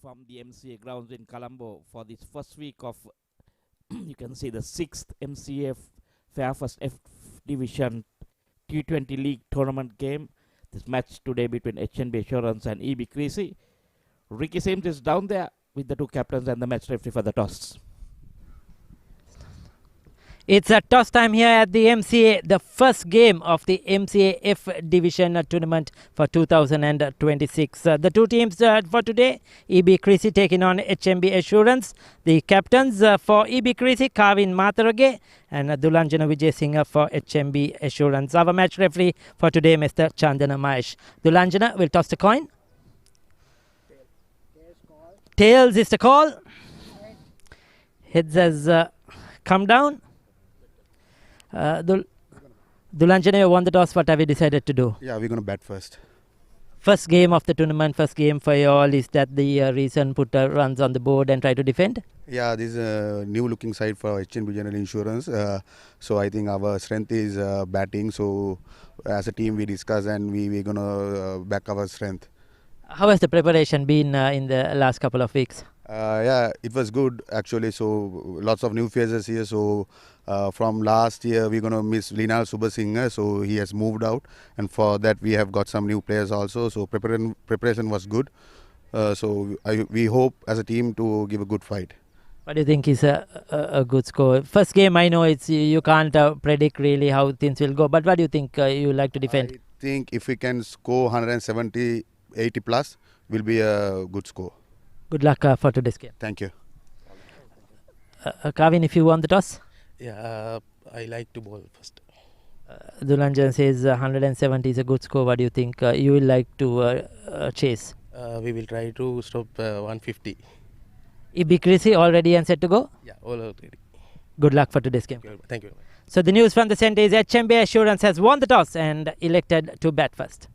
from the MCA grounds in Colombo for this first week of, you can say, the 6th MCA Fairfirst F Division T20 League tournament game. This match today between HMBB Assurance and EB Creasy. Ricky Sims is down there with the two captains and the match referee for the toss. It's a toss time here at the MCA, the first game of the MCA F Division tournament for 2026. The two teams for today, EB Creasy taking on HMBB Assurance. The captains for EB Creasy, Kavin Matarage and Dulanjana Vijay for HMBB Assurance. Our match referee for today, Mr. Chandana Mahesh. Dulanjana will toss the coin. Tails is the call. Heads has come down. Dulanjana, you won the toss. What have you decided to do? Yeah, we're going to bat first. First game of the tournament, first game for you all. Is that the reason? Put runs on the board and try to defend? Yeah, this is a new looking side for HMBB General Insurance. So I think our strength is batting. So as a team we discuss and we're going to back our strength. How has the preparation been in the last couple of weeks? Yeah, it was good actually. So lots of new faces here. So from last year we're going to miss Linal Subasinghe. So he has moved out, and for that we have got some new players also. So preparation was good. So we hope as a team to give a good fight. What do you think is a good score? First game, I know it's you can't predict really how things will go. But what do you think you like to defend? I think if we can score 170, 80 plus, will be a good score. Good luck for today's game. Thank you. Kavin, if you won the toss? Yeah, I like to bowl first. Dulanjan says 170 is a good score. What do you think you will like to chase? We will try to stop 150. EB Creasy already and set to go? Yeah, all ready. Good luck for today's game. Thank you. So the news from the centre is HMBB Assurance has won the toss and elected to bat first.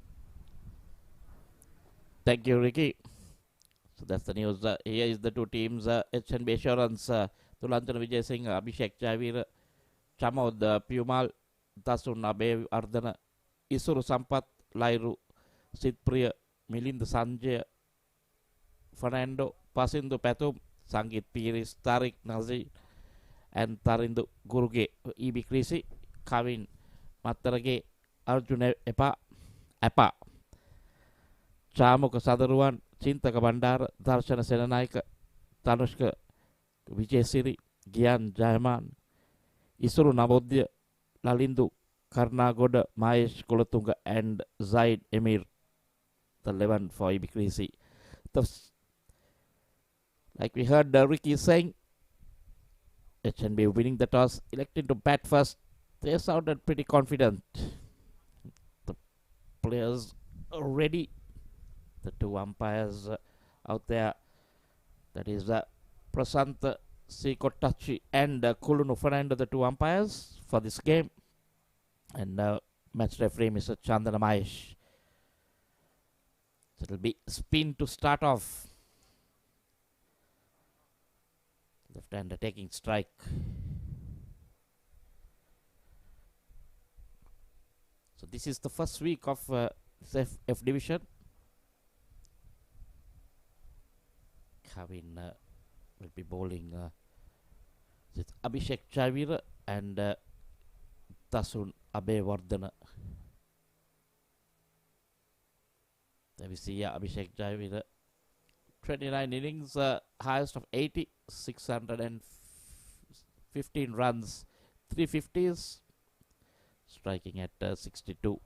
Thank you, Ricky. So that's the news. Here is the two teams, HMBB Assurance, Dulanjana Vijay Singh, Abhishek Javir, Chamod, Pumal, Tasun Abe Ardana, Isuru Sampat, Lairu, Sidpriya, Milind Sanjay, Fernando, Pasindu Patum, Sangit Piris, Tariq Nazir, and Tarindu Guruge, EB Creasy, Kavin Matarage, Arjun Epa, Chamuka Sadaruan, Chintaka Bandar, Darshana Senanaika, Tanushka Vijay Siri, Gyan Jayaman, Isuru Nabodya, Lalindu, Karnagoda, Mahesh Kolatunga, and Zaid Emir, the 11 for EB Creasy. Like we heard Ricky saying, HMBB winning the toss, elected to bat first. They sounded pretty confident. The players are ready. The two umpires out there, that is Prasant Sikotachi and Kulunu Fernando, the two umpires for this game, and match referee Mr. Chandana Mahesh. So it will be spin to start off. Left-hander taking strike. So this is the first week of F Division. Kavin will be bowling with Abhishek Javir and Tasun Abewardana. There we see Abhishek Javir, 29 innings, highest of 80, 615 runs, 350s, striking at 62.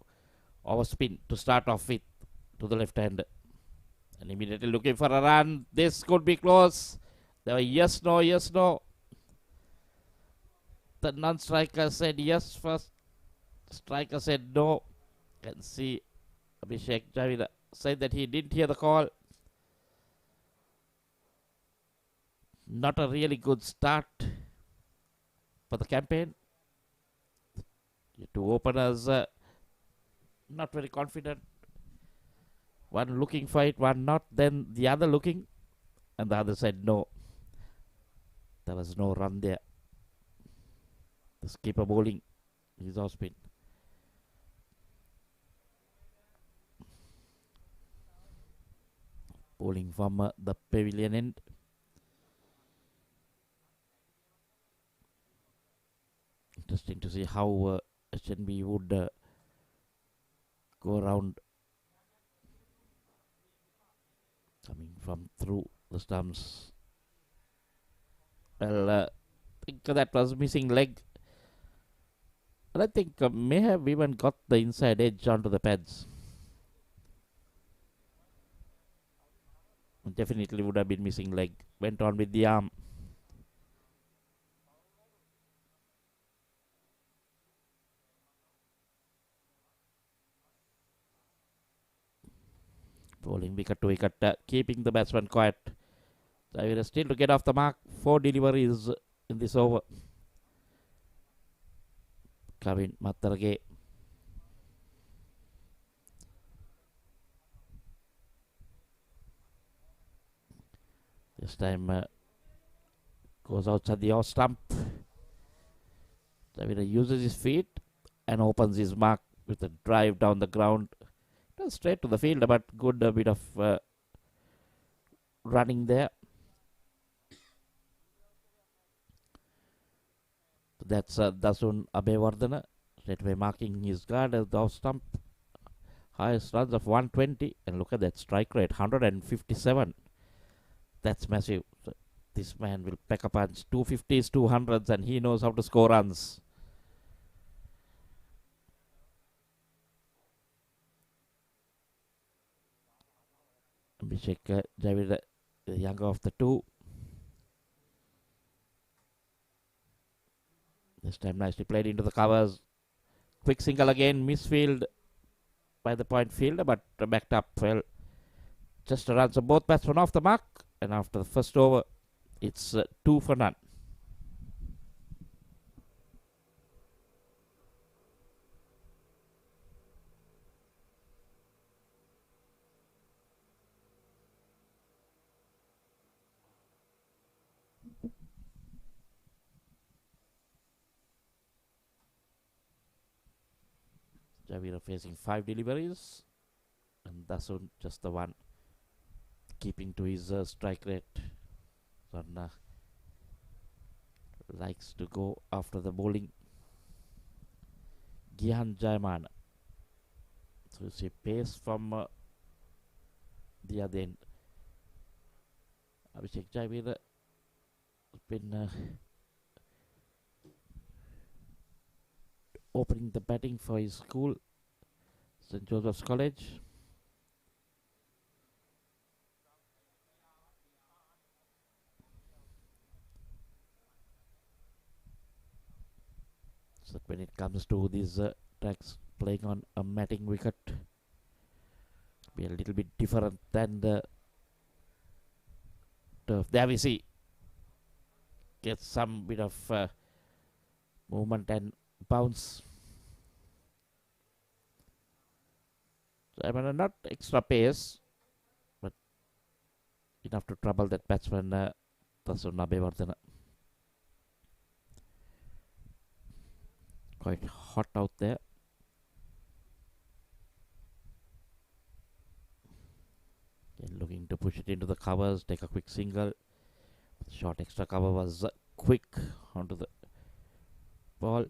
Over spin to start off with to the left hand. And immediately looking for a run. This could be close. There were yes, no, yes, no. The non-striker said yes first. Striker said no. Can see Abhishek Javir said that he didn't hear the call. Not a really good start for the campaign. The two openers not very confident. One looking for it, one not. Then the other looking, and the other said no. There was no run there. The skipper bowling his off spin. Bowling from the pavilion end. Interesting to see how HMB would go around, coming from through the stumps. Well, I think that was missing leg. But I think may have even got the inside edge onto the pads. Definitely would have been missing leg. Went on with the arm. Bowling wicket to wicket, keeping the batsman quiet. Javira still to get off the mark. 4 deliveries in this over. Kavin Mattarage. This time goes outside the off stump. Javira uses his feet and opens his mark with a drive down the ground. Straight to the field, but good bit of running there. That's Dasun Abewardena, straight away marking his guard as the off stump. Highest runs of 120, and look at that strike rate, 157. That's massive. So this man will pack a punch, 250s, 200s, and he knows how to score runs. Abhishek Javira, the younger of the two. This time nicely played into the covers. Quick single again, misfield by the point fielder, but backed up well. Just a run, so both batsmen off the mark, and after the first over, it's 2 for none. Javira facing 5 deliveries, and Dasun just the one, keeping to his strike rate. Sarna likes to go after the bowling. Gihan Jayamana. So you see pace from the other end. Abhishek Javira has been opening the batting for his school, St. Joseph's College. So when it comes to these tracks playing on a matting wicket, be a little bit different than the turf. There we see, gets some bit of movement and bounce. So I mean, not extra pace, but enough to trouble that batsman Dasun Abewardena. Quite hot out there. Again, looking to push it into the covers, take a quick single. Short extra cover was quick onto the ball.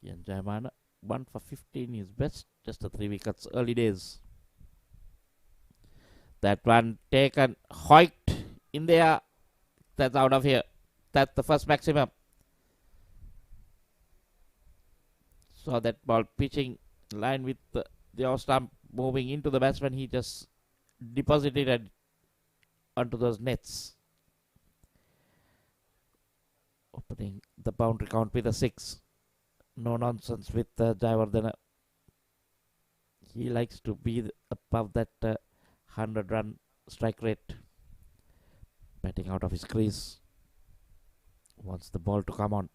Ian Jayamana, 1 for 15 is best. Just the 3 wickets, early days. That one taken, hoiked in there. That's out of here. That's the first maximum. Saw that ball pitching in line with the off stump, moving into the batsman. He just deposited it onto those nets. Opening the boundary count with a 6. No nonsense with Jayawardena. He likes to be above that 100-run strike rate. Batting out of his crease. Wants the ball to come on.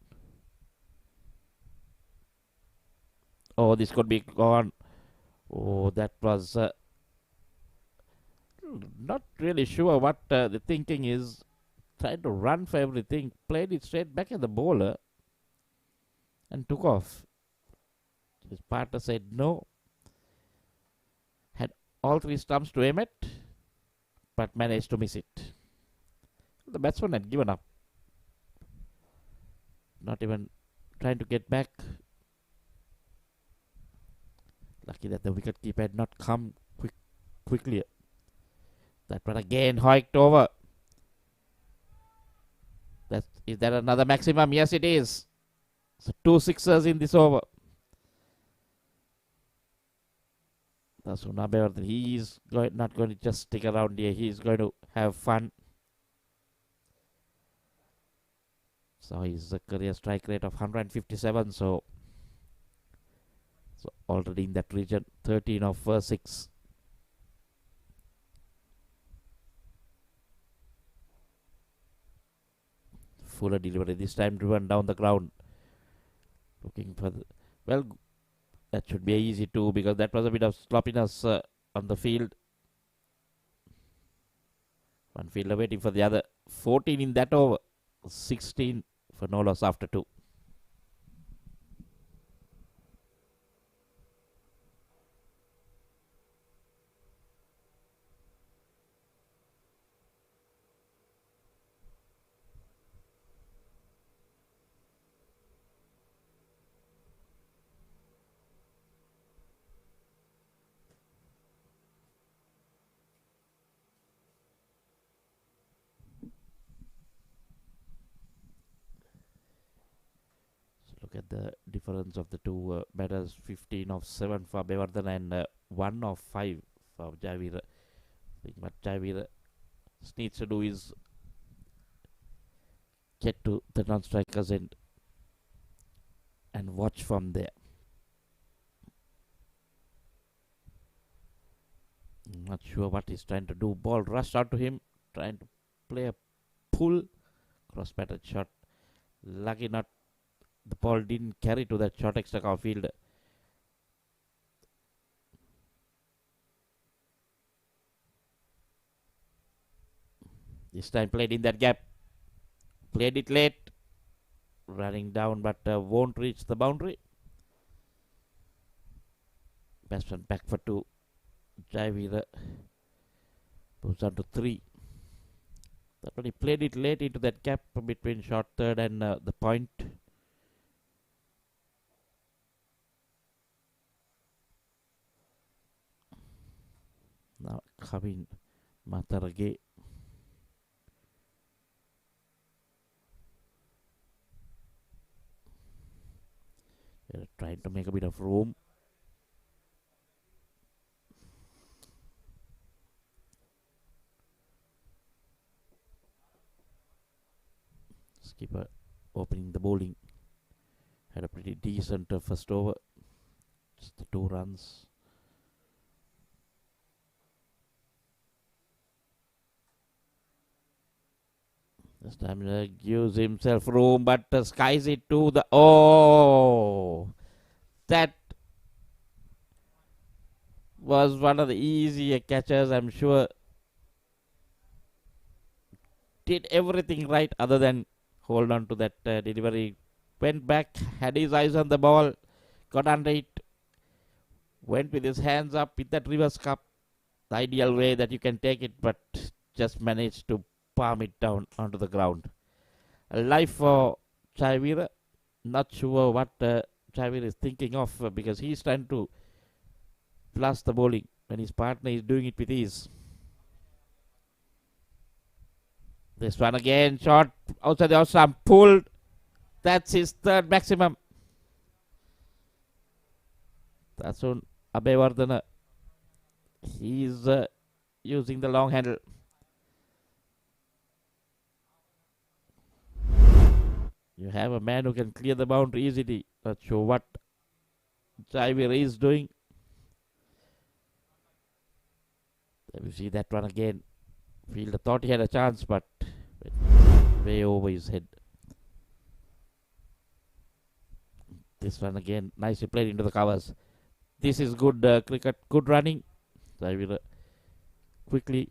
Oh, this could be gone. Oh, that was not really sure what the thinking is. Tried to run for everything. Played it straight back at the bowler. And took off. His partner said no. Had all 3 stumps to aim at. But managed to miss it. The batsman had given up. Not even trying to get back. Lucky that the wicketkeeper had not come quickly. That one again hiked over. Is that another maximum? Yes, it is. So 2 sixers in this over. That's Hnb. He is not going to just stick around here. He is going to have fun. So his career strike rate of 157. So already in that region. 13 of 6. Fuller delivery. This time driven down the ground. Looking for the... Well, that should be easy too, because that was a bit of sloppiness on the field. One fielder waiting for the other. 14 in that over. 16 for no loss after 2. Look at the difference of the two batters. 15 of 7 for Abeyvardhana and 1 of 5 for Javir. I think what Javir needs to do is get to the non-strikers end and watch from there. Not sure what he's trying to do. Ball rushed out to him, trying to play a pull. Cross-batted shot. Lucky not. The ball didn't carry to that short extra cover field. This time played in that gap. Played it late. Running down but won't reach the boundary. Batsman back for 2. Javir moves on to 3. That one he played it late into that gap between short third and the point. Now coming Matarage. They're trying to make a bit of room. Skipper opening the bowling. Had a pretty decent first over. Just the 2 runs. This time gives himself room, but skies it to the... Oh! That was one of the easier catches, I'm sure. Did everything right other than hold on to that delivery. Went back, had his eyes on the ball, got under it. Went with his hands up with that reverse cup. The ideal way that you can take it, but just managed to palm it down onto the ground. A life for Javir. Not sure what Javir is thinking of because he's trying to blast the bowling when his partner is doing it with ease. This one again, shot outside the outside, pulled. That's his 3rd maximum. That's on Abeyvardhana. He's using the long handle. You have a man who can clear the boundary easily. Not sure what Javir is doing. Let me see that one again. Fielder thought he had a chance, but way over his head. This one again, nicely played into the covers. This is good cricket, good running. Javir quickly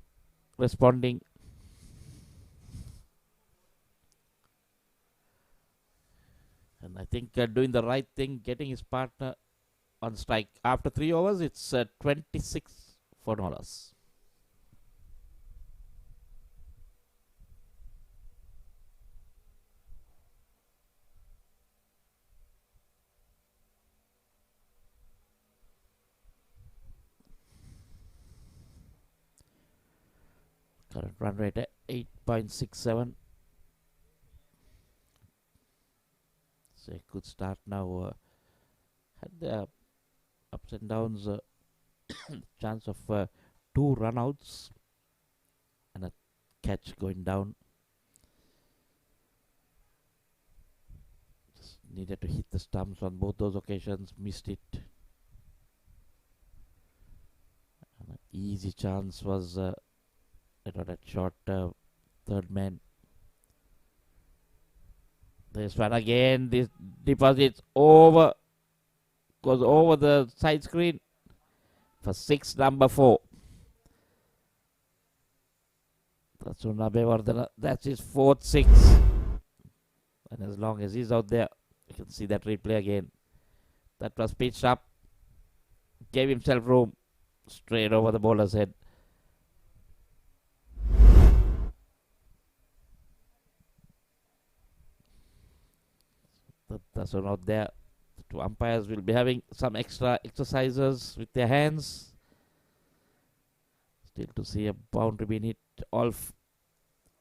responding. And I think doing the right thing, getting his partner on strike. After 3 overs, it's 26 for no loss. Current run rate at 8.67. So a good start now. Had the ups and downs. Chance of 2 runouts and a catch going down. Just needed to hit the stumps on both those occasions. Missed it. And an easy chance was that short third man. This one again. This deposits over. Goes over the side screen for 6, number 4. That's Hnb. That's his 4th 6. And as long as he's out there, you can see that replay again. That was pitched up. Gave himself room. Straight over the bowler's head. That's not there. The 2 umpires will be having some extra exercises with their hands. Still to see a boundary being hit. All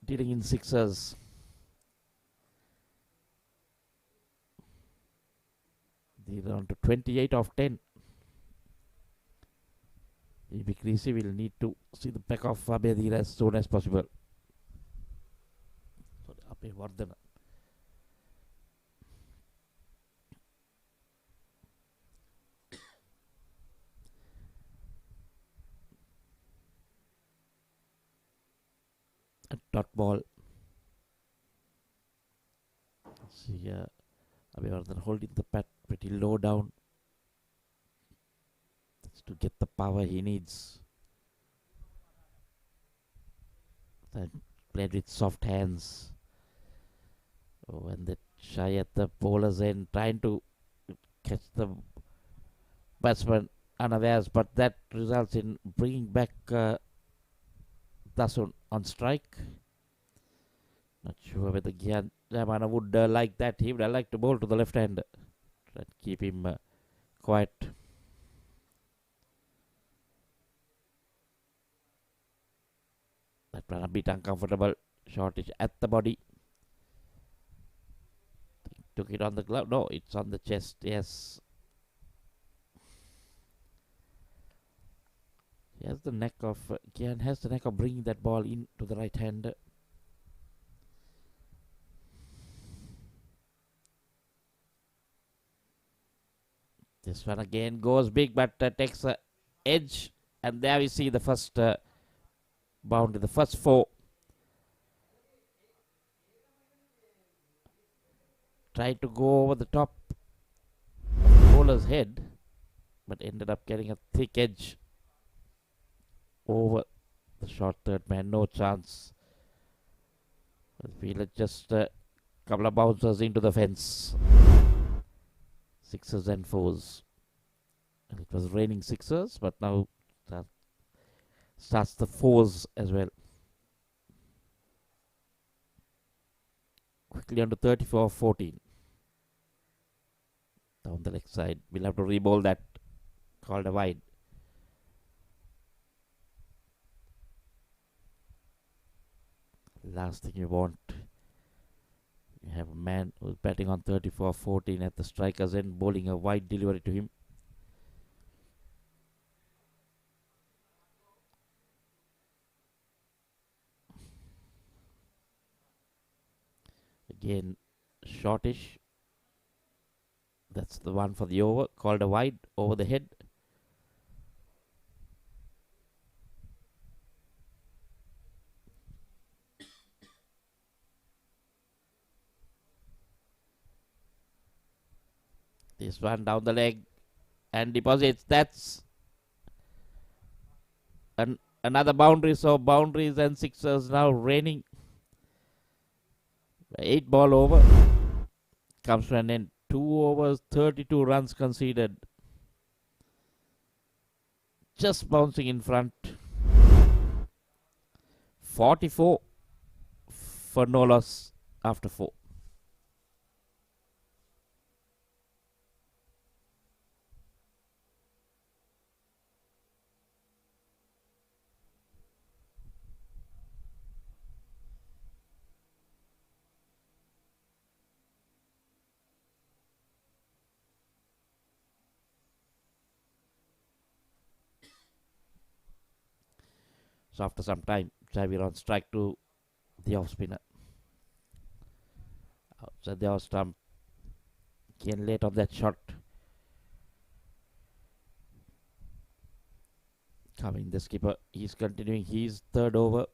dealing in 6ers. They're down to 28 of 10. Maybe Creasy will need to see the back of Abhedhir as soon as possible. Sorry, Abhedhir. A dot ball. See, Abhedhir holding the bat pretty low down. That's to get the power he needs. And played with soft hands. Oh, and that shy at the bowler's end, trying to catch the batsman unawares, but that results in bringing back Dasun on strike. Not sure whether Jamana would like that. He would like to bowl to the left hand and keep him quiet. That one a bit uncomfortable. Shortish at the body. Took it on the glove. No, it's on the chest. Yes. He has the knack of Kian has the knack of bringing that ball into the right hand. This one again goes big, but takes a edge, and there we see the first boundary, the first 4. Tried to go over the top of the bowler's head, but ended up getting a thick edge over the short third man. No chance. The fielder just a couple of bouncers into the fence. 6s and 4s. And it was raining 6s, but now that starts the 4s as well. Quickly on to 34-14. Down the leg side. We'll have to re-bowl that. Called a wide. Last thing you want. You have a man who's batting on 34-14 at the striker's end, bowling a wide delivery to him. Again, shortish. That's the one for the over. Called a wide over the head. This one down the leg and deposits. That's another boundary. So boundaries and 6s now raining. 8 ball over. Comes to an end. 2 overs, 32 runs conceded. Just bouncing in front. 44 for no loss after 4. So after some time, Xavier on strike to the off spinner. Outside the off stump. Again late on that shot. Coming the skipper. He's continuing his third over.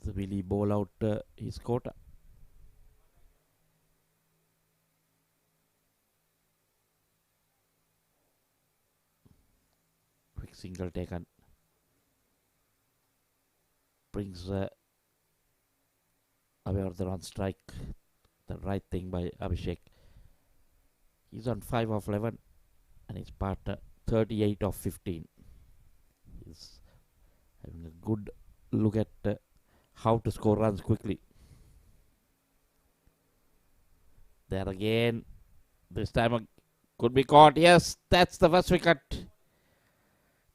So will he bowl out his quota? Quick single taken. Brings away order on strike. The right thing by Abhishek. He's on 5 of 11 and his partner 38 of 15. He's having a good look at how to score runs quickly. There again. This time could be caught. Yes, that's the first wicket.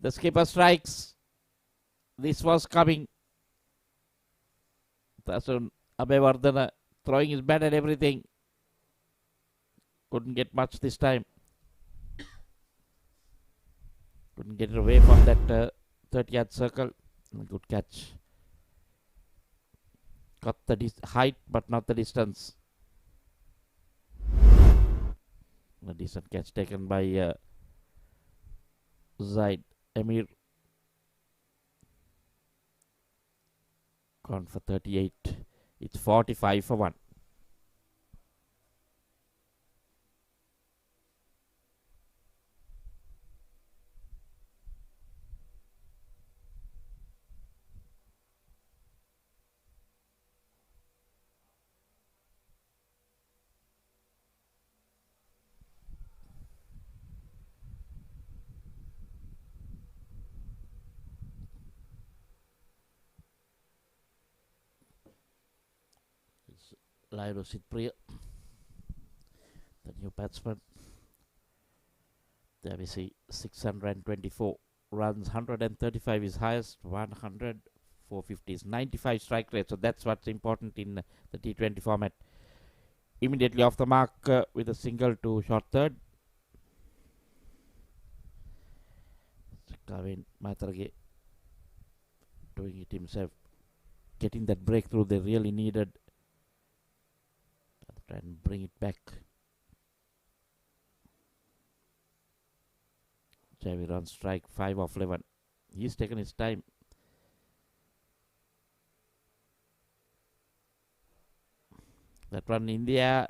The skipper strikes. This was coming. Tasun Abhevardhana throwing his bat and everything. Couldn't get much this time. Couldn't get it away from that 30-yard circle. Good catch. Got the height but not the distance. A decent catch taken by Zaid Emir. Gone for 38. It's 45 for 1. Lairo Sitpriya, the new batsman. There we see 624 runs, 135 is highest, 100, 450 is 95 strike rate. So that's what's important in the T20 format. Immediately off the mark with a single to short third. Kavin Matrage doing it himself, getting that breakthrough they really needed. Try and bring it back. Xavier on strike, 5 of 11. He's taken his time. That run in the air.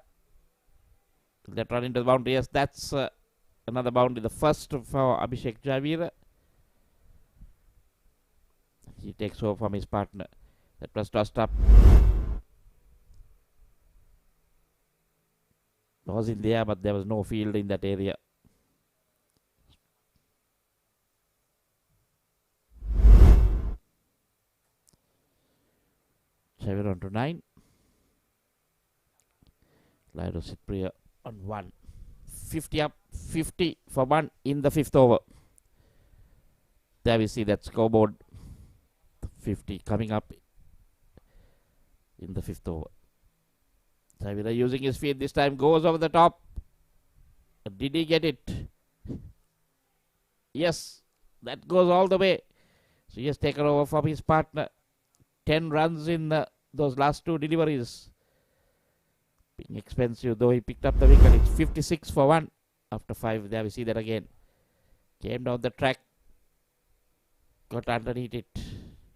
That run into the boundary. Yes, that's another boundary. The first for Abhishek Xavier. He takes over from his partner. That was tossed up. Was in there, but there was no field in that area. Xavier on to 9. Lairo Sitpriya on 1. 50 up, 50 for 1 in the 5th over. There we see that scoreboard. 50 coming up in the 5th over. Xavier using his feet this time, goes over the top. Did he get it? Yes, that goes all the way. So he has taken over from his partner. 10 runs in those last 2 deliveries. Being expensive, though he picked up the wicket. It's 56 for 1 after 5. There we see that again. Came down the track, got underneath it,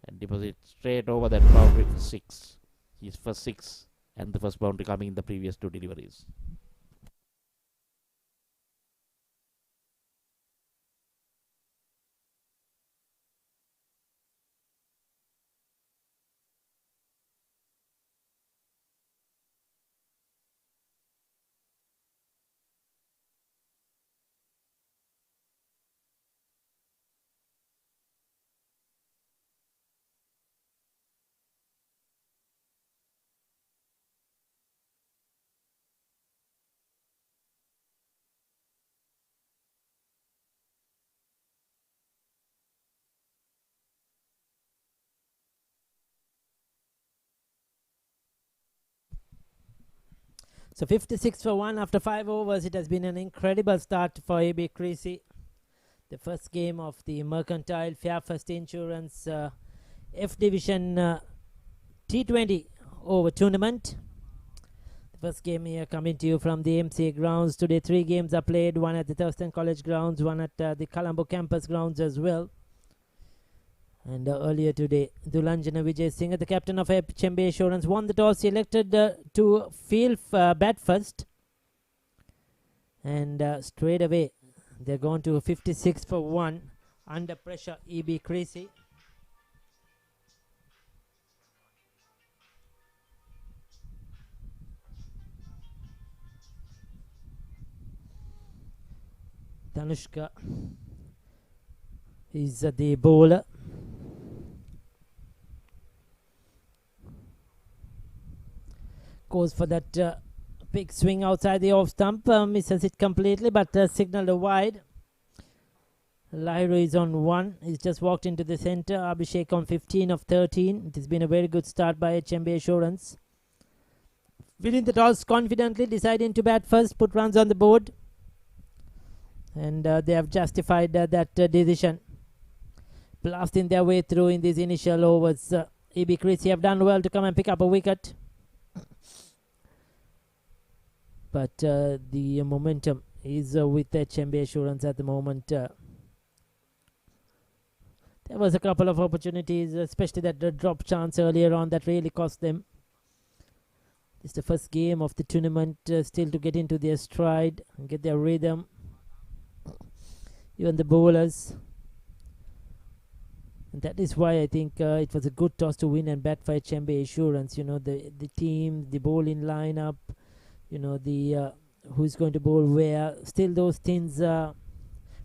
and deposited straight over that boundary for 6. He's for 6. And the first boundary coming in the previous 2 deliveries. So 56 for 1 after 5 overs. It has been an incredible start for AB Creasy. The first game of the Mercantile Fair First Insurance F Division T20-OVER tournament. The first game here coming to you from the MCA grounds. Today 3 games are played, one at the Thurston College grounds, one at the Colombo campus grounds as well. And earlier today, Dhulanjana Vijay Singh, the captain of HMBB Assurance, won the toss. He elected to field bat first. And straight away, they're going to 56 for 1. Under pressure, EB Creasy. Dhanushka is the bowler. Goes for that big swing outside the off stump. Misses it completely, but signaled a wide. Lyra is on 1. He's just walked into the center. Abhishek on 15 of 13. It has been a very good start by HMBB Assurance. Winning the toss confidently, deciding to bat first, put runs on the board. And they have justified that decision. Blasting their way through in these initial overs. EB Creasy have done well to come and pick up a wicket. But the momentum is with HMBB Assurance at the moment. There was a couple of opportunities, especially that drop chance earlier on that really cost them. It's the first game of the tournament, still to get into their stride and get their rhythm. Even the bowlers. And that is why I think it was a good toss to win and bat for HMBB Assurance. You know, the team, the bowling lineup, you know, the who's going to bowl where. Still those things are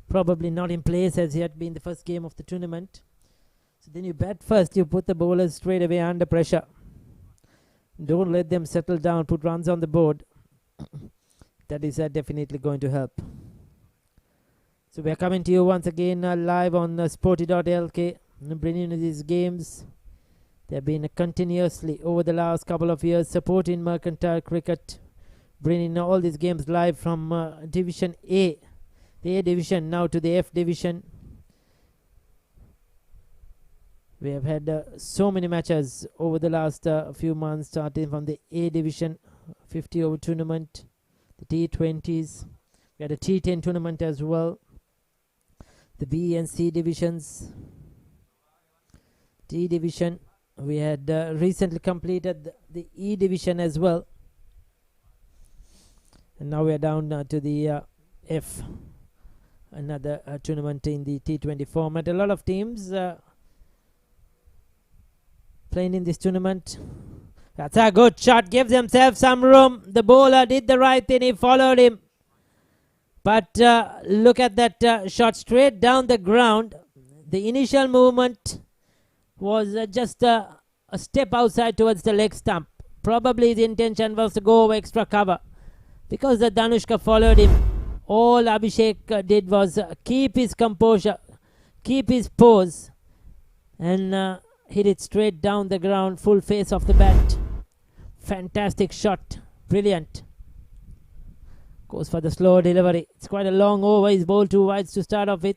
probably not in place as yet, being the first game of the tournament. So then you bat first, you put the bowlers straight away under pressure. Don't let them settle down, put runs on the board. That is definitely going to help. So we are coming to you once again live on Sporty.lk, bringing you these games. They have been continuously over the last couple of years supporting mercantile cricket, bringing all these games live from Division A, the A Division, now to the F Division. We have had so many matches over the last few months, starting from the A Division 50-over tournament, the T20s. We had a T10 tournament as well. The B and C divisions. D division. We had recently completed the E division as well. And now we are down to the F. Another tournament in the T20 format. A lot of teams playing in this tournament. That's a good shot. Gives himself some room. The bowler did the right thing. He followed him. But look at that shot straight down the ground. The initial movement was just a step outside towards the leg stump. Probably the intention was to go over extra cover. Because the Dhanushka followed him, all Abhishek did was keep his composure, keep his pose, and hit it straight down the ground, full face of the bat. Fantastic shot. Brilliant. Goes for the slow delivery. It's quite a long over. He's bowled 2 wides to start off with.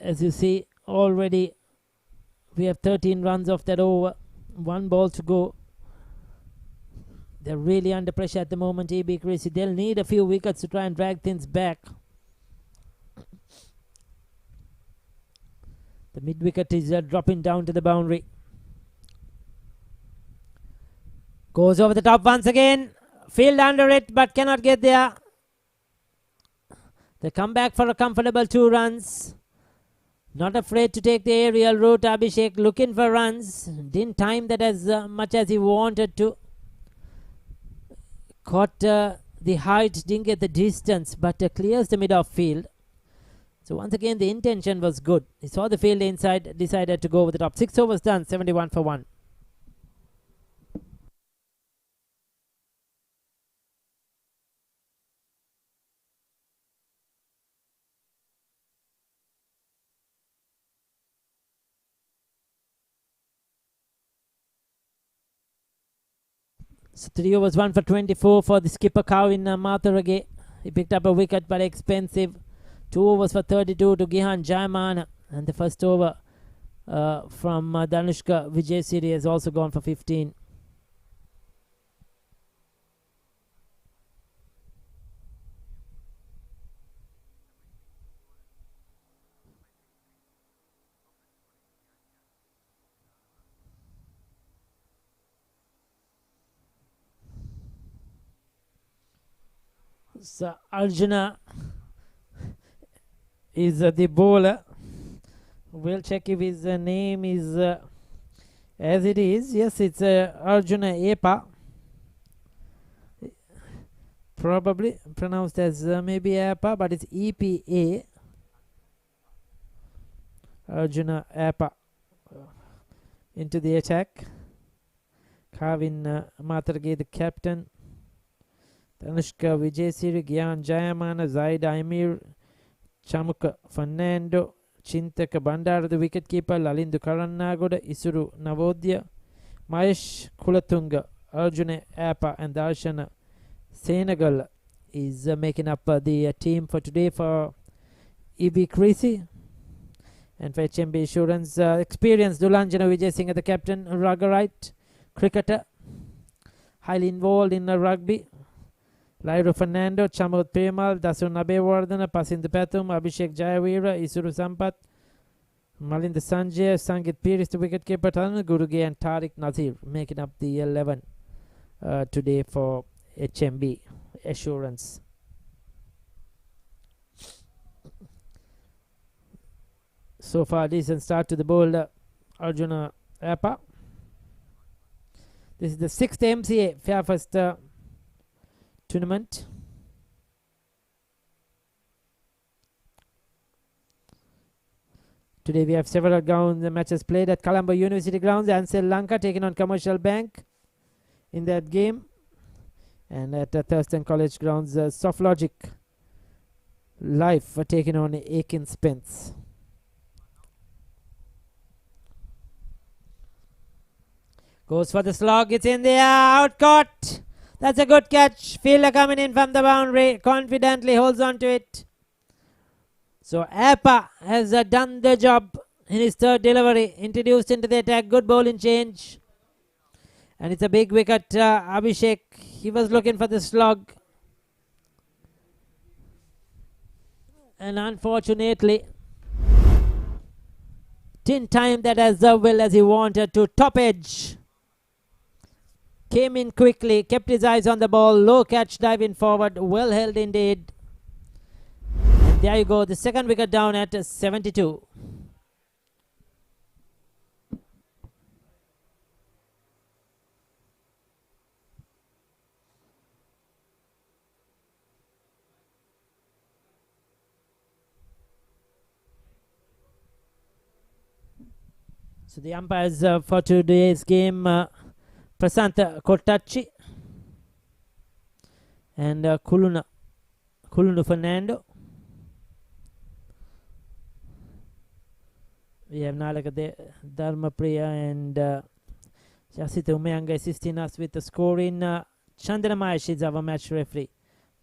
As you see, already we have 13 runs off that over. 1 ball to go. They're really under pressure at the moment, EB Creasy. They'll need a few wickets to try and drag things back. The mid wicket is dropping down to the boundary. Goes over the top once again. Field under it, but cannot get there. They come back for a comfortable 2 runs. Not afraid to take the aerial route. Abhishek looking for runs. Didn't time that as much as he wanted to. Caught the height, didn't get the distance, but clears the mid-off field. So once again, the intention was good. He saw the field inside, decided to go over the top. 6 overs done, 71 for 1. So 3 overs, 1 for 24 for the skipper Kawin Matharage. He picked up a wicket but expensive. 2 overs for 32 to Gihan Jayamana. And the first over from Danushka Vijayasiri has also gone for 15. So Arjuna is the bowler. We'll check if his name is as it is. Yes, it's Arjuna Epa. Probably pronounced as maybe Epa, but it's EPA. Arjuna Epa into the attack. Kavin Matharage, the captain. Tanushka Vijayasiri, Gyan Jayamana, Zaid Aimir, Chamuka Fernando, Chintaka Bandara, the wicketkeeper, Lalindu Karannagoda, Isuru Navodya, Mahesh Kulatunga, Arjuna Appa, and Darshana Senegal is making up the team for today for EB Creasy. And for HMB Assurance, experienced Dulanjana Vijay Singh, the captain, Ragarite, cricketer, highly involved in rugby. Lairo Fernando, Chamod Premal, Dasun Abewardana, Pasindu Patum, Abhishek Jayavira, Isuru Sampat, Malinda Sanjay, Sangit Piris, the wicketkeeper, Guruge, and Tariq Nazir making up the 11 today for HMB Assurance. So far, decent start to the bowler Arjuna Appa. This is the 6th MCA Fairfirst tournament. Today we have several matches played at Colombo University grounds. Ansel Lanka taking on Commercial Bank in that game. And at Thurston College grounds, Soft Logic Life taking on Aiken Spence. Goes for the slog. It's in the air. Out caught. That's a good catch. Fielder coming in from the boundary. Confidently holds on to it. So Appa has done the job in his third delivery. Introduced into the attack. Good bowling change. And it's a big wicket. Abhishek, he was looking for the slog. And unfortunately, didn't time that as well as he wanted to. Top edge. Came in quickly, kept his eyes on the ball, low catch diving forward, well held indeed. And there you go, the second wicket down at 72. So the umpires for today's game, Prasanta Kottachi and Kulunu Fernando. We have Nalaka Dharmapriya and Jasita Umayanga assisting us with the scoring. Chandana Mahesh is our match referee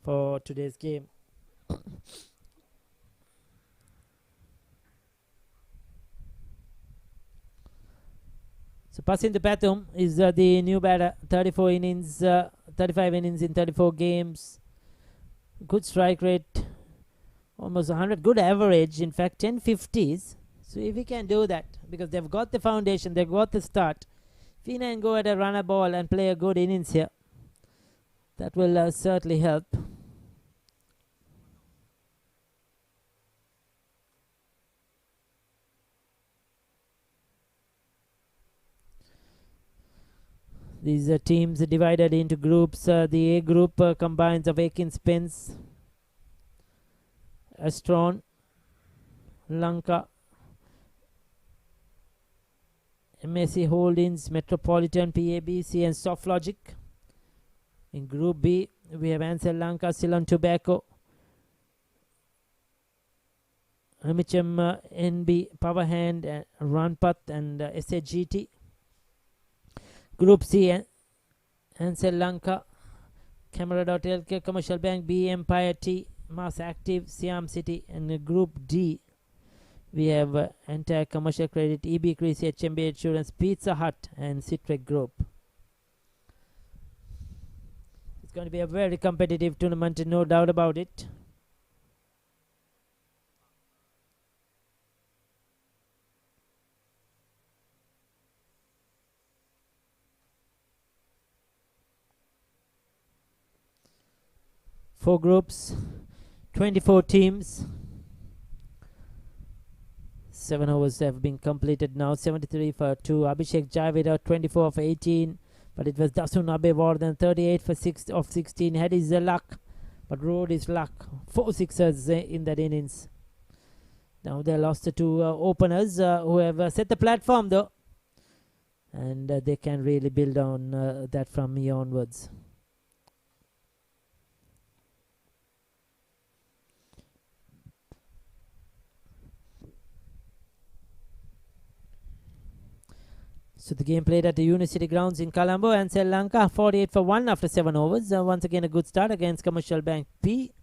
for today's game. So Pasindu Pathum is the new batter. 35 innings in 34 games. Good strike rate, almost 100. Good average, in fact 1050s. So if he can do that, because they've got the foundation, they've got the start. If he can go at a runner ball and play a good innings here, that will certainly help. These teams are divided into groups. The A group combines of Aiken Spence, Astron, Lanka, MSC Holdings, Metropolitan, PABC and Soft Logic. In Group B, we have Ansel Lanka, Ceylon Tobacco, HMBB, Power Hand, Ranpat and SAGT. Group C, and Sri Lanka. Camera.lk, Commercial Bank B, Empire T, Mass Active, Siam City, and Group D. We have entire commercial credit, EB, Creasy, HMBB Assurance, Pizza Hut, and Citrek Group. It's going to be a very competitive tournament, no doubt about it. Four groups, 24 teams. 7 overs have been completed now. 73 for 2. Abhishek Javeda 24 for 18, but it was Dasun Abe more than 38 for 6 of 16. Had his luck, but rode his luck. 4 sixers in that innings. Now they lost the 2 openers who have set the platform though, and they can really build on that from here onwards. So the game played at the University Grounds in Colombo, and Sri Lanka 48 for 1 after 7 overs. Once again a good start against Commercial Bank P.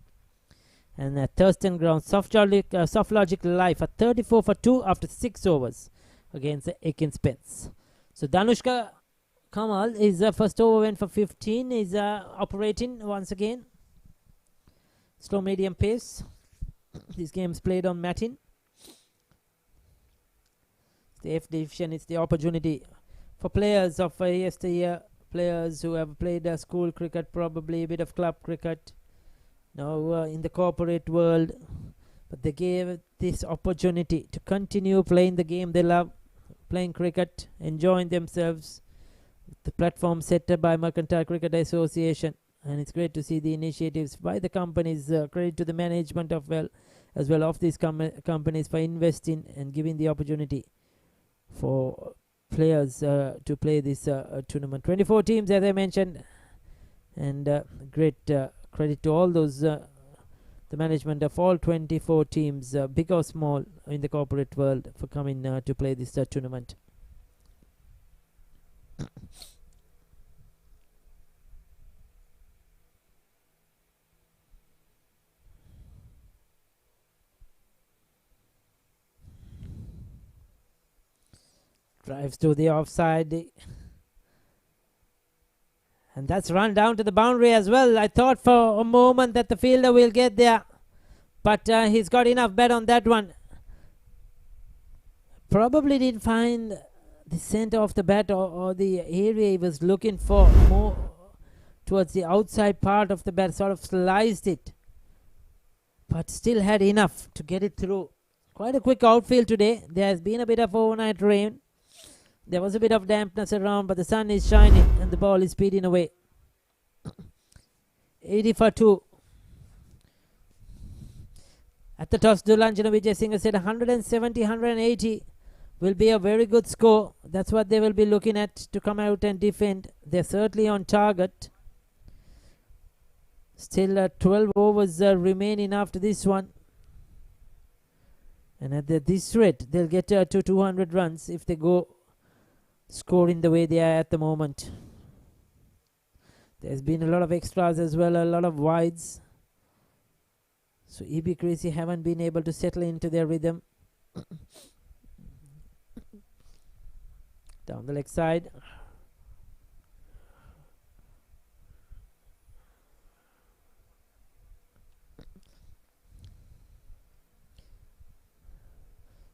And Thurston Grounds, Soft Logic Life at 34 for 2 after 6 overs against Akin Spence. So Danushka Kamal is first over went for 15, is operating once again. Slow medium pace. This game is played on Matin. The F division is the opportunity for players of yesteryear, players who have played school cricket, probably a bit of club cricket, now in the corporate world, but they gave this opportunity to continue playing the game they love, playing cricket, enjoying themselves. The platform set by Mercantile Cricket Association, and it's great to see the initiatives by the companies. Credit to the management of as well of these companies for investing and giving the opportunity for players to play this tournament. 24 teams, as I mentioned, and great credit to all those the management of all 24 teams, big or small, in the corporate world, for coming to play this tournament. Drives to the offside, and that's run down to the boundary as well. I thought for a moment that the fielder will get there, but he's got enough bet on that one. Probably didn't find the center of the bat or the area he was looking for, more towards the outside part of the bat, sort of sliced it, but still had enough to get it through. Quite a quick outfield today. There has been a bit of overnight rain. There was a bit of dampness around, but the sun is shining and the ball is speeding away. 80 for 2. At the toss, Dulanjana Vijay Singh said 170, 180 will be a very good score. That's what they will be looking at to come out and defend. They're certainly on target. Still 12 overs remaining after this one. And at this rate, they'll get to 200 runs if they go scoring the way they are at the moment. There's been a lot of extras as well, a lot of wides. So EB Creasy haven't been able to settle into their rhythm. Down the leg side.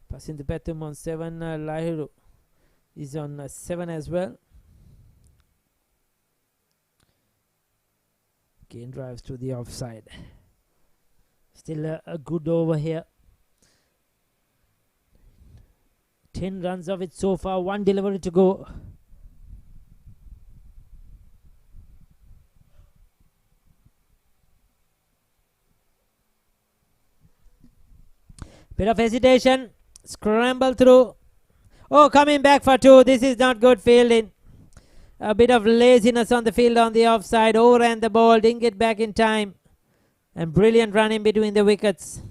Passing the baton on 7, Lahiru is on 7 as well. Again drives to the offside. Still a good over here. 10 runs of it so far, 1 delivery to go. Bit of hesitation. Scramble through. Oh, coming back for 2. This is not good fielding. A bit of laziness on the field on the offside. Overran the ball. Didn't get back in time. And brilliant run in between the wickets.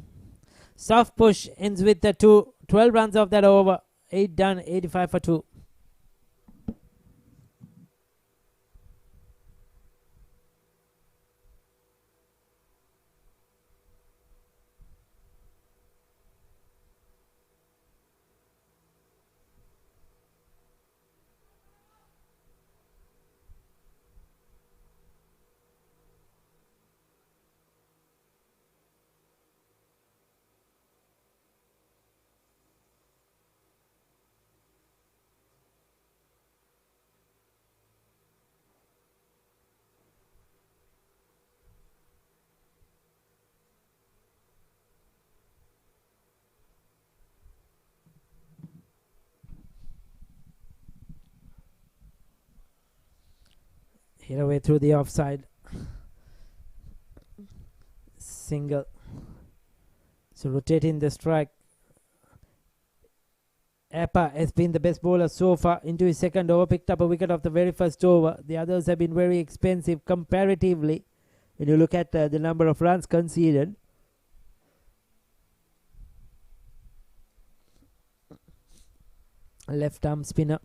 Soft push ends with the 2. 12 runs off that over. 8 done. 85 for 2. Hit away through the offside. Single. So rotating the strike. Appa has been the best bowler so far into his second over. Picked up a wicket off the very first over. The others have been very expensive comparatively when you look at the number of runs conceded. Left arm spinner.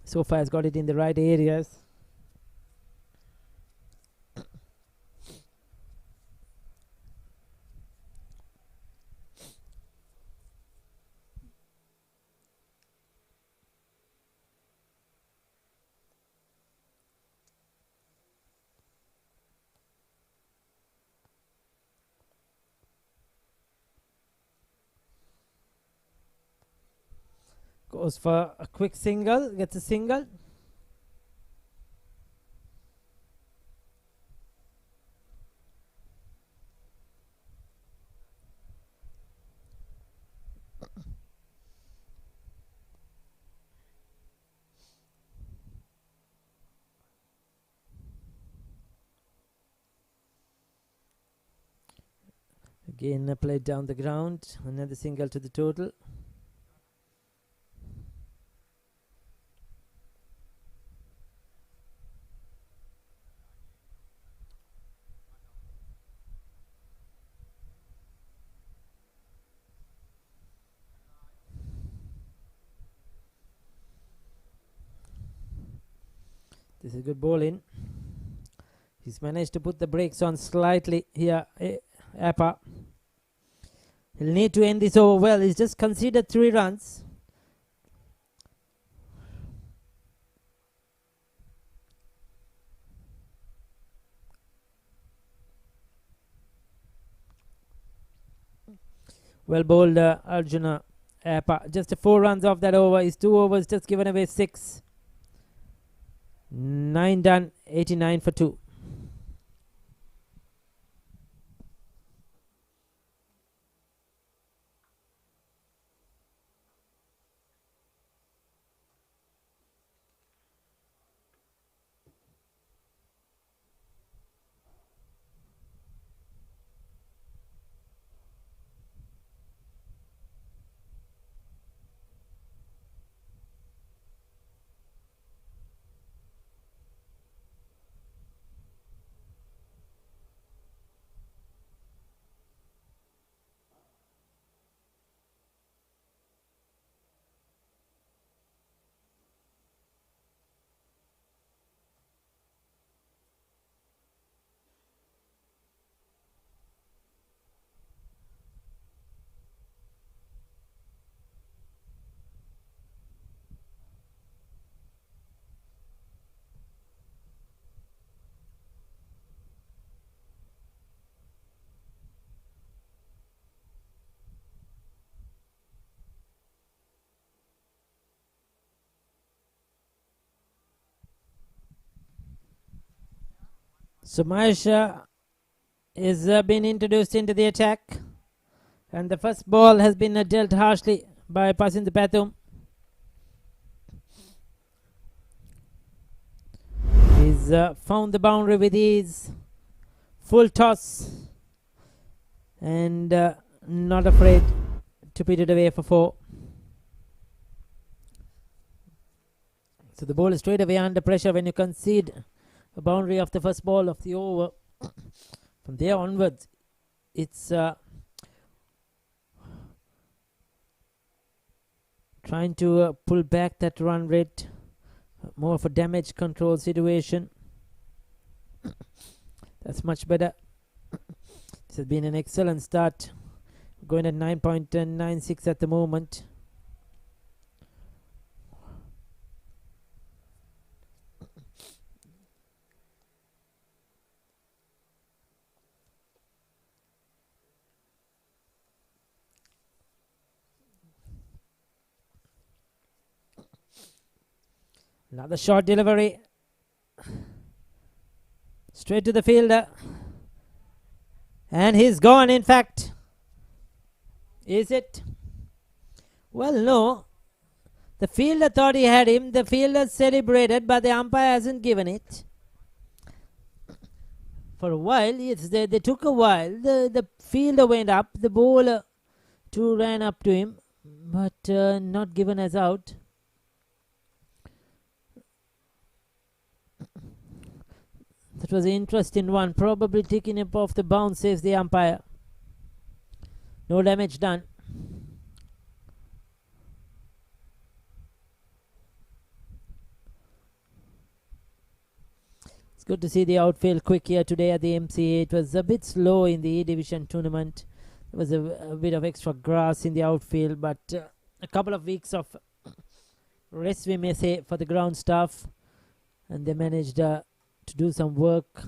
So far has got it in the right areas. Goes for a quick single, gets a single. Again played down the ground, another single to the total. This is good bowling. He's managed to put the brakes on slightly here, Appa. He'll need to end this over well. He's just conceded 3 runs. Well bowled, Arjuna Appa. Just 4 runs off that over. His 2 overs just given away 6. 9 done, 89 for 2. So Mahesh is been introduced into the attack, and the first ball has been dealt harshly by Pasindu Pathum. He's found the boundary with his full toss and not afraid to put it away for 4. So the ball is straight away under pressure when you concede a boundary of the first ball of the over. From there onwards, it's trying to pull back that run rate, more of a damage control situation. That's much better. This has been an excellent start, going at 9.96 at the moment. Another short delivery. Straight to the fielder. And he's gone, in fact. Is it? Well, no. The fielder thought he had him. The fielder celebrated, but the umpire hasn't given it. for a while. Yes, they took a while. The fielder went up. The bowler too ran up to him, but not given as out. That was an interesting one. Probably taking him off the bounce, says the umpire. No damage done. It's good to see the outfield quick here today at the MCA. It was a bit slow in the E Division tournament. There was a bit of extra grass in the outfield, but a couple of weeks of rest, we may say, for the ground staff, and they managed to do some work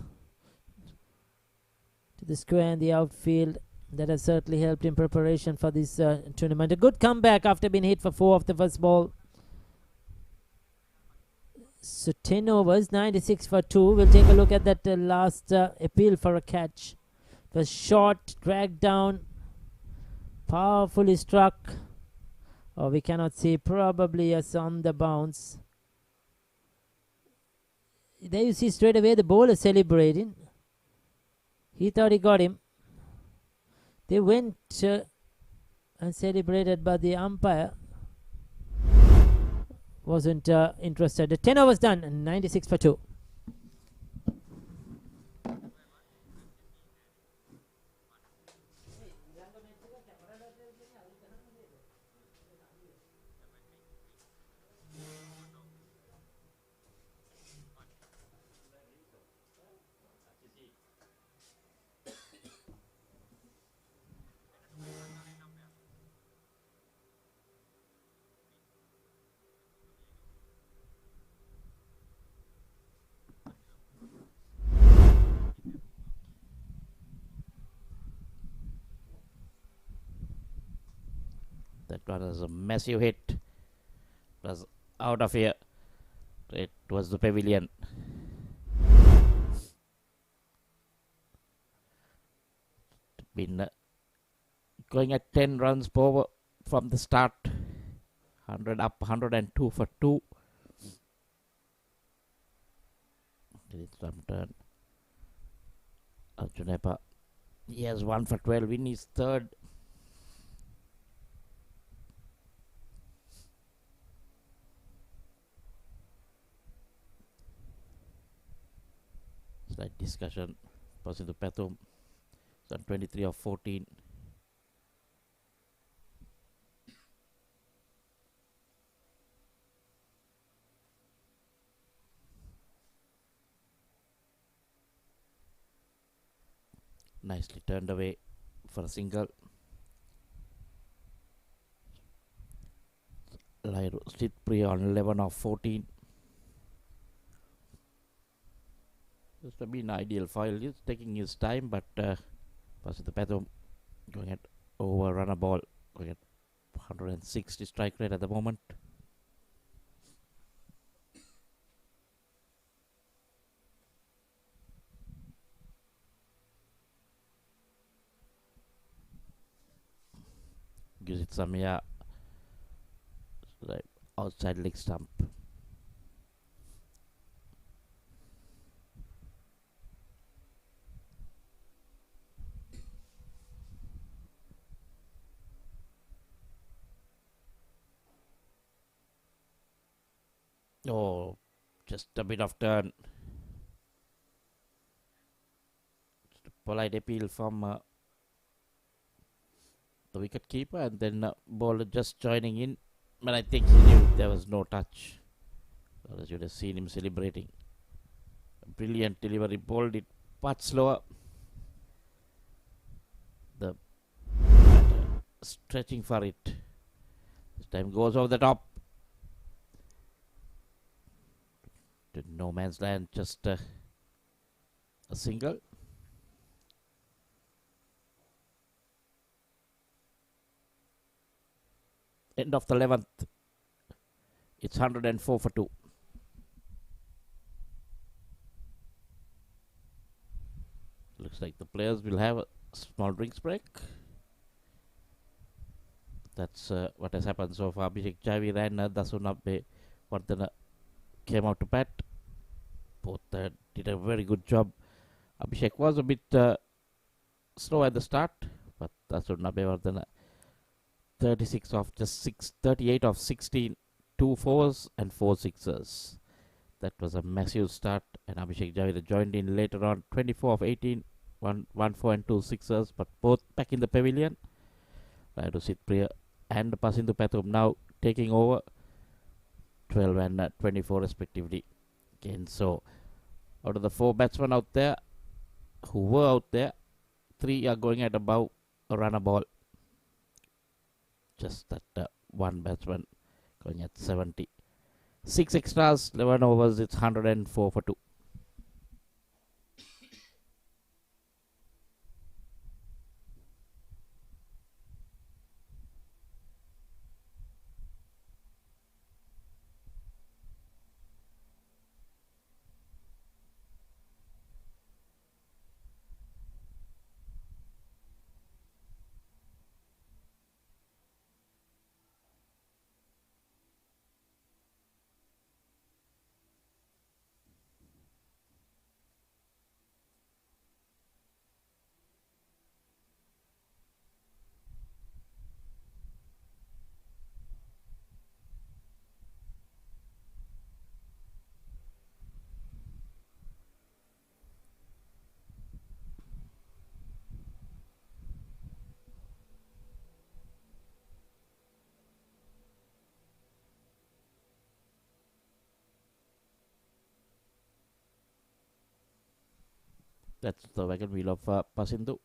to the square and the outfield. That has certainly helped in preparation for this tournament. A good comeback after being hit for 4 off the first ball. So 10 overs, 96 for 2. We'll take a look at that last appeal for a catch. It was short, dragged down, powerfully struck. Oh, we cannot see. Probably yes, on the bounce. There you see straight away the bowler celebrating. He thought he got him. They went and celebrated, but the umpire wasn't interested. The 10 overs done, and 96 for 2. That one was a massive hit. It was out of here. It was the pavilion. Been going at 10 runs per over from the start. 100 up, 102 for 2. Did some turn. Arjunepa. He has 1 for 12 in his third. Slight discussion. Passing to Pathum. It's on 23 of 14. Nicely turned away for a single. Lyro Stitpree on 11 of 14. Just to be an ideal foil. He's taking his time, but passing the Pathum, going at over run a ball, going at 160 strike rate at the moment. Gives it some like outside leg stump. Oh, just a bit of turn. Just a polite appeal from the wicket keeper, and then bowler just joining in. But I think he knew there was no touch. Otherwise, you would have seen him celebrating. A brilliant delivery, bowled it much slower. The stretching for it. This time goes over the top. To no man's land, just a single. End of the 11th. It's 104 for 2. Looks like the players will have a small drinks break. That's what has happened so far. Abhishek Javir and Dasunabbe Vardhana came out to bat. Both did a very good job Abhishek was a bit slow at the start, but Hnb 36 of just 38 of 16, 2 fours and 4 sixes. That was a massive start, and Abhishek Javed joined in later on, 24 of 18, 1 4 and 2 sixes, but both back in the pavilion. Raidu Sitpriya and Pasindu Pathum now taking over, 12 and 24 respectively. Again, so out of the 4 batsmen out there who were out there, 3 are going at above a runner ball. Just that one batsman going at 70. 6 extras, 11 overs, it's 104 for 2. That's the wagon wheel of Pasindu.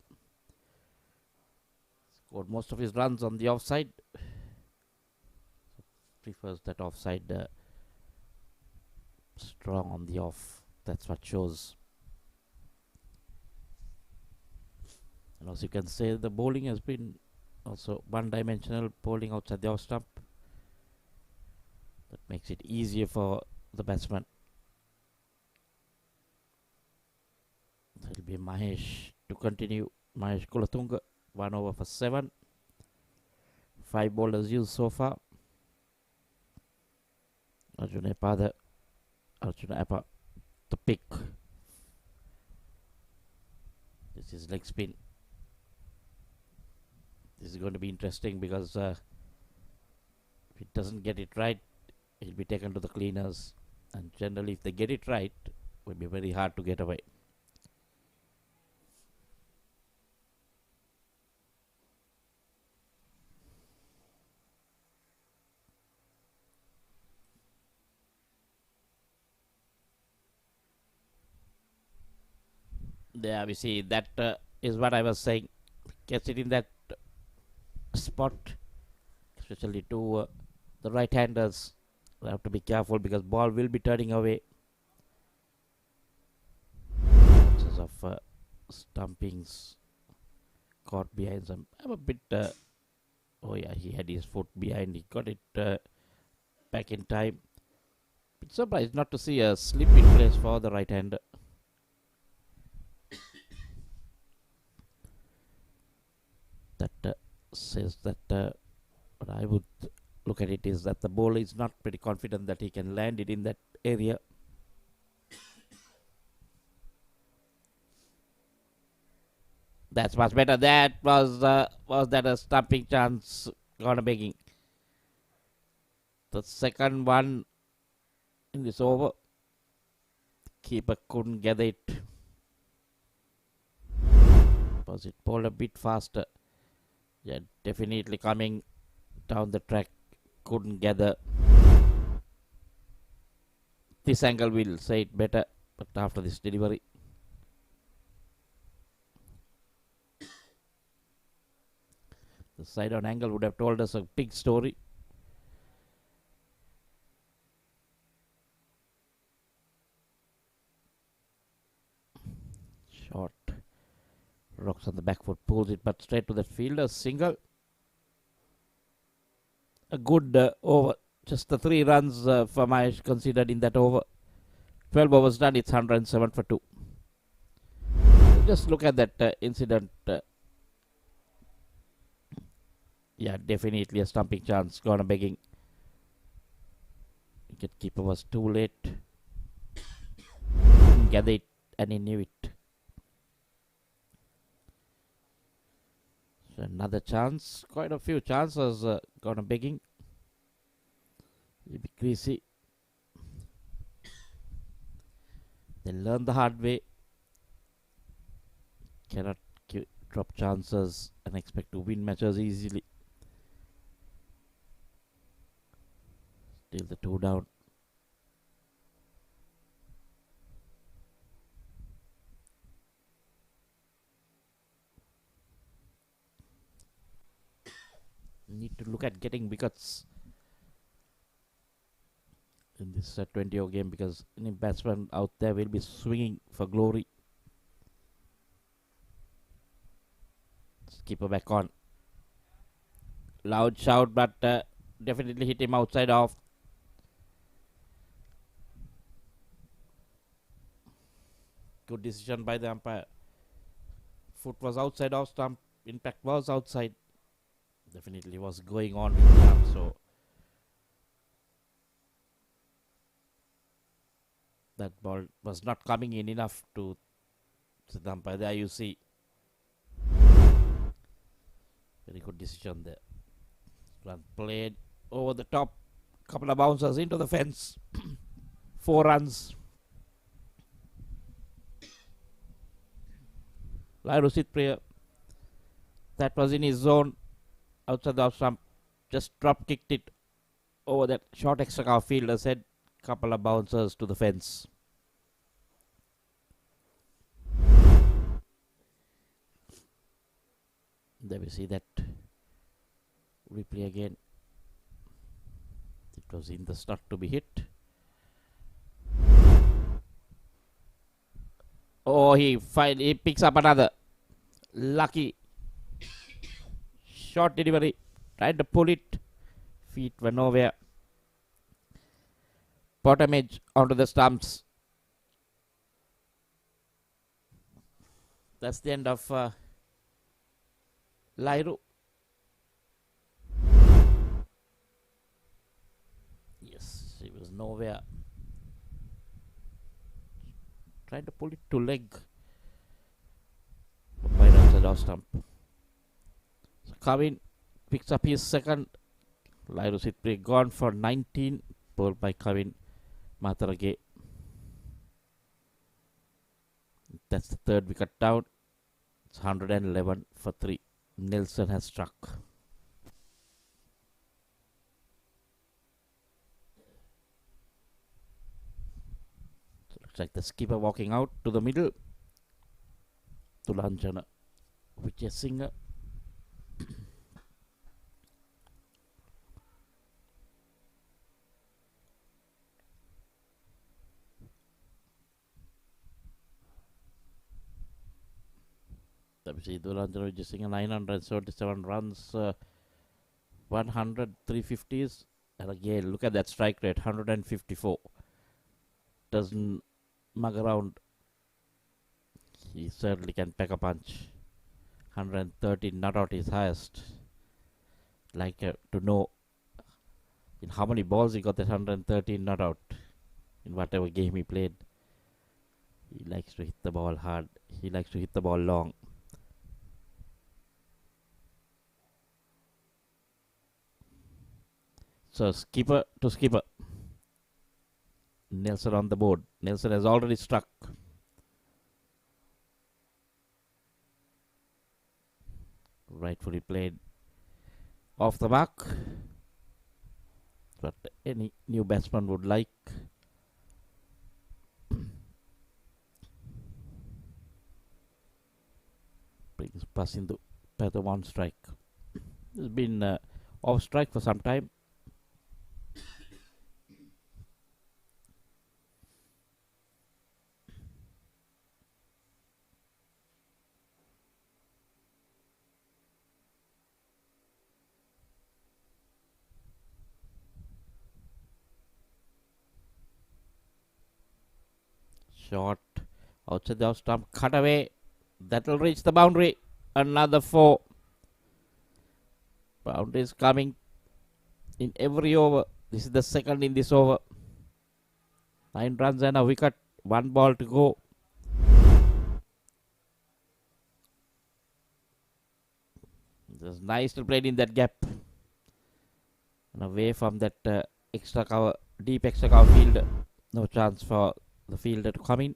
Scored most of his runs on the offside. Prefers that offside strong on the off. That's what shows. And as you can say, the bowling has been also one-dimensional, bowling outside the off stump. That makes it easier for the batsman. It will be Mahesh to continue. Mahesh Kulatunga, 1 over for 7. 5 bowlers used so far. Arjuna Appa, the pick. This is leg spin. This is going to be interesting because if it doesn't get it right, it will be taken to the cleaners. And generally, if they get it right, it will be very hard to get away. There we see that is what I was saying. Catch it in that spot, especially to the right-handers. They have to be careful because ball will be turning away. Chances of stumpings caught behind some. I'm a bit. Oh yeah, he had his foot behind. He got it back in time. Bit surprised not to see a slip in place for the right-hander. That says that what I would look at it is that the bowler is not pretty confident that he can land it in that area. That's much better. That was that a stumping chance gonna begging. The second one in this over. Keeper couldn't get it. Was it bowled a bit faster? Yeah, definitely coming down the track. Couldn't gather. This angle will say it better, but after this delivery. The side on angle would have told us a big story. Short. Rocks on the back foot, pulls it but straight to the fielder. Single. A good over. Just the 3 runs for Mahesh considered in that over. 12 overs done, it's 107 for 2. Just look at that incident. Yeah, definitely a stumping chance. Gonna begging. Wicketkeeper was too late. Didn't get it and he knew it. Another chance. Quite a few chances gonna begging. It'll be Creasy. They learn the hard way. Cannot drop chances and expect to win matches easily. Still the 2 down. Need to look at getting wickets in this 20-over game, because any batsman out there will be swinging for glory. Keeper back on. Loud shout, but definitely hit him outside off. Good decision by the umpire. Foot was outside off stump. Impact was outside. Definitely was going on with the arm, so that ball was not coming in enough to the umpire. There you see. Very good decision there. Run played over the top. Couple of bouncers into the fence. 4 runs. Lyrusit Priya. That was in his zone. Outside the off stump. Just drop kicked it over that short extra cover fielder. Said couple of bouncers to the fence. There we see that replay again. It was in the slot to be hit. Oh, he picks up another. Lucky. Short delivery. Tried to pull it. Feet were nowhere. Bottom edge onto the stumps. That's the end of Lyru. Yes, he was nowhere. Tried to pull it to leg. Right outside off stump. So Kavin picks up his second. Lyru Sitpri gone for 19. Bowled by Kavin Matarage. That's the third wicket down. It's 111 for 3. Nelson has struck. So looks like the skipper walking out to the middle. Tulanjana Vijay Singh. Tulanjana Vijay Singh 977 runs, 100 350s, and again look at that strike rate, 154. Doesn't mug around. He certainly can pack a punch. 113 not out his highest. Like to know in how many balls he got that 113 not out in whatever game he played. He likes to hit the ball hard. He likes to hit the ball long. So skipper to skipper. Nelson on the board. Nelson has already struck. Rightfully played off the mark. What any new batsman would like. Brings Pasindu by the 1 strike. He's been off strike for some time. Short outside the off stump, cut away. That will reach the boundary. Another 4. Boundary is coming in every over. This is the second in this over. 9 runs and a wicket. 1 ball to go. was nicely played in that gap. And away from that extra cover, deep extra cover field. No chance for the fielder to come in.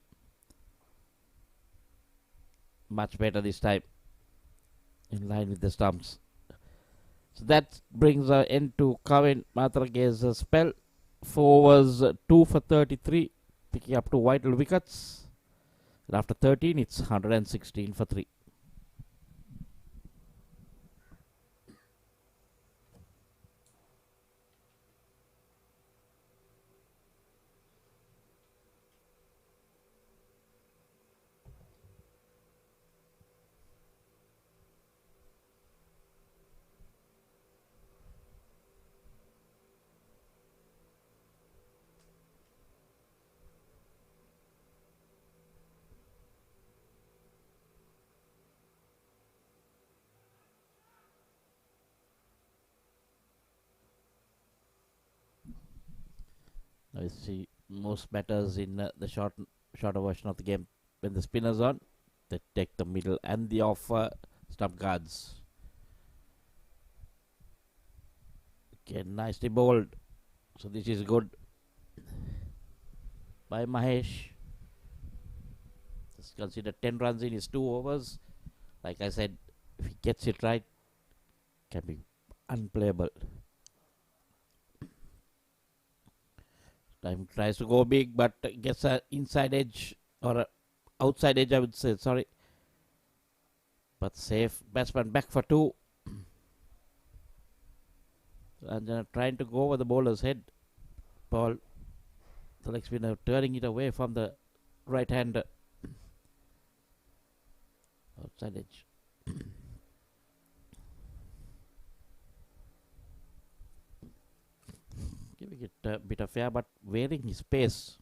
Much better this time. In line with the stumps. So that brings an end to Kevin Matrake's spell. 4 overs, 2 for 33. Picking up 2 vital wickets. And after 13, it's 116 for 3. I see most batters in the shorter version of the game. When the spinner's on, they take the middle and the off stump guards. Okay, nicely bowled. So this is good by Mahesh. Just consider 10 runs in his 2 overs. Like I said, if he gets it right, can be unplayable. Time tries to go big, but gets an inside edge or a outside edge, I would say. Sorry, but safe. Batsman back for 2. And trying to go over the bowler's head. Ball. The leg spinner turning it away from the right hander. Outside edge. Giving it a bit of air, but varying his pace.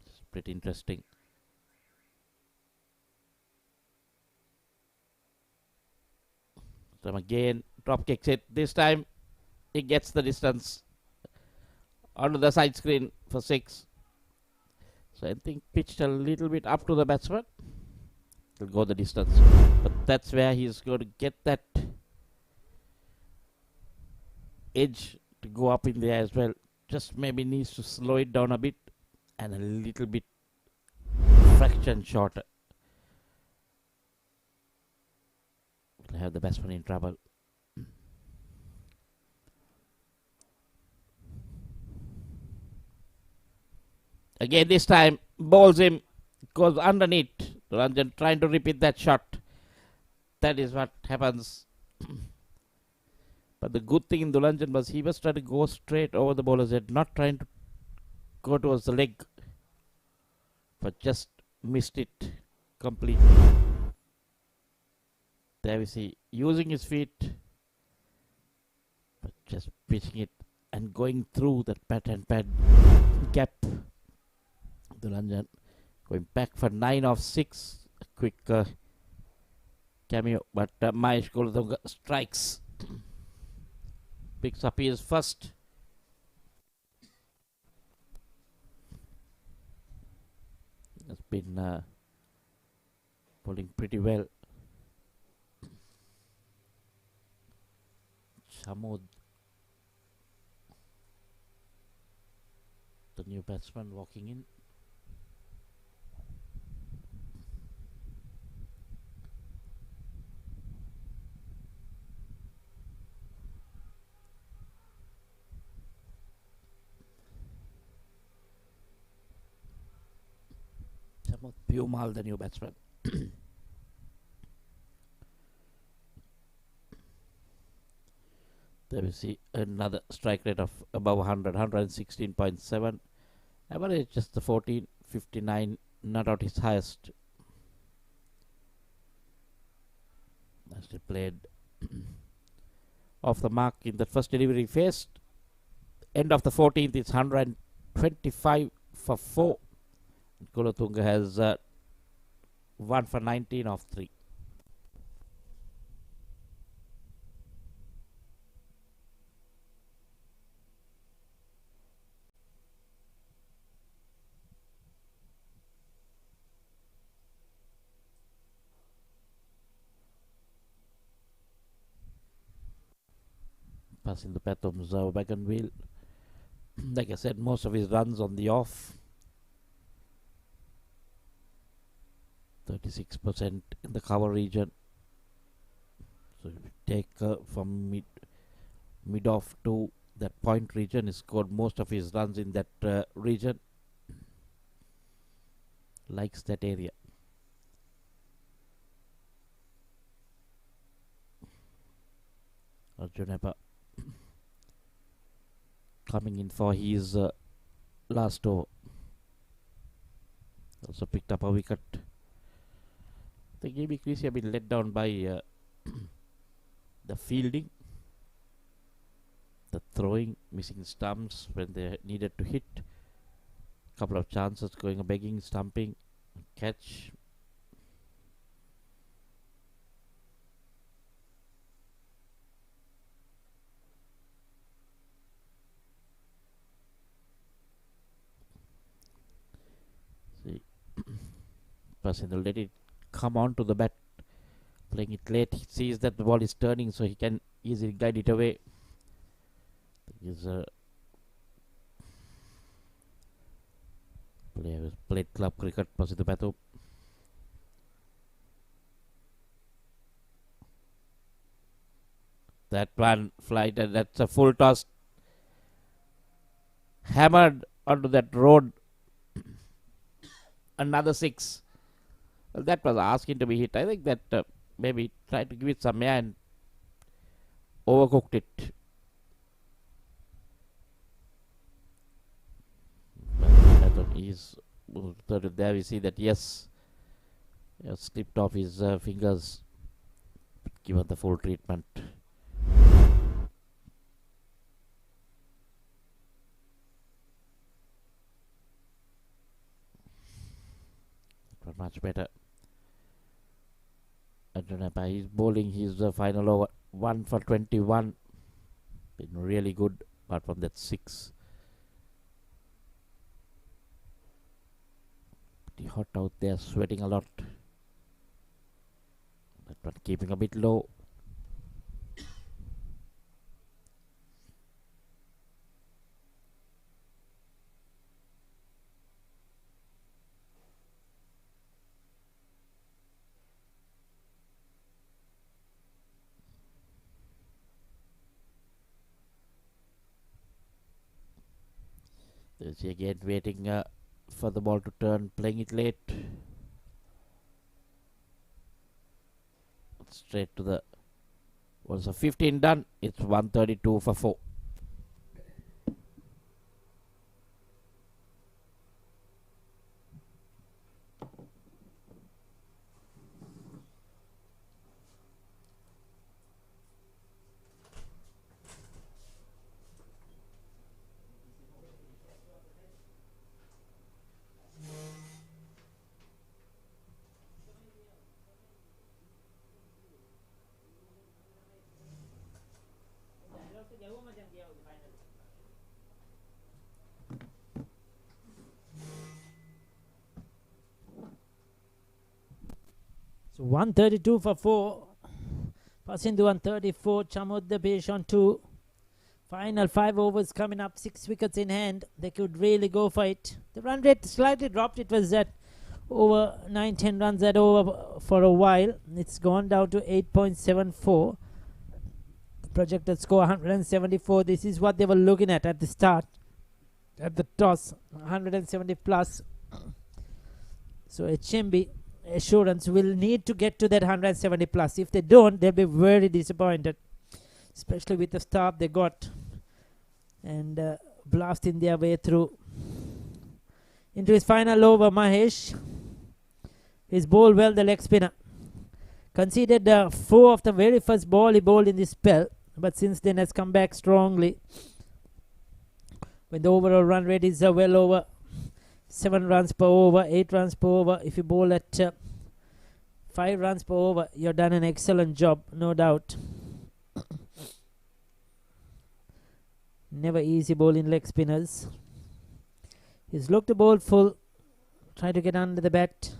It's pretty interesting. So again, drop kicks it. This time, he gets the distance onto the side screen for 6. So I think pitched a little bit up to the batsman. He'll go the distance. But that's where he's going to get that edge to go up in the air as well. Just maybe needs to slow it down a bit and a little bit fraction shorter. We'll have the batsman in trouble. Again this time bowls him, goes underneath. Ranjan trying to repeat that shot. That is what happens. But the good thing in Dulanjan was he was trying to go straight over the bowler's head, not trying to go towards the leg, but just missed it completely. There we see using his feet, but just pitching it and going through that pat and pad gap. Dulanjan going back for 9 of 6. A quick cameo, but Mahesh Kolathunga strikes. Picks up his first. Has been bowling pretty well. Samud, the new batsman walking in. Pumal, the new batsman. There we see another strike rate of above 100, 116.7. Average just the 14, 59, not out his highest. Nicely played. Off the mark in the first delivery phase. End of the 14th, it's 125 for 4. Kolathunga has 1 for 19 of 3. Passing the Pathum's wagon wheel. Like I said, most of his runs on the off. 36% in the cover region. So if you take from mid off to that point region, he scored most of his runs in that region. Likes that area. Hnb coming in for his last over. Also picked up a wicket. I think maybe Creasy have been let down by the fielding, the throwing, missing stumps when they needed to hit. Couple of chances going a begging, stumping, catch. See, person will let it come on to the bat, playing it late. He sees that the ball is turning, so he can easily guide it away. He's player who's played club cricket, Pasithu Pathu. That one flight, and that's a full toss. Hammered onto that road. Another 6. Well, that was asking to be hit. I think that maybe tried to give it some air and overcooked it. He's there. We see that yes, slipped off his fingers, given the full treatment. Not much better. Hnb, he's bowling his final over, 1 for 21. Been really good, apart from that 6. Pretty hot out there, sweating a lot. That one keeping a bit low. There's again waiting for the ball to turn, playing it late. Straight to the... Was a 15 done? It's 132 for 4. So 132 for 4. Passing to 134. Chamud Pesh on 2. Final 5 overs coming up. 6 wickets in hand. They could really go for it. The run rate slightly dropped. It was at over 9-10 runs at over for a while. It's gone down to 8.74. Projected score 174. This is what they were looking at the start. At the toss, 170 plus. So HMB Assurance will need to get to that 170 plus. If they don't, they'll be very disappointed, especially with the start they got and blasting their way through. Into his final over, Mahesh. He's bowled well, the leg spinner. Conceded 4 of the very first ball he bowled in this spell, but since then has come back strongly. When the overall run rate is well over 7 runs per over, 8 runs per over. If you bowl at 5 runs per over, you've done an excellent job, no doubt. Never easy bowling leg spinners. He's looked to bowl full, try to get under the bat.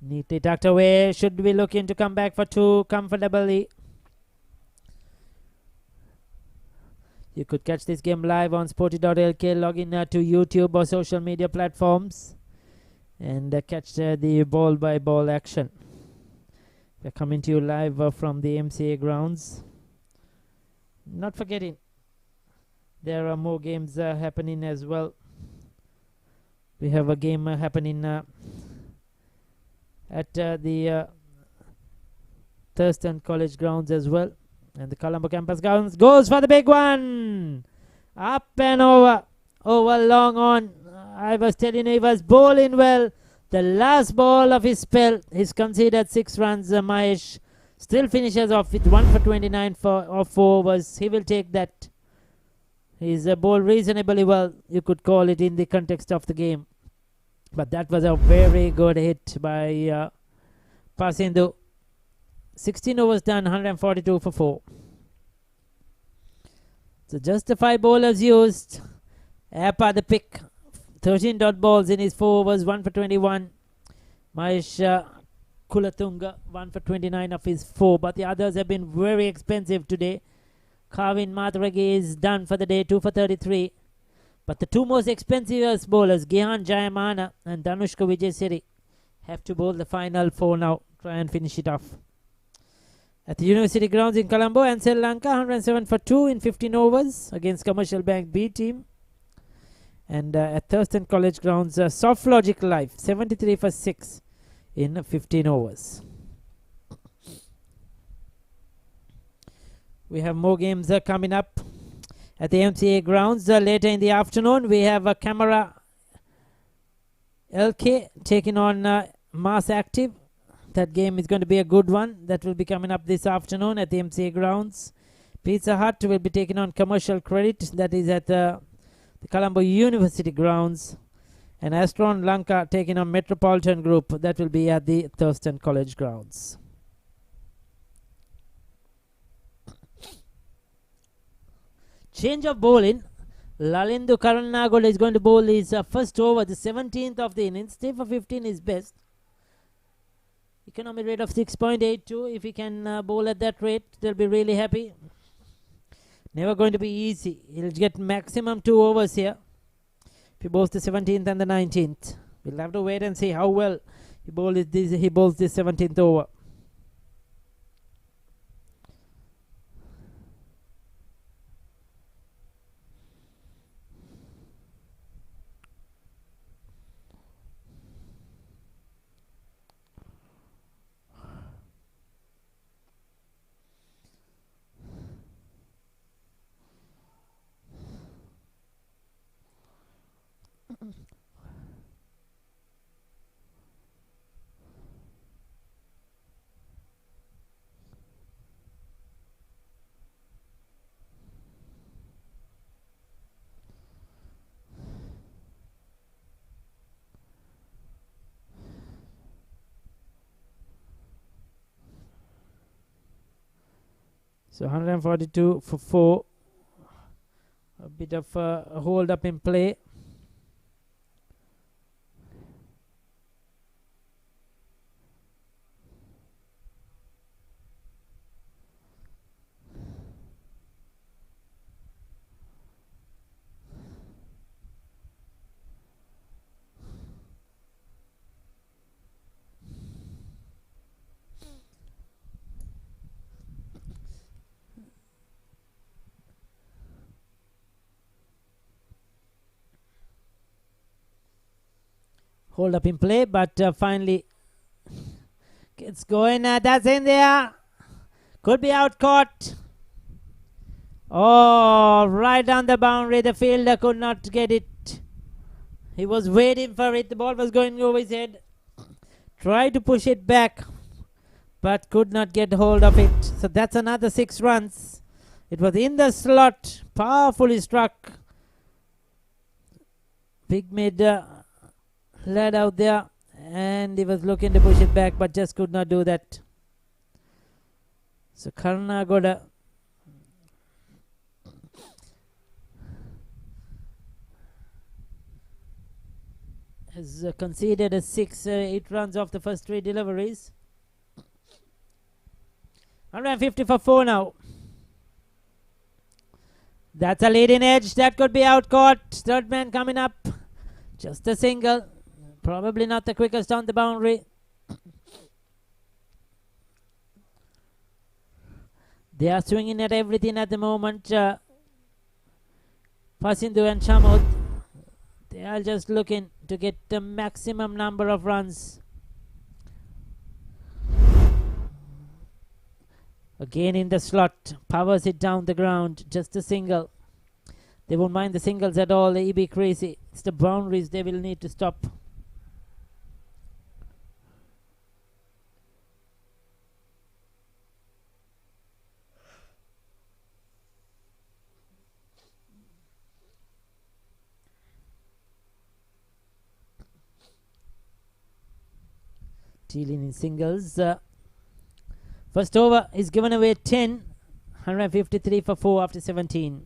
Neatly tucked away. Should be looking to come back for 2 comfortably. You could catch this game live on Sporty.lk. Log in to YouTube or social media platforms and catch the ball by ball action. We're coming to you live from the MCA grounds. Not forgetting, there are more games happening as well. We have a game happening at the Thurston College grounds as well. And the Colombo campus grounds goes for the big one. Up and over. Over long on. I was telling you, he was bowling well. The last ball of his spell, he's conceded 6 runs. Mahesh still finishes off with 1 for 29 of 4 overs. He will take that. He's bowled reasonably well, you could call it, in the context of the game. But that was a very good hit by Pasindhu. 16 overs done, 142 for 4. So just the 5 bowlers used. Appa the pick. 13 dot balls in his 4 overs, 1 for 21. Mahesh Kulatunga, 1 for 29 of his 4. But the others have been very expensive today. Kavin Matragi is done for the day, 2 for 33. But the 2 most expensive bowlers, Gihan Jayamana and Danushka Vijayasiri, have to bowl the final 4 now. Try and finish it off. At the University grounds in Colombo and Sri Lanka, 107 for 2 in 15 overs against Commercial Bank B team. And at Thurston College grounds, Soft Logic Life, 73 for 6 in 15 overs. We have more games coming up at the MCA grounds later in the afternoon. We have a Camera LK taking on Mass Active. That game is going to be a good one. That will be coming up this afternoon at the MCA grounds. Pizza Hut will be taking on Commercial Credit. That is at the Colombo University grounds. And Astron Lanka taking on Metropolitan Group. That will be at the Thurston College grounds. Change of bowling. Lalindu Karanagola is going to bowl his first over, the 17th of the innings. 3 for 15 is best. Economy rate of 6.82. If he can bowl at that rate, they'll be really happy. Never going to be easy. He'll get maximum 2 overs here. If he bowls the 17th and the 19th. We'll have to wait and see how well he bowls this 17th over. So 142 for 4. A bit of a hold up in play. Hold up in play, but finally gets going. That's in there. Could be out caught. Oh, right down the boundary. The fielder could not get it. He was waiting for it. The ball was going over his head. Tried to push it back, but could not get hold of it. So that's another 6 runs. It was in the slot. Powerfully struck. Big mid led out there, and he was looking to push it back, but just could not do that. So Karnagoda has conceded a 8 runs off the first 3 deliveries. 150 for 4 now. That's a leading edge. That could be out caught. Third man coming up. Just a single. Probably not the quickest down the boundary. They are swinging at everything at the moment. Pasindu and Chamod. They are just looking to get the maximum number of runs. Again in the slot. Powers it down the ground. Just a single. They won't mind the singles at all. EB Creasy. It's the boundaries they will need to stop. Dealing in singles. First over is given away 10. 153 for 4 after 17.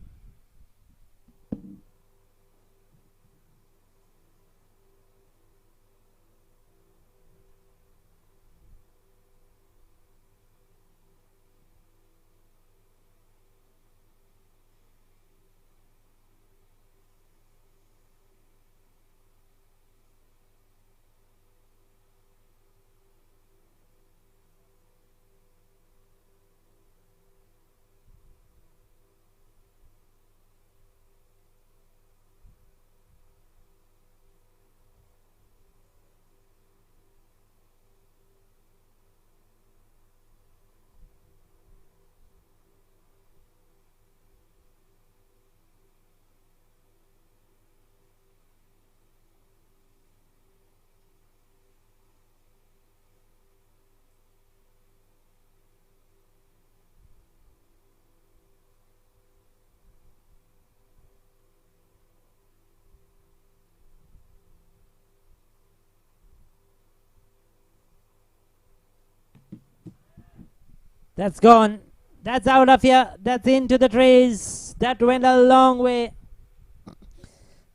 That's gone. That's out of here. That's into the trays. That went a long way.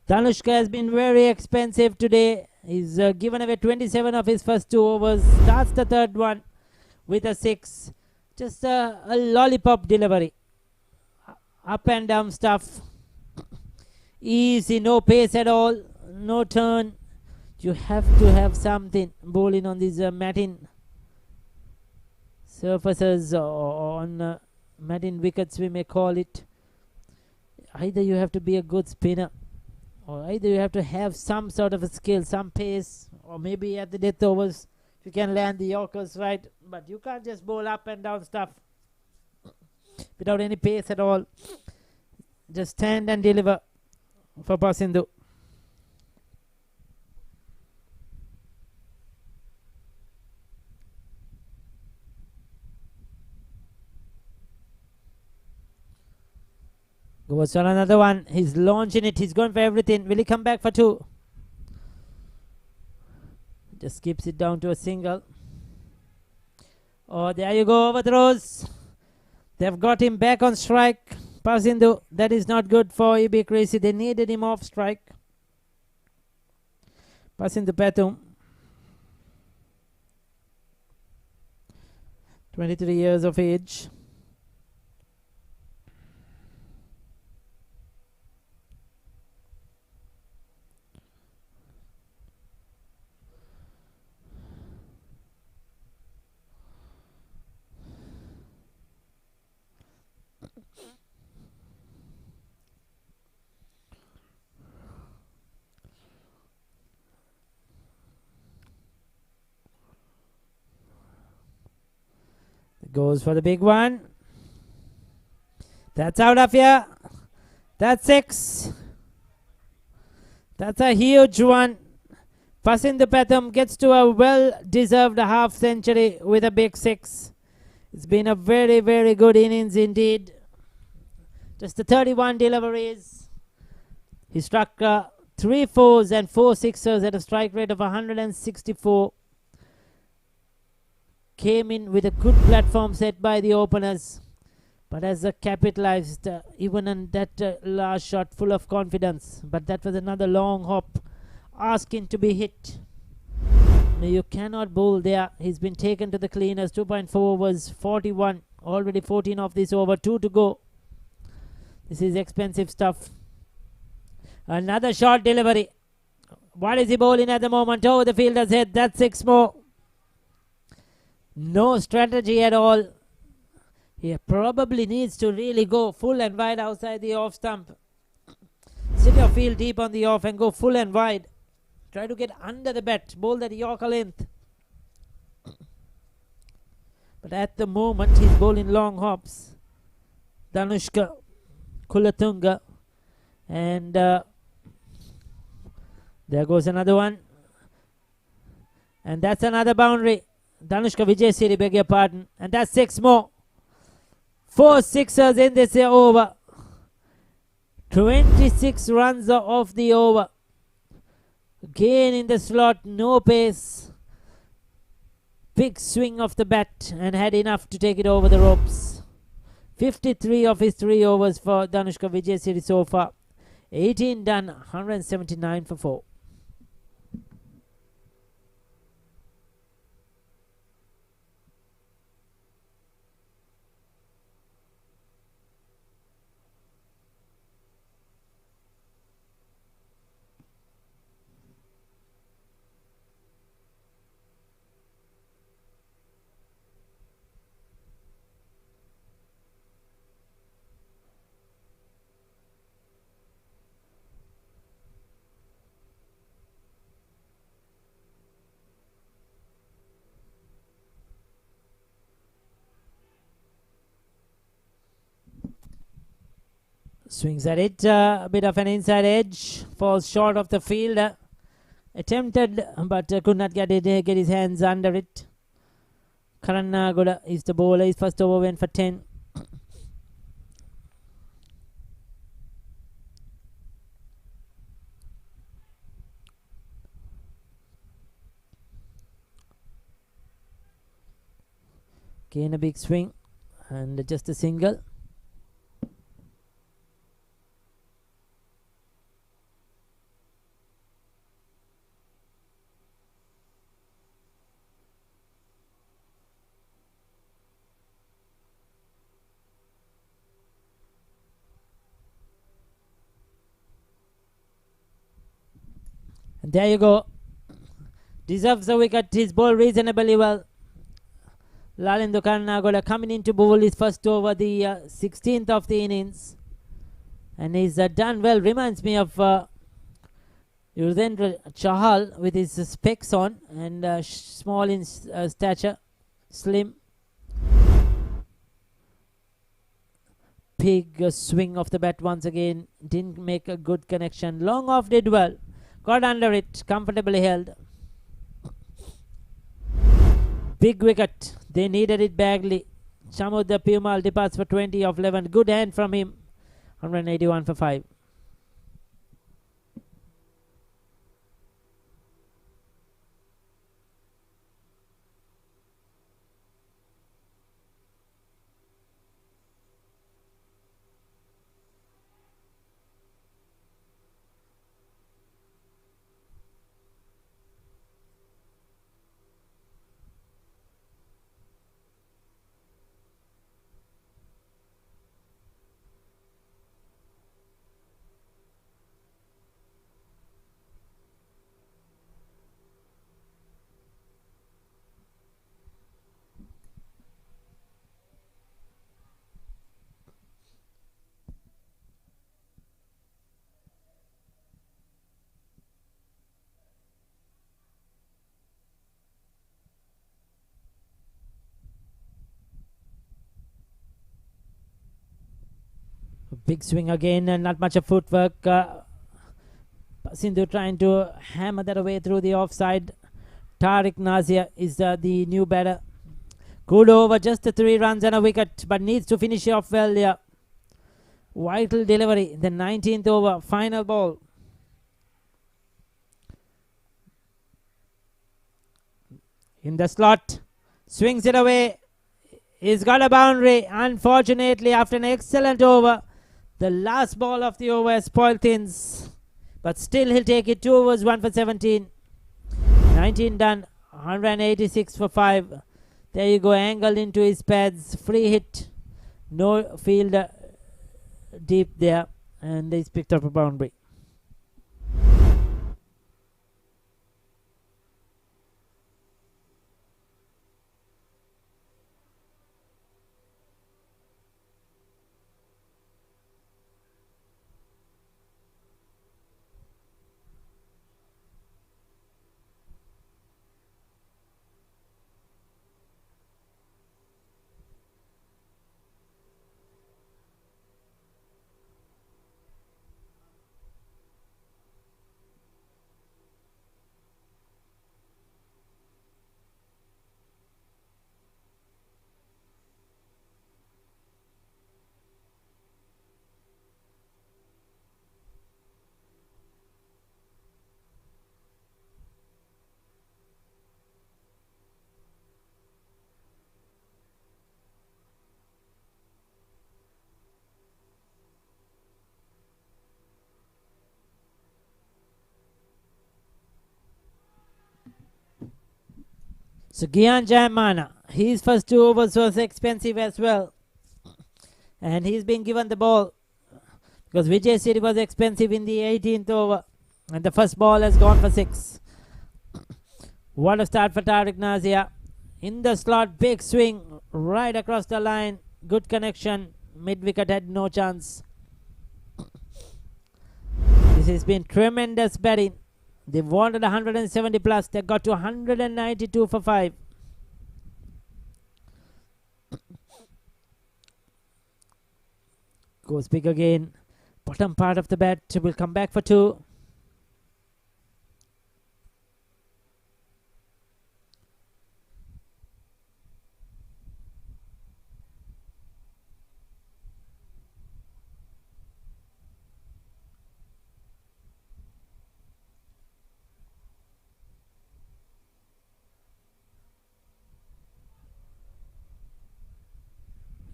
Danushka has been very expensive today. He's given away 27 of his first 2 overs. Starts the third one with a 6. Just a lollipop delivery. Up and down stuff. Easy, no pace at all. No turn. You have to have something bowling on these matting surfaces or on matting wickets, we may call it. Either you have to be a good spinner, or either you have to have some sort of a skill, some pace, or maybe at the death overs you can land the Yorkers right, but you can't just bowl up and down stuff without any pace at all. Just stand and deliver for Pasindu. Goes on another one. He's launching it. He's going for everything. Will he come back for 2? Just keeps it down to a single. Oh, there you go. Overthrows. They've got him back on strike. Pasindu. That is not good for EB Creasy. They needed him off strike. Pasindu Patum. 23 years of age. Goes for the big one. That's out of here. That's 6. That's a huge one. Pasindu Pathum gets to a well-deserved half century with a big 6. It's been a very, very good innings indeed. Just the 31 deliveries. He struck 3 4s and 4 6ers at a strike rate of 164. Came in with a good platform set by the openers, but has capitalized even on that last shot full of confidence. But that was another long hop asking to be hit. No, you cannot bowl there. He's been taken to the cleaners. 2.4 overs, 41. Already 14 of this over, 2 to go. This is expensive stuff. Another short delivery. What is he bowling at the moment? Over the fielder's head. That's 6 more. No strategy at all. He probably needs to really go full and wide outside the off stump. Sit your field deep on the off and go full and wide. Try to get under the bat. Bowl that Yorker length. But at the moment, he's bowling long hops. Danushka, Kulatunga. And there goes another one. And that's another boundary. Danushka Vijayasiri, beg your pardon. And that's 6 more. 4 sixers in this over. 26 runs off the over. Again in the slot, no pace. Big swing of the bat and had enough to take it over the ropes. 53 of his 3 overs for Danushka Vijayasiri so far. 18 done, 179 for 4. Swings at it, a bit of an inside edge, falls short of the field. Attempted, but could not get his hands under it. Karan Nagoda is the bowler. His first over went for 10. Again a big swing and just a single. And there you go. Deserves the wicket. He's bowled reasonably well. Lalindu Karnagola coming in to bowl his first over, the 16th of the innings. And he's done well. Reminds me of Yudhendra Chahal with his specs on and small in stature, slim. Big swing of the bat once again. Didn't make a good connection. Long off did well. Got under it. Comfortably held. Big wicket. They needed it badly. Chamudra Piumal departs for 20 of 11. Good hand from him. 181 for 5. Big swing again and not much of footwork. Sindhu trying to hammer that away through the offside. Tariq Nazia is the new batter. Good over, just 3 runs and a wicket, but needs to finish off well there. Vital delivery, the 19th over, final ball. In the slot, swings it away. He's got a boundary. Unfortunately, after an excellent over, the last ball of the over has spoiled things. But still he'll take it. 2 overs, 1 for 17. 19 done. 186 for 5. There you go. Angled into his pads. Free hit. No field deep there. And he's picked up a boundary. So Gyan Jayamana, his first 2 overs was expensive as well. And he's been given the ball because Vijay City was expensive in the 18th over. And the first ball has gone for 6. What a start for Tariq Nazia. In the slot, big swing right across the line. Good connection. Mid-wicket had no chance. This has been tremendous batting. They wanted 170 plus. They got to 192 for 5. Goes big again. Bottom part of the bat will come back for 2.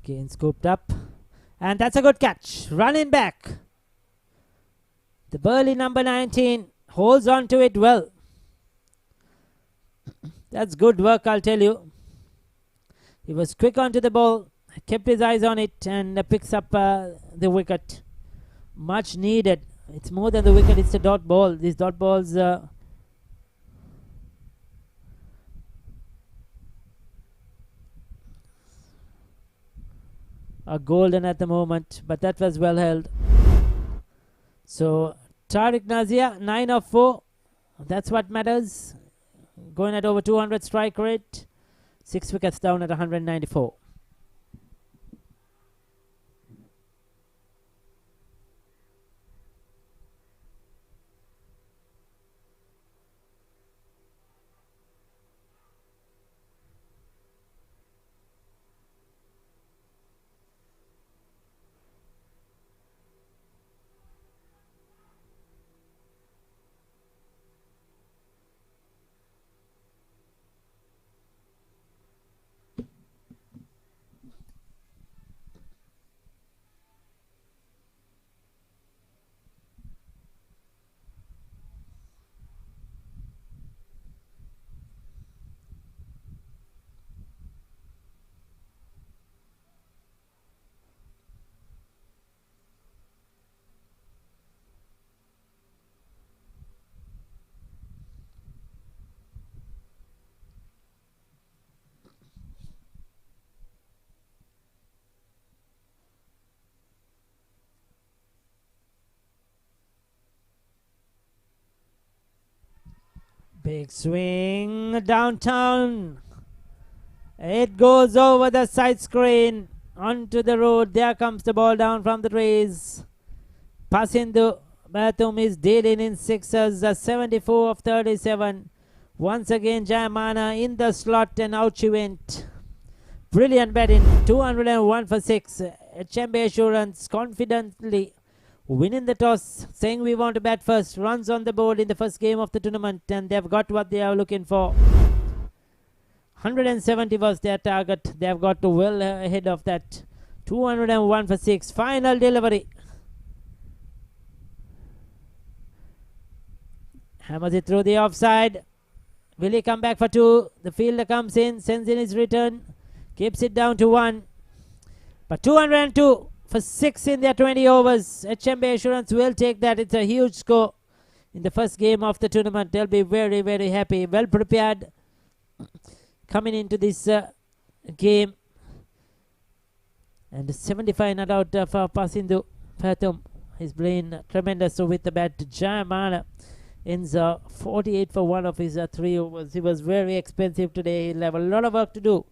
Again scooped up. And that's a good catch. Running back. The Burley number 19 holds on to it well. That's good work, I'll tell you. He was quick onto the ball, kept his eyes on it, and picks up the wicket. Much needed. It's more than the wicket, it's a dot ball. These dot balls are golden at the moment, but that was well held. So Tariq Nazia, 9 of 4. That's what matters. Going at over 200 strike rate. 6 wickets down at 194. Big swing downtown. It goes over the side screen onto the road. There comes the ball down from the trees. Pasindu Batum is dealing in sixes. 74 of 37. Once again Jayamana in the slot and out she went. Brilliant batting. 201 for 6. HMBB Assurance confidently winning the toss, saying we want to bat first. Runs on the board in the first game of the tournament, and they've got what they are looking for. 170 was their target. They've got to well ahead of that. 201 for 6. Final delivery. Hammers it through the offside. Will he come back for 2? The fielder comes in, sends in his return, keeps it down to 1. But 202 for 6 in their 20 overs. HMB Assurance will take that. It's a huge score in the first game of the tournament. They'll be very, very happy. Well prepared coming into this game. And 75 not out for Pasindu Pathum. He's playing tremendous with the bat. Jayamana ends 48 for 1 of his 3 overs. He was very expensive today. He'll have a lot of work to do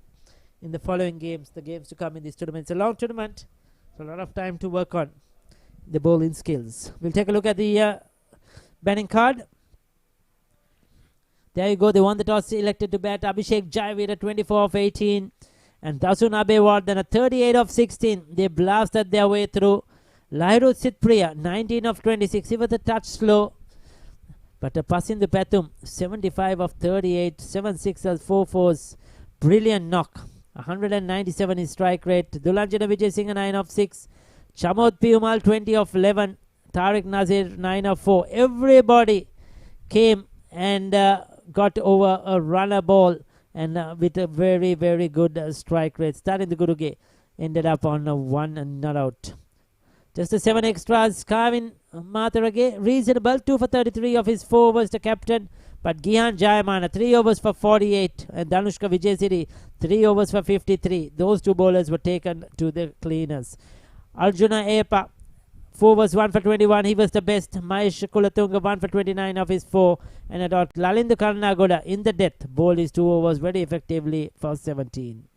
in the following games, the games to come in this tournament. It's a long tournament, so a lot of time to work on the bowling skills. We'll take a look at the batting card. There you go. They won the toss, elected to bat. Abhishek Jayavira 24 of 18 and Dasun Abewardhan a 38 of 16. They blasted their way through. Lahiru Sitpriya 19 of 26. He was a touch slow. But Pasindu Pathum 75 of 38, 7 sixes, 4 fours. Brilliant knock. 197 is strike rate. Dulanjana Vijay Singh 9 of 6. Chamod Piumal 20 of 11. Tariq Nazir 9 of 4. Everybody came and got over a runner ball and with a very, very good strike rate. Starting the Guruge ended up on 1 not out. Just the 7 extras. Kavin Matharage reasonable. 2 for 33 of his 4 overs, the captain. But Gihan Jayamana 3 overs for 48 and Danushka Vijayasiri 3 overs for 53. Those 2 bowlers were taken to the cleaners. Arjuna Epa 4 overs 1 for 21. He was the best. Mahesh Kulatunga 1 for 29 of his 4. And I thought Lalindu Karnagoda in the death bowled his 2 overs very effectively for 17.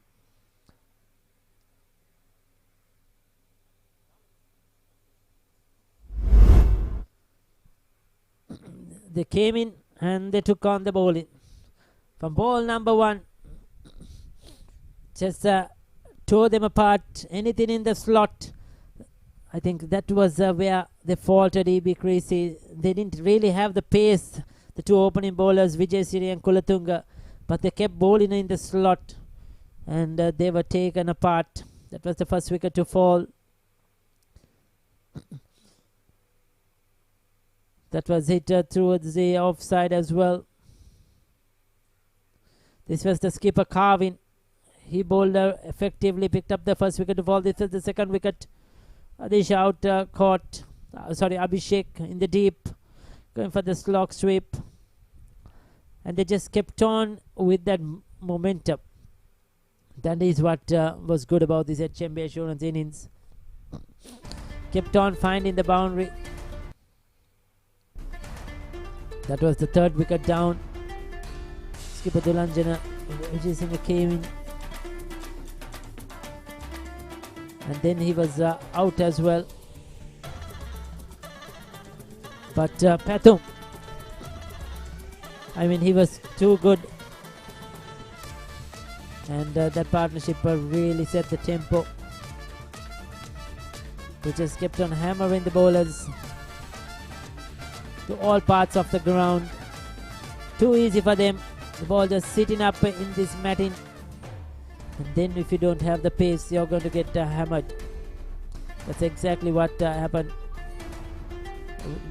They came in and they took on the bowling. From ball number 1, just tore them apart. Anything in the slot. I think that was where they faltered EB Creasy. They didn't really have the pace, the 2 opening bowlers, Vijayasiri and Kulatunga. But they kept bowling in the slot. And they were taken apart. That was the first wicket to fall. That was hit towards the offside as well. This was the skipper Carvin. He bowled effectively, picked up the first wicket to fall. This was the second wicket. Adish out caught. Abhishek in the deep. Going for the slog sweep. And they just kept on with that momentum. That is what was good about this HMB Assurance innings. Kept on finding the boundary. That was the third wicket down. Skipper Dulanjana Vijay Singh came in. And then he was out as well. But Pathum, I mean, he was too good. And that partnership really set the tempo. They just kept on hammering the bowlers to all parts of the ground. Too easy for them. The ball just sitting up in this matting. And then if you don't have the pace, you're going to get hammered. That's exactly what happened.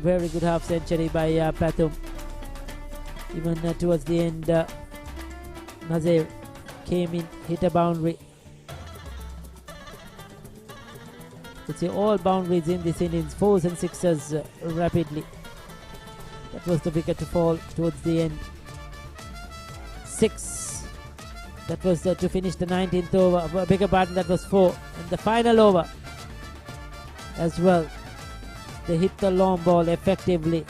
Very good half century by Pathum. Even towards the end, Nazir came in, hit a boundary. You see all boundaries in this innings, 4s and 6s rapidly. That was the wicket to fall towards the end. 6. That was to finish the 19th over. Bigger pardon, that was 4. And the final over as well. They hit the long ball effectively.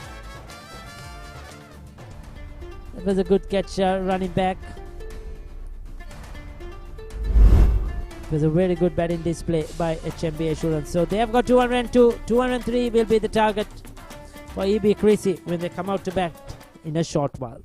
That was a good catch running back. It was a very good batting display by HMB Assurance. So they have got 202. 203 will be the target for EB Creasy when they come out to bat in a short while.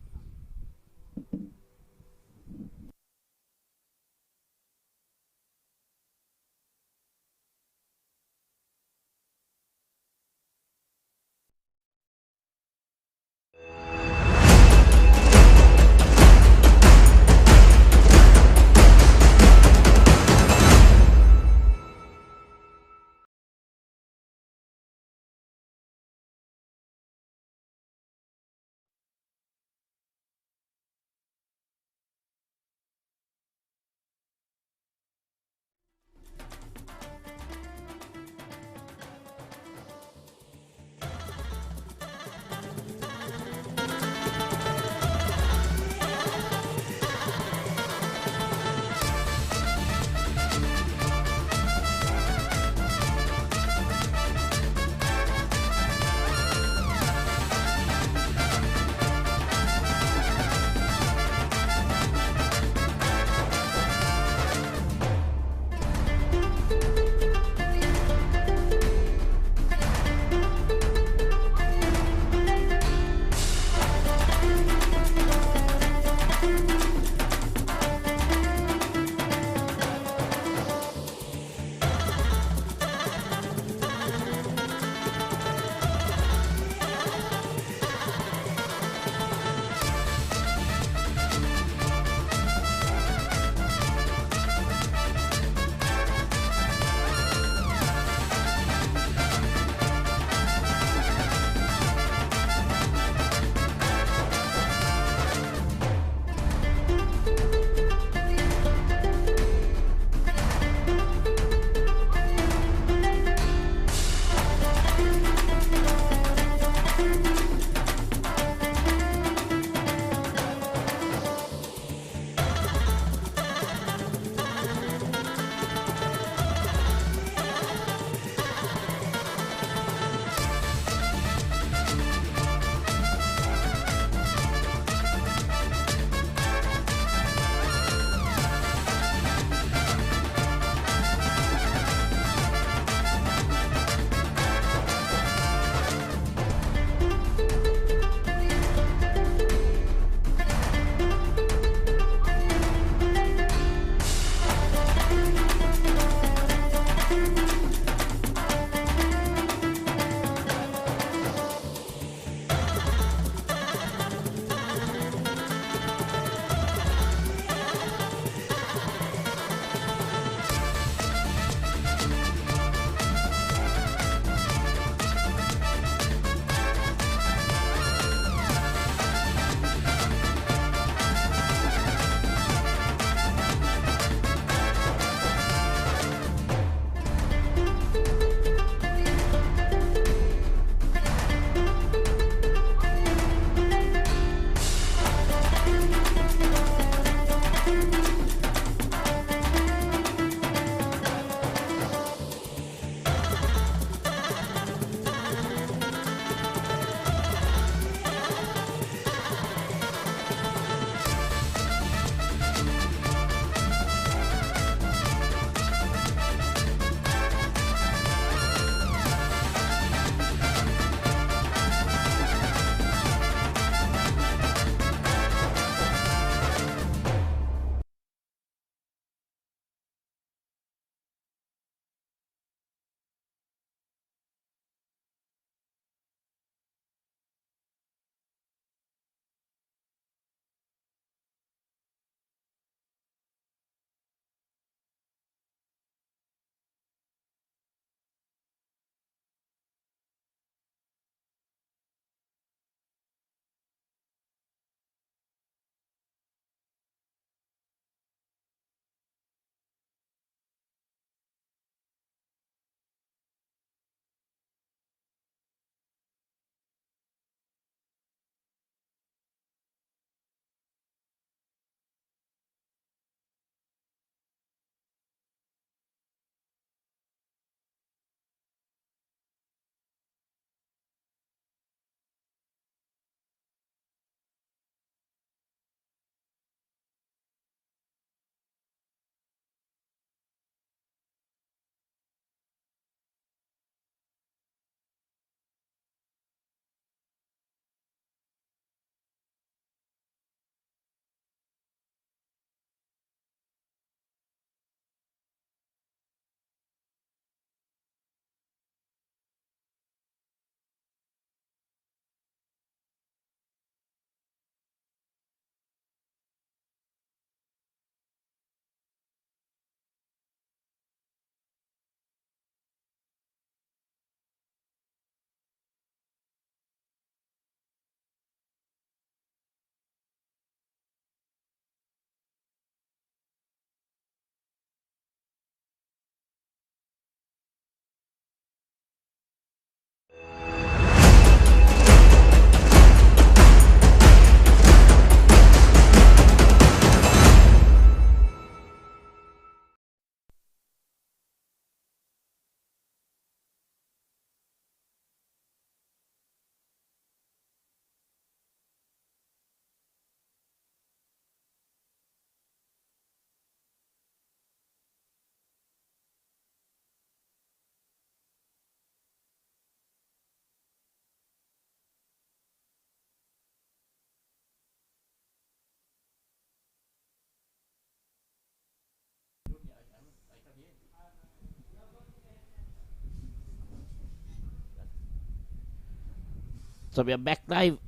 So we are back live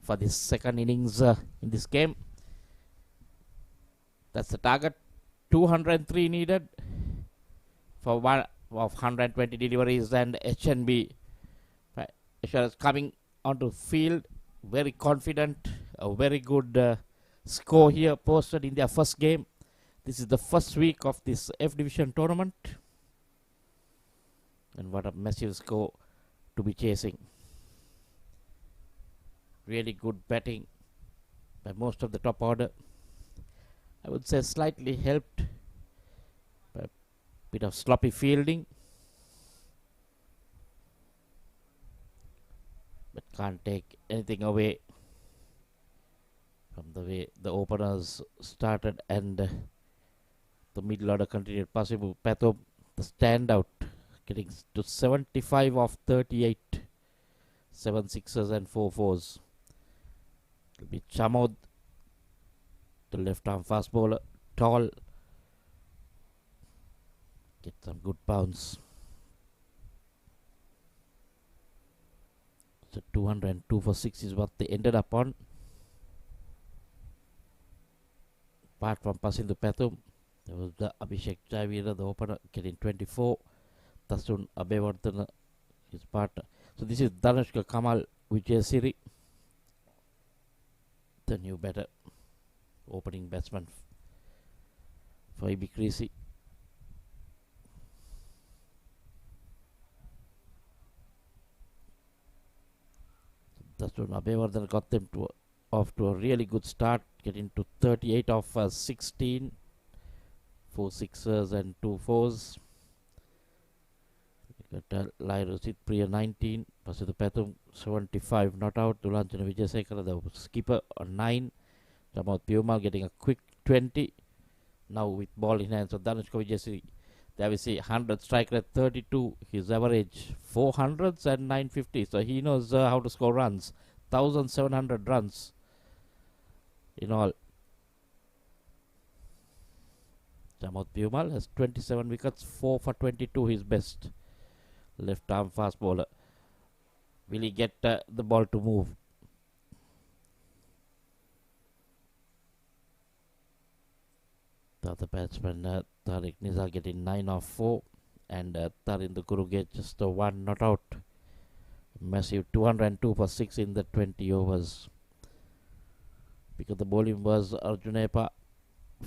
for this second innings in this game. That's the target. 203 needed for one of 120 deliveries, and HMBB Assurance coming onto field very confident. A very good score here posted in their first game. This is the first week of this F Division tournament, and what a massive score to be chasing. Really good batting by most of the top order. I would say slightly helped by a bit of sloppy fielding, but can't take anything away from the way the openers started and the middle order continued. Possible Pathom, the standout, getting to 75 of 38, 7 sixes and 4 fours. It'll be Chamod, the left arm fast bowler, tall, get some good bounce. So 202 for 6 is what they ended up on. Apart from passing to Pathum, there was the Abhishek Javira, the opener, getting 24. Tasun Abevardhana, his partner. So this is Dhanushka Kamal Vijayasiri, the new batter, opening batsman for AB Creasy. Tasun Abevardhana got them off to a really good start, getting to 38 of 16, 4 sixes and 2 fours. Lyrosit Priya 19, Pasithu Pathum 75, not out. Dulanchana Vijayasekara, the skipper, on 9. Jamaat Perumal getting a quick 20. Now with ball in hand, so Dhanushka Vijayasiri, there we see 100 strike rate 32. His average 400s and 950. So he knows how to score runs. 1,700 runs in all. Jamaat Perumal has 27 wickets, 4 for 22, his best. Left arm fast bowler. Will he get the ball to move? The other batsman, Tariq Nizar, getting 9 of 4, and Tarinder Guru gets just a 1 not out. Massive 202 for 6 in the 20 overs. Because the bowling was Arjunepa,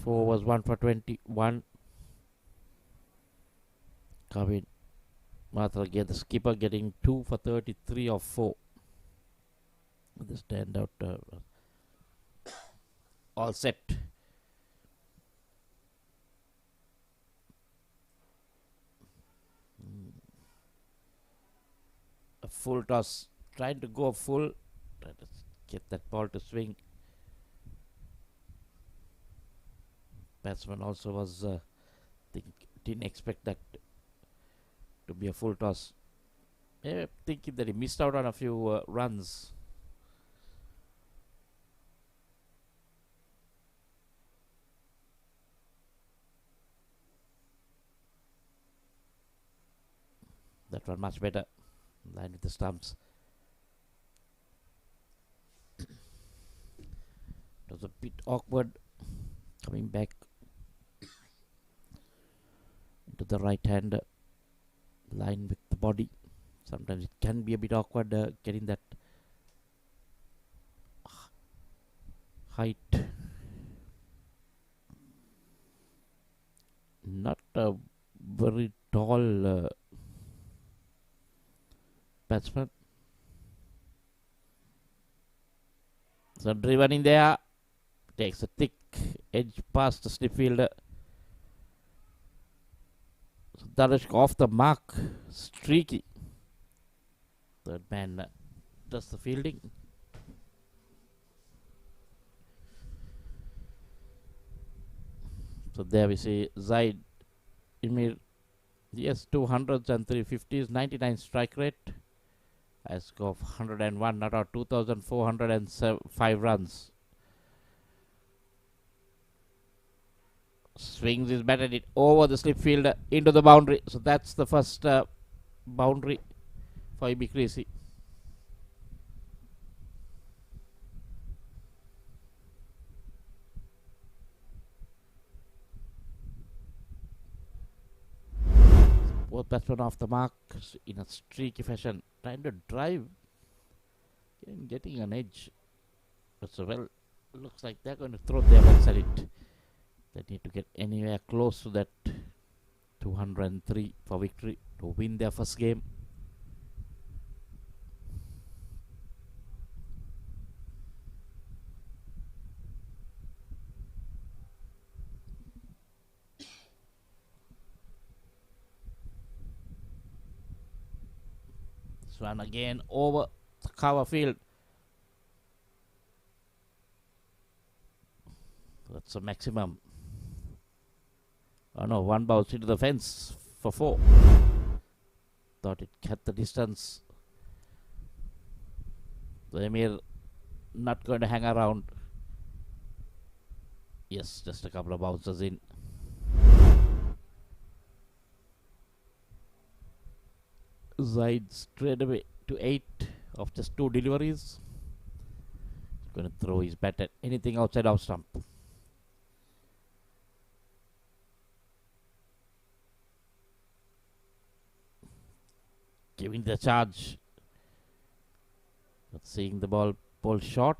4 was 1 for 21. Kavin Matra, the skipper, getting 2 for 33 of 4. The standout, all set. A full toss, trying to go full, trying to get that ball to swing. Batsman also was, didn't expect that to be a full toss. Maybe thinking that he missed out on a few runs. That one much better. Line with the stumps. It was a bit awkward coming back into the right hand line with the body. Sometimes it can be a bit awkward getting that height. Not a very tall batsman. So driven in there, takes a thick edge past the slip fielder. So Dhanushka off the mark, streaky. Third man does the fielding. So there we see Zaid Emir. Yes, 200s and 350s, 99 strike rate. I score of 101, not out, 2,405 runs. Swings his bat at it over the slip fielder into the boundary. So that's the first boundary for AB Creasy. batsman off the mark in a streaky fashion, trying to drive and getting an edge. But so well, looks like they're going to throw their bets at it. They need to get anywhere close to that 203 for victory to win their first game. This one again over the cover field. That's a maximum. Oh no, one bounce into the fence for 4. Thought it cut the distance. The Emir not going to hang around. Yes, just a couple of bounces in. Zaid straight away to 8 of just 2 deliveries. He's going to throw his bat at anything outside our stump. Giving the charge, but seeing the ball short,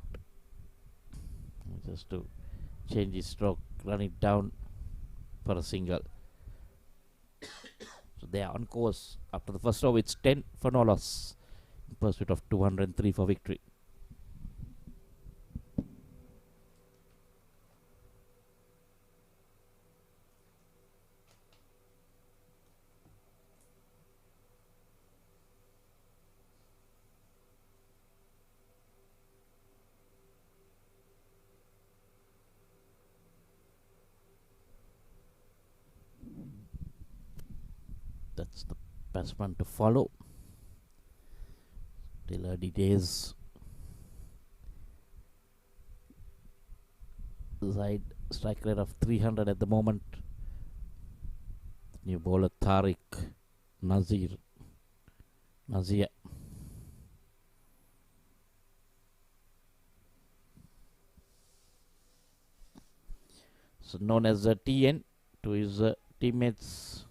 just to change his stroke, run it down for a single. So they are on course after the first over. It's 10 for no loss in pursuit of 203 for victory. That's the batsman to follow. Still early days. Zaid strike rate of 300 at the moment. New bowler Tariq Nazir. So known as TN to his teammates.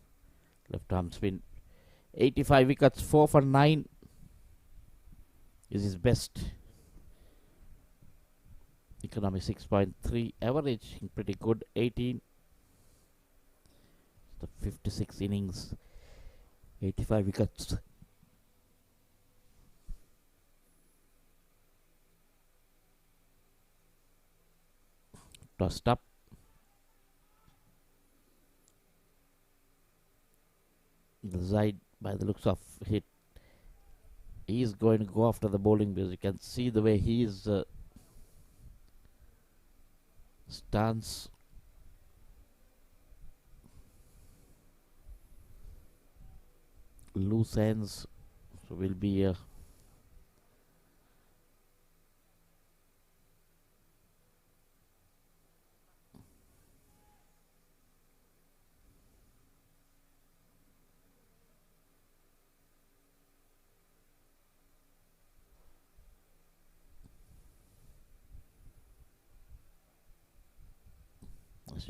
Left arm spin. 85 wickets, 4 for 9 is his best. Economy 6.3, average pretty good, 18. The 56 innings, 85 wickets. Tossed up. The side, by the looks of it, he is going to go after the bowling because you can see the way he is stance. Loose ends, so will be a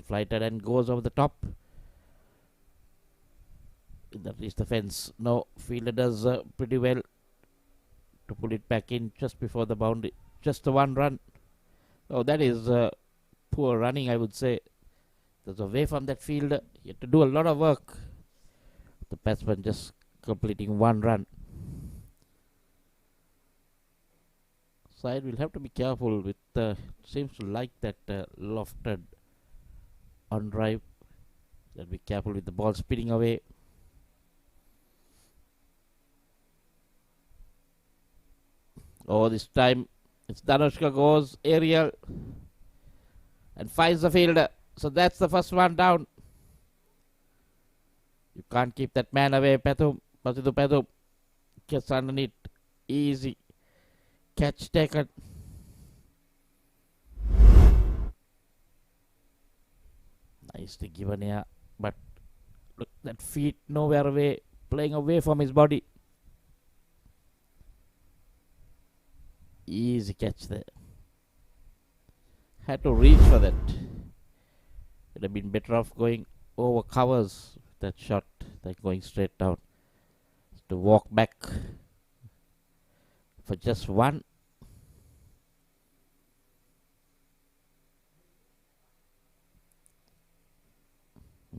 flighted and goes over the top. That is the fence. No, fielder does pretty well to pull it back in just before the boundary. Just the 1 run. Oh, that is poor running, I would say. There's away from that fielder. He had to do a lot of work. The batsman just completing 1 run. Side will have to be careful with. Seems to like that lofted on drive. They'll be careful with the ball spinning away. Oh, this time it's Danushka goes aerial and finds the fielder. So that's the first one down. You can't keep that man away. Pathum gets underneath. Easy catch taken. Nicely given here, but look, that feet nowhere away, playing away from his body. Easy catch there. Had to reach for that. Would have been better off going over covers with that shot. They're going straight down to walk back for just one.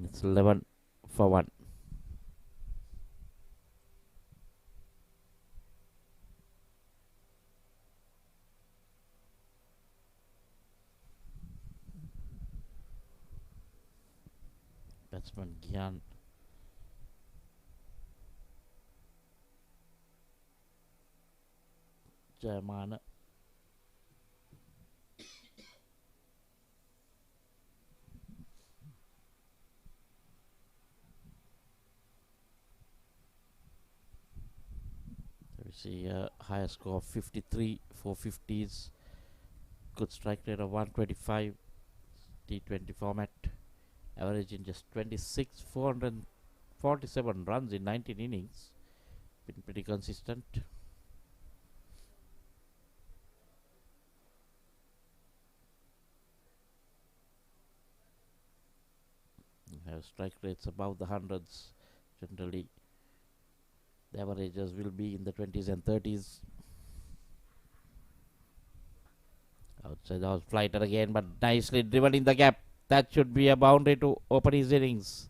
It's 11 for 1. Batsman Gyan. Jayamana. We see a higher score of 53, 450s. Good strike rate of 125. T20 format. Averaging just 26, 447 runs in 19 innings. Been pretty consistent. Have strike rates above the hundreds. Generally, the averages will be in the 20s and 30s. Outside the house flighter again, but nicely driven in the gap. That should be a boundary to open his innings.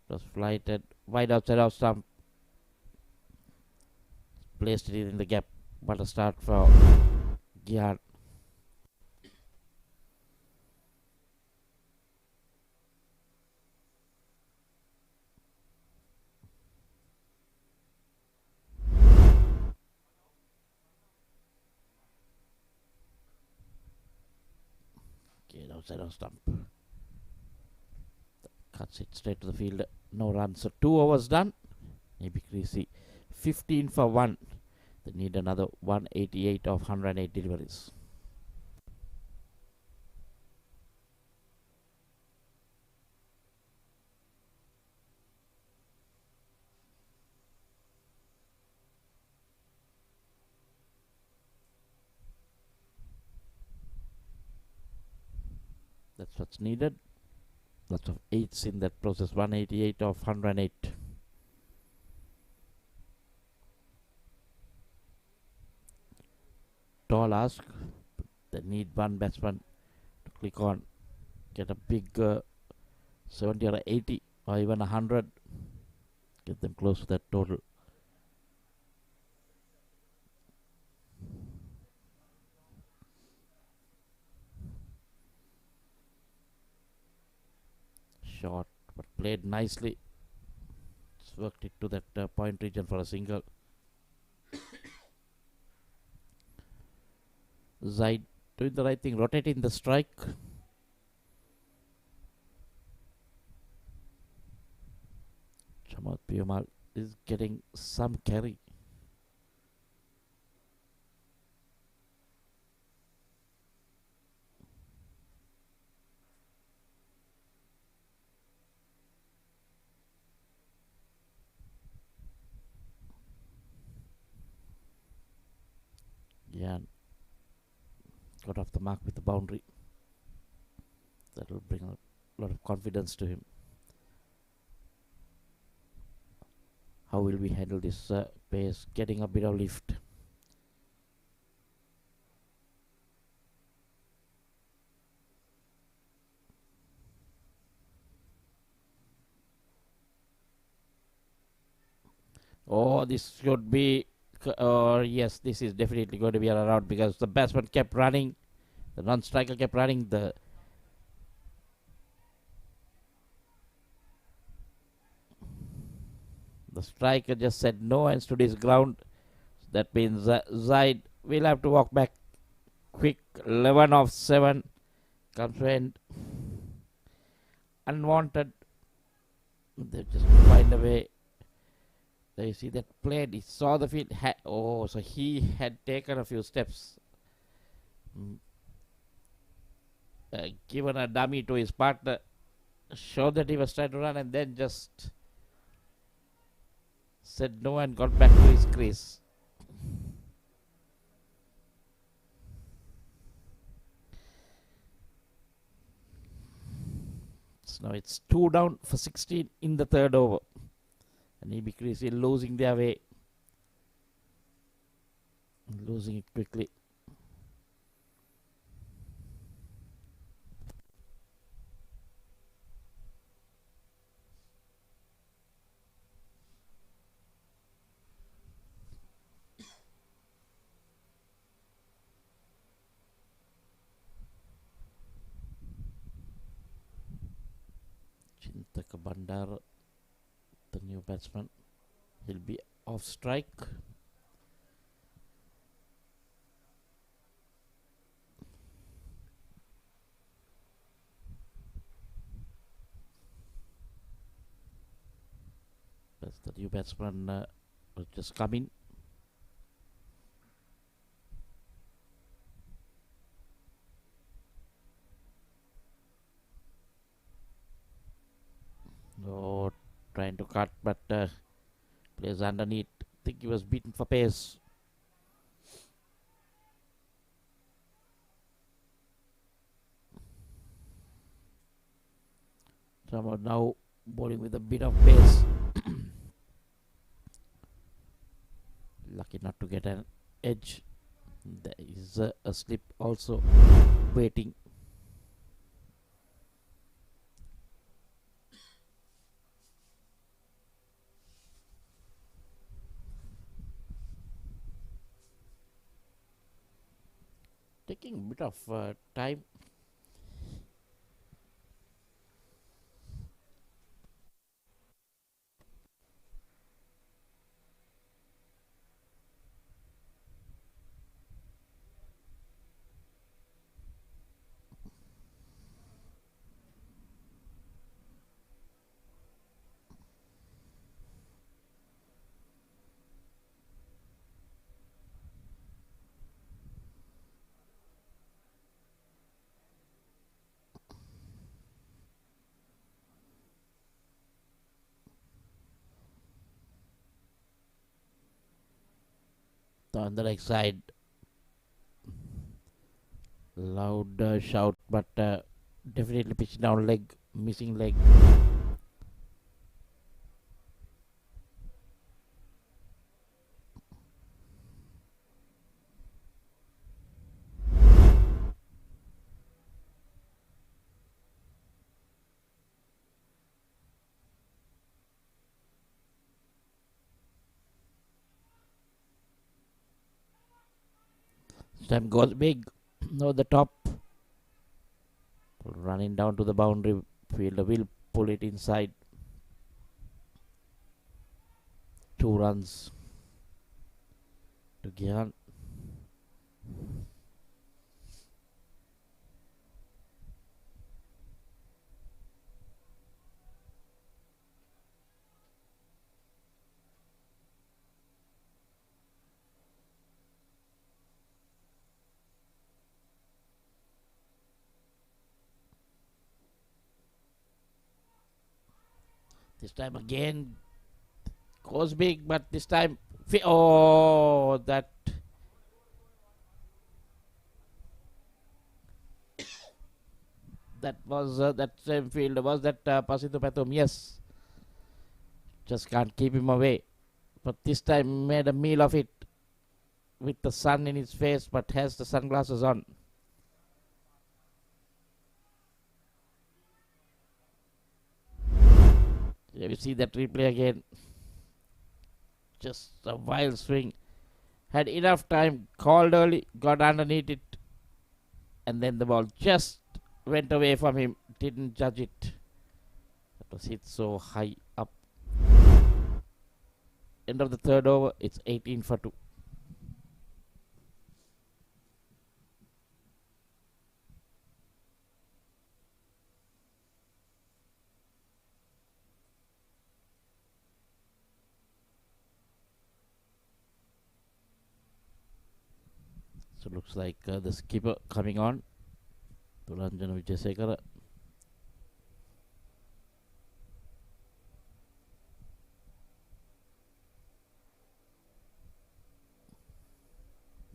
It was flighted wide outside off stump. Placed it in the gap. What a start for Gyan. Okay, outside off stump. Cuts it straight to the field. No runs. So 2 overs done. Maybe Creasy 15 for 1. They need another 188 of 108 deliveries. That's what's needed. Lots of 8s in that process. 188 of 108. Tall ask. They need one batsman to click on. Get a big 70 or 80 or even 100. Get them close to that total. Short, but played nicely. Just worked it to that point region for a single. Zaid doing the right thing, rotating the strike. Chamath Piyumal is getting some carry. Yeah, got off the mark with the boundary. That will bring a lot of confidence to him. How will we handle this pace? Getting a bit of lift. Oh, this should be, yes, this is definitely going to be a run out because the batsman kept running. The non-striker kept running. The striker just said no and stood his ground. That means Zaid will have to walk back quick. 11 of 7 comes to end. Unwanted. They just find a way. There you see that played. He saw the field. So he had taken a few steps. Given a dummy to his partner. Showed that he was trying to run and then just said no and got back to his crease. Yes, now it's 2 down for 16 in the third over. And HMBB Creasy losing their way. Losing it quickly. Chintaka Bandar, the new batsman. He'll be off strike. That's the new batsman will just come in. No, trying to cut, but plays underneath. I think he was beaten for pace. Somehow now bowling with a bit of pace. Lucky not to get an edge. There is a slip also waiting. Taking a bit of time. On the leg side, loud shout, but definitely pitch down leg, missing leg. This time goes big over the top, running down to the boundary. Fielder will pull it inside. 2 runs to Gyan. This time again goes big, but this time, oh, that was that same fielder. Was that Pasito Patum? Yes, just can't keep him away. But this time made a meal of it with the sun in his face, but has the sunglasses on. You see that replay again. Just a wild swing. Had enough time, called early, got underneath it, and then the ball just went away from him. Didn't judge it. That was hit so high up. End of the third over, it's 18 for 2. So looks like the skipper coming on. Tulanjana Vijayasekara.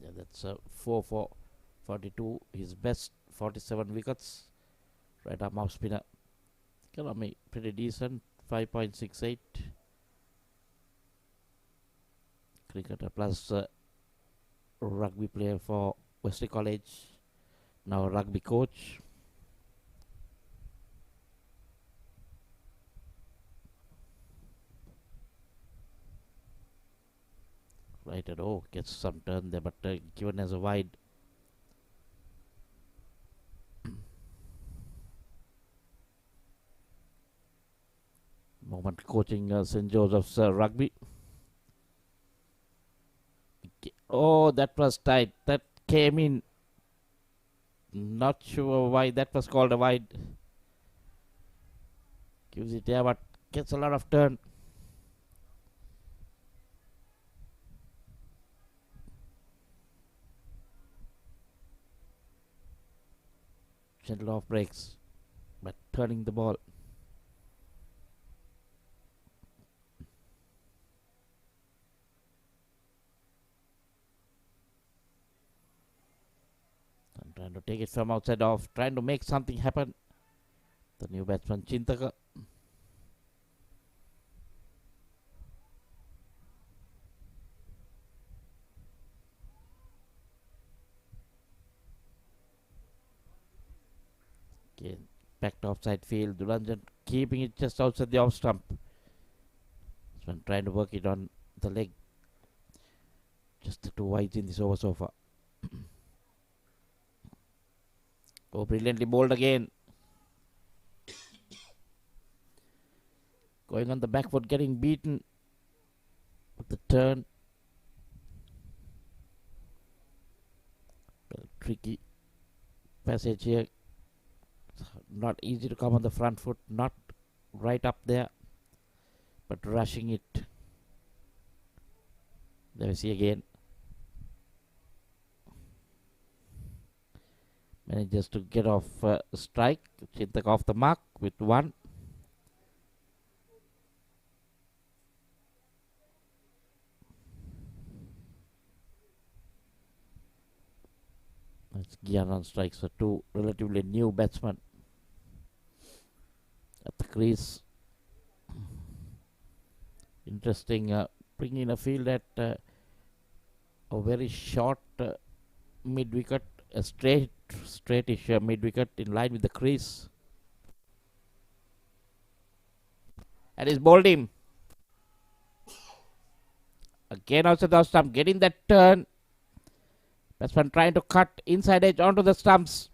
Yeah, that's 4 for 42. His best 47 wickets. Right arm off spinner. Economy pretty decent, 5.68. Cricketer plus rugby player for Wesley College. Now rugby coach. Right at all, gets some turn there, but given as a wide. Moment coaching St. Joseph's rugby. Oh, that was tight. That came in. Not sure why that was called a wide. Gives it there, but gets a lot of turn. Gentle off breaks, but turning the ball. I'm trying to take it from outside off, trying to make something happen. The new batsman Chintaka. Again, back to offside field. Duranjan keeping it just outside the off stump. This one trying to work it on the leg. Just the two wides in this over so far. Oh, brilliantly bowled again. Going on the back foot, getting beaten with the turn. Well, tricky passage here. Not easy to come on the front foot, not right up there, but rushing it. There we see again. Manages to get off strike. Chintak off the mark with one. That's Gian on strikes for two relatively new batsmen at the crease. Interesting, bringing a field at a very short mid wicket, a straightish mid wicket in line with the crease. And he's bowled him. Again outside the stump, getting that turn. Batsman trying to cut inside edge onto the stumps.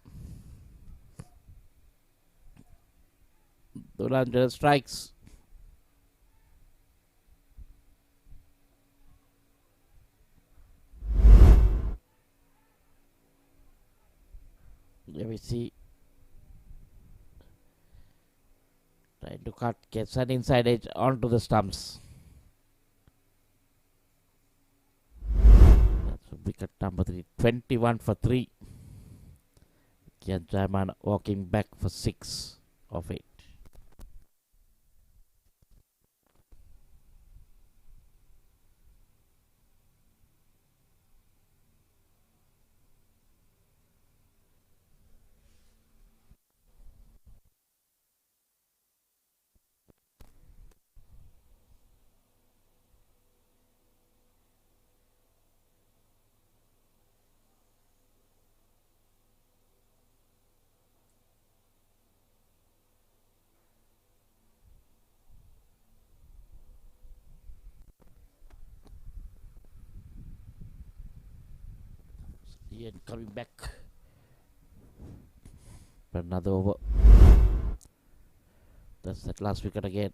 Duranjan strikes. There we see. Trying to cut, gets an inside edge onto the stumps. That's wicket number 3. 21 for 3. Kian Jaiman walking back for 6 of 8. Ian coming back for another over. That's that last wicket again.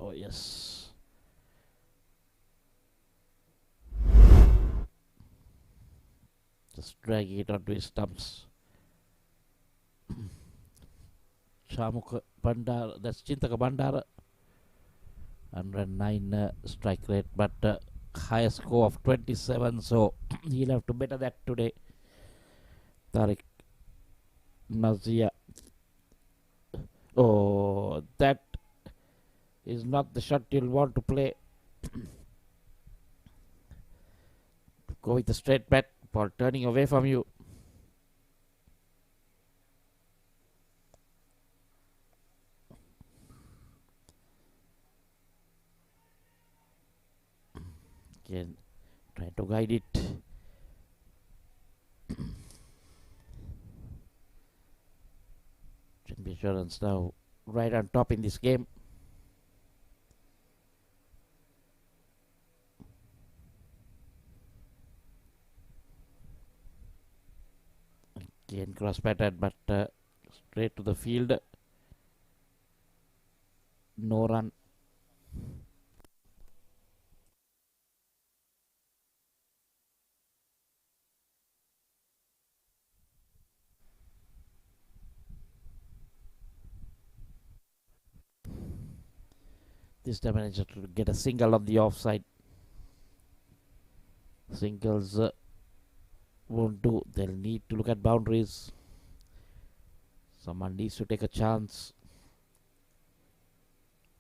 Oh yes. Just dragging it onto his stumps. Chamukha Bandara, that's Chintaka Bandara. 109 strike rate, but highest score of 27, so he'll have to better that today. Tariq Nazia. Oh, that is not the shot you'll want to play. Go with the straight bat, ball turning away from you. Again, trying to guide it. HMBB Assurance now right on top in this game. Again cross batted, but straight to the field. No run. This time managed to get a single on the offside. Singles won't do. They'll need to look at boundaries. Someone needs to take a chance.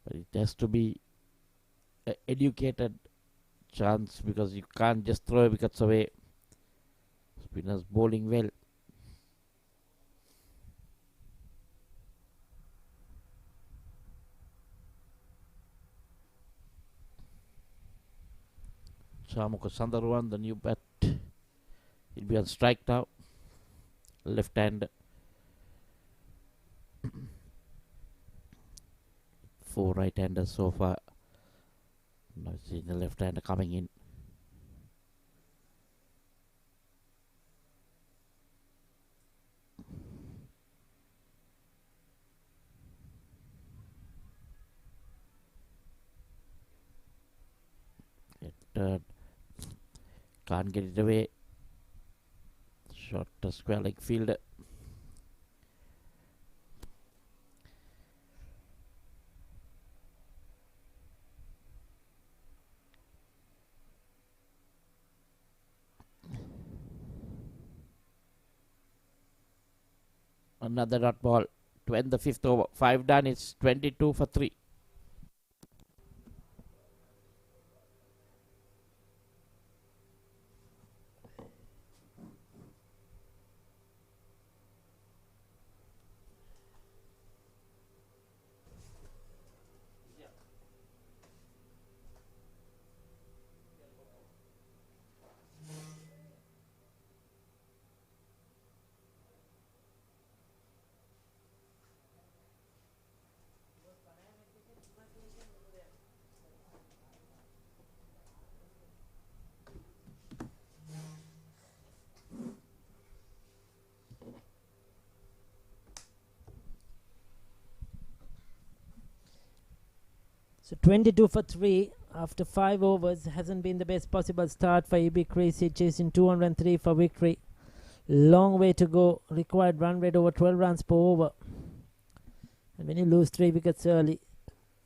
But it has to be an educated chance, because you can't just throw wickets away. Spinners bowling well. Chamuka Sundarwan, the new bat. He'll be on strike now. Left hand. 4 right-handers so far. Now see the left hander coming in. Can't get it away. Short to square leg field. Another dot ball to end the 5th over. 5 done. It's 22 for 3. So 22 for 3 after 5 overs hasn't been the best possible start for EB Creasy, chasing 203 for victory. Long way to go. Required run rate over 12 runs per over. And when you lose 3 wickets early,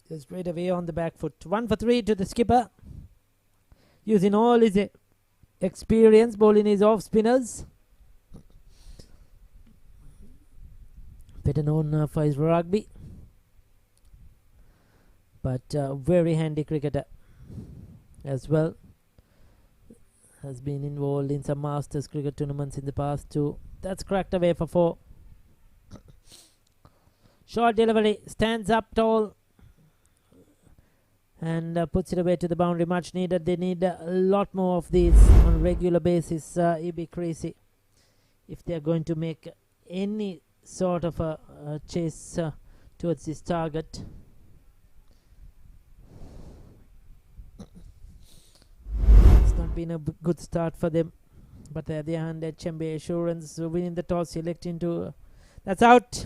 you're straight away on the back foot. 1 for 3 to the skipper, using all his experience bowling his off spinners. Better known for his rugby, but very handy cricketer as well. Has been involved in some Masters cricket tournaments in the past too. That's cracked away for 4. Short delivery, stands up tall and puts it away to the boundary. Much needed. They need a lot more of these on regular basis, EB Creasy, if they are going to make any sort of a chase towards this target. It's not been a good start for them, but the other hand, HMBB Assurance winning the toss, electing to that's out.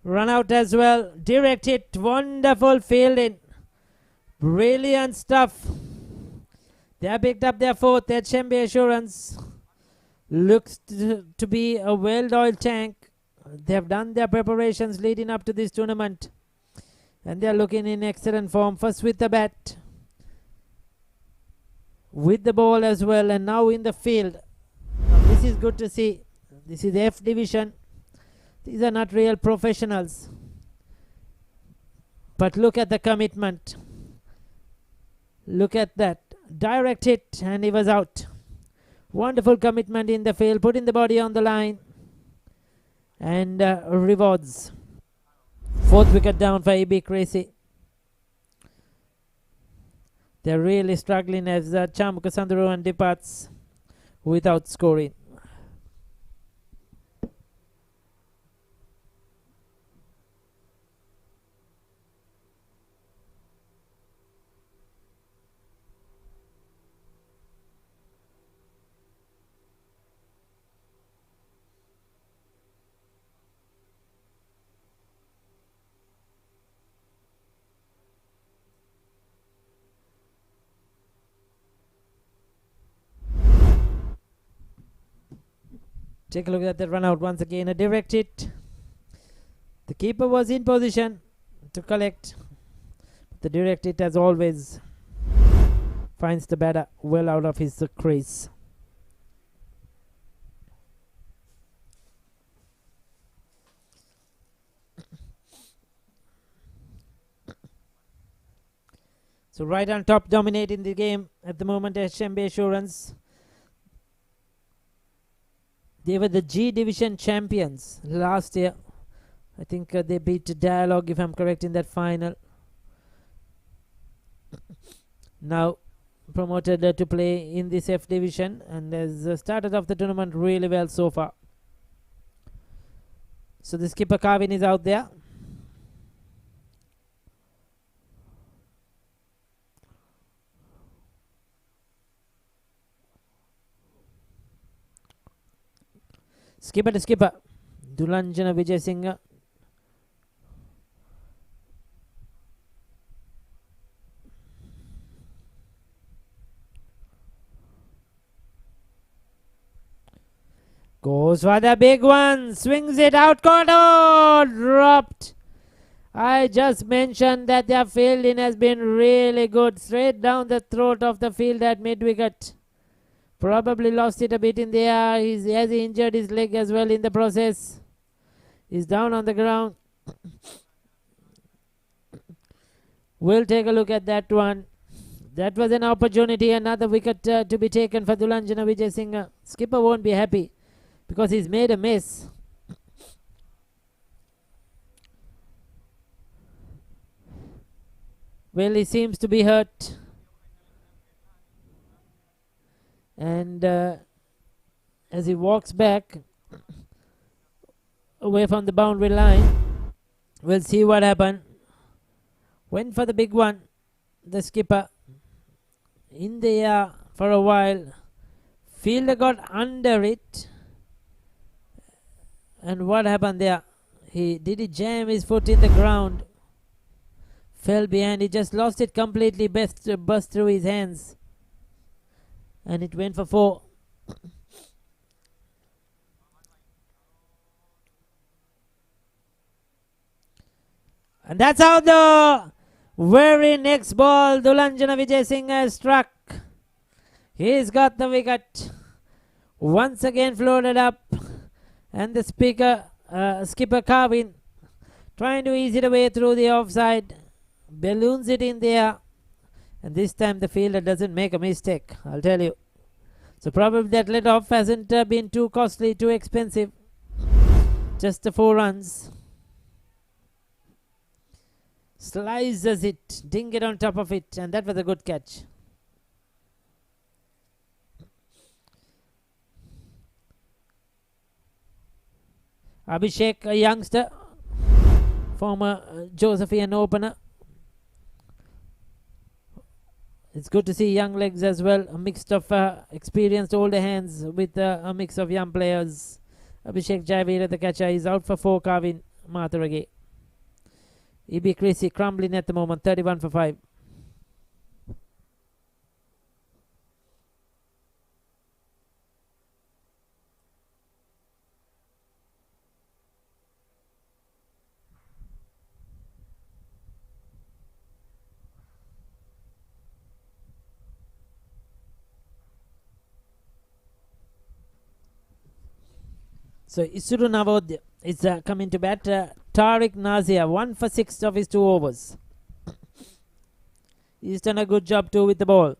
Run out as well. Direct hit. Wonderful fielding. Brilliant stuff. They have picked up their 4th. HMBB Assurance looks to be a well-oiled tank. They have done their preparations leading up to this tournament, and they are looking in excellent form. First with the bat, with the ball as well, and now in the field. Now this is good to see. This is F division. These are not real professionals, but look at the commitment. Look at that. Direct hit, and he was out. Wonderful commitment in the field, putting the body on the line, and rewards. 4th wicket down for EB Creasy. They're really struggling as Chamukasanduru departs without scoring. Take a look at that run out once again. A direct hit. The keeper was in position to collect. The direct hit, as always, finds the batter well out of his crease. So right on top, dominating the game at the moment, HMBB Assurance. They were the G Division champions last year. I think they beat Dialogue, if I'm correct, in that final. Now promoted to play in this F Division and has started off the tournament really well so far. So the skipper Carvin is out there. Skipper to skipper, Dulanjana Vijay Singh. Goes for the big one, swings it out, corner, dropped. I just mentioned that their fielding has been really good, straight down the throat of the field at mid-wicket. Probably lost it a bit in the air. He has injured his leg as well in the process. He's down on the ground. We'll take a look at that one. That was an opportunity, another wicket to be taken for Dulanjana Vijay Singh. Skipper won't be happy because he's made a miss. Well, he seems to be hurt. And as he walks back away from the boundary line, we'll see what happened. Went for the big one, the skipper, in the air for a while. Fielder got under it. And what happened there? Did he jam his foot in the ground? Fell behind. He just lost it completely, burst through his hands. And it went for 4. And that's how the very next ball Dulanjana Vijay Singh has struck. He's got the wicket. Once again floated up. And the skipper Carvin trying to ease it away through the offside. Balloons it in there. And this time the fielder doesn't make a mistake, I'll tell you. So probably that let off hasn't been too costly, too expensive. Just the 4 runs. Slices it, ding it on top of it, and that was a good catch. Abhishek, a youngster, former Josephian opener. It's good to see young legs as well, a mix of experienced older hands with a mix of young players. Abhishek Javira, the catcher, is out for 4, Carvin Matharage. EB Creasy crumbling at the moment, 31 for 5. So Isuru Navodya is coming to bat. Tariq Nazia, 1 for 6 of his 2 overs. He's done a good job too with the ball.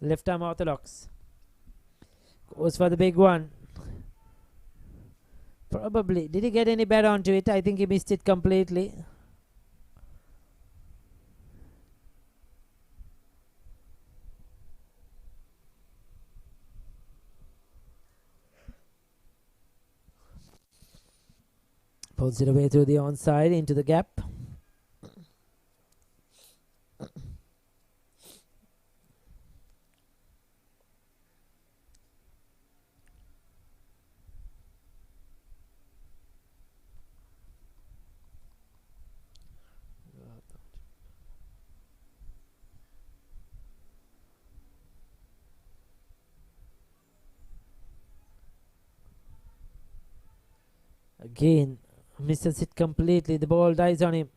Left arm orthodox. Goes for the big one. Probably. Did he get any bat onto it? I think he missed it completely. Pulls it away through the onside into the gap. Again, misses it completely. The ball dies on him.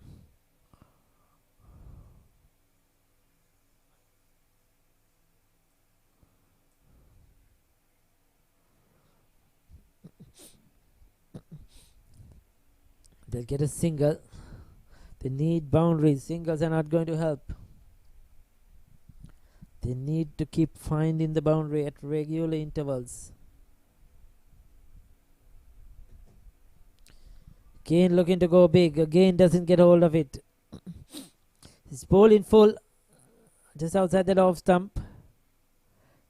They'll get a single. They need boundaries. Singles are not going to help. They need to keep finding the boundary at regular intervals. Again looking to go big. Again doesn't get hold of it. He's bowling full. Just outside the off stump.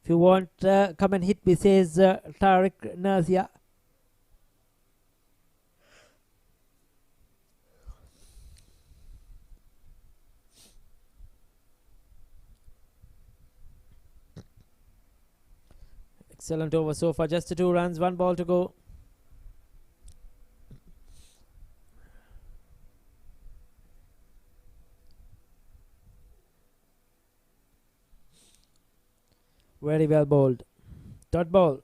If you want, come and hit me, says Tariq Nazia. Excellent over so far. Just 2 runs, 1 ball to go. Very well bowled. Dot ball.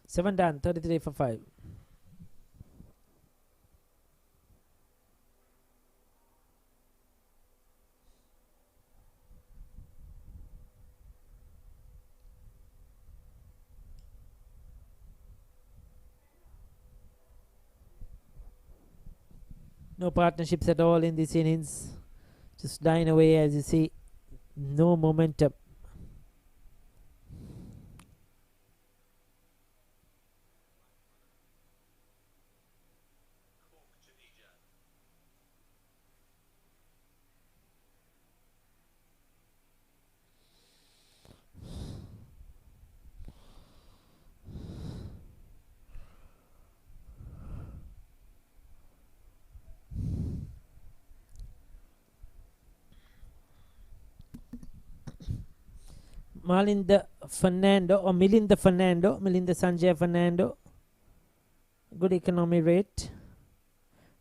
7 done. 33 for 5. No partnerships at all in this innings. Just dying away as you see. No momentum. Malinda Sanjay Fernando. Good economy rate.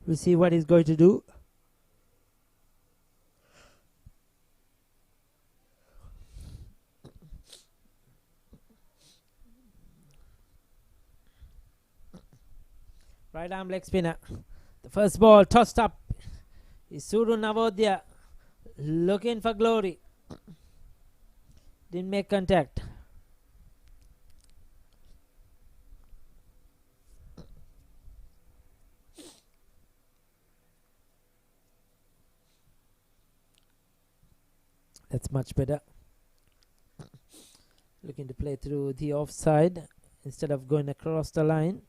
We'll see what he's going to do. Right arm leg spinner. The first ball tossed up. Isuru Navodya looking for glory. Didn't make contact. That's much better. Looking to play through the offside instead of going across the line.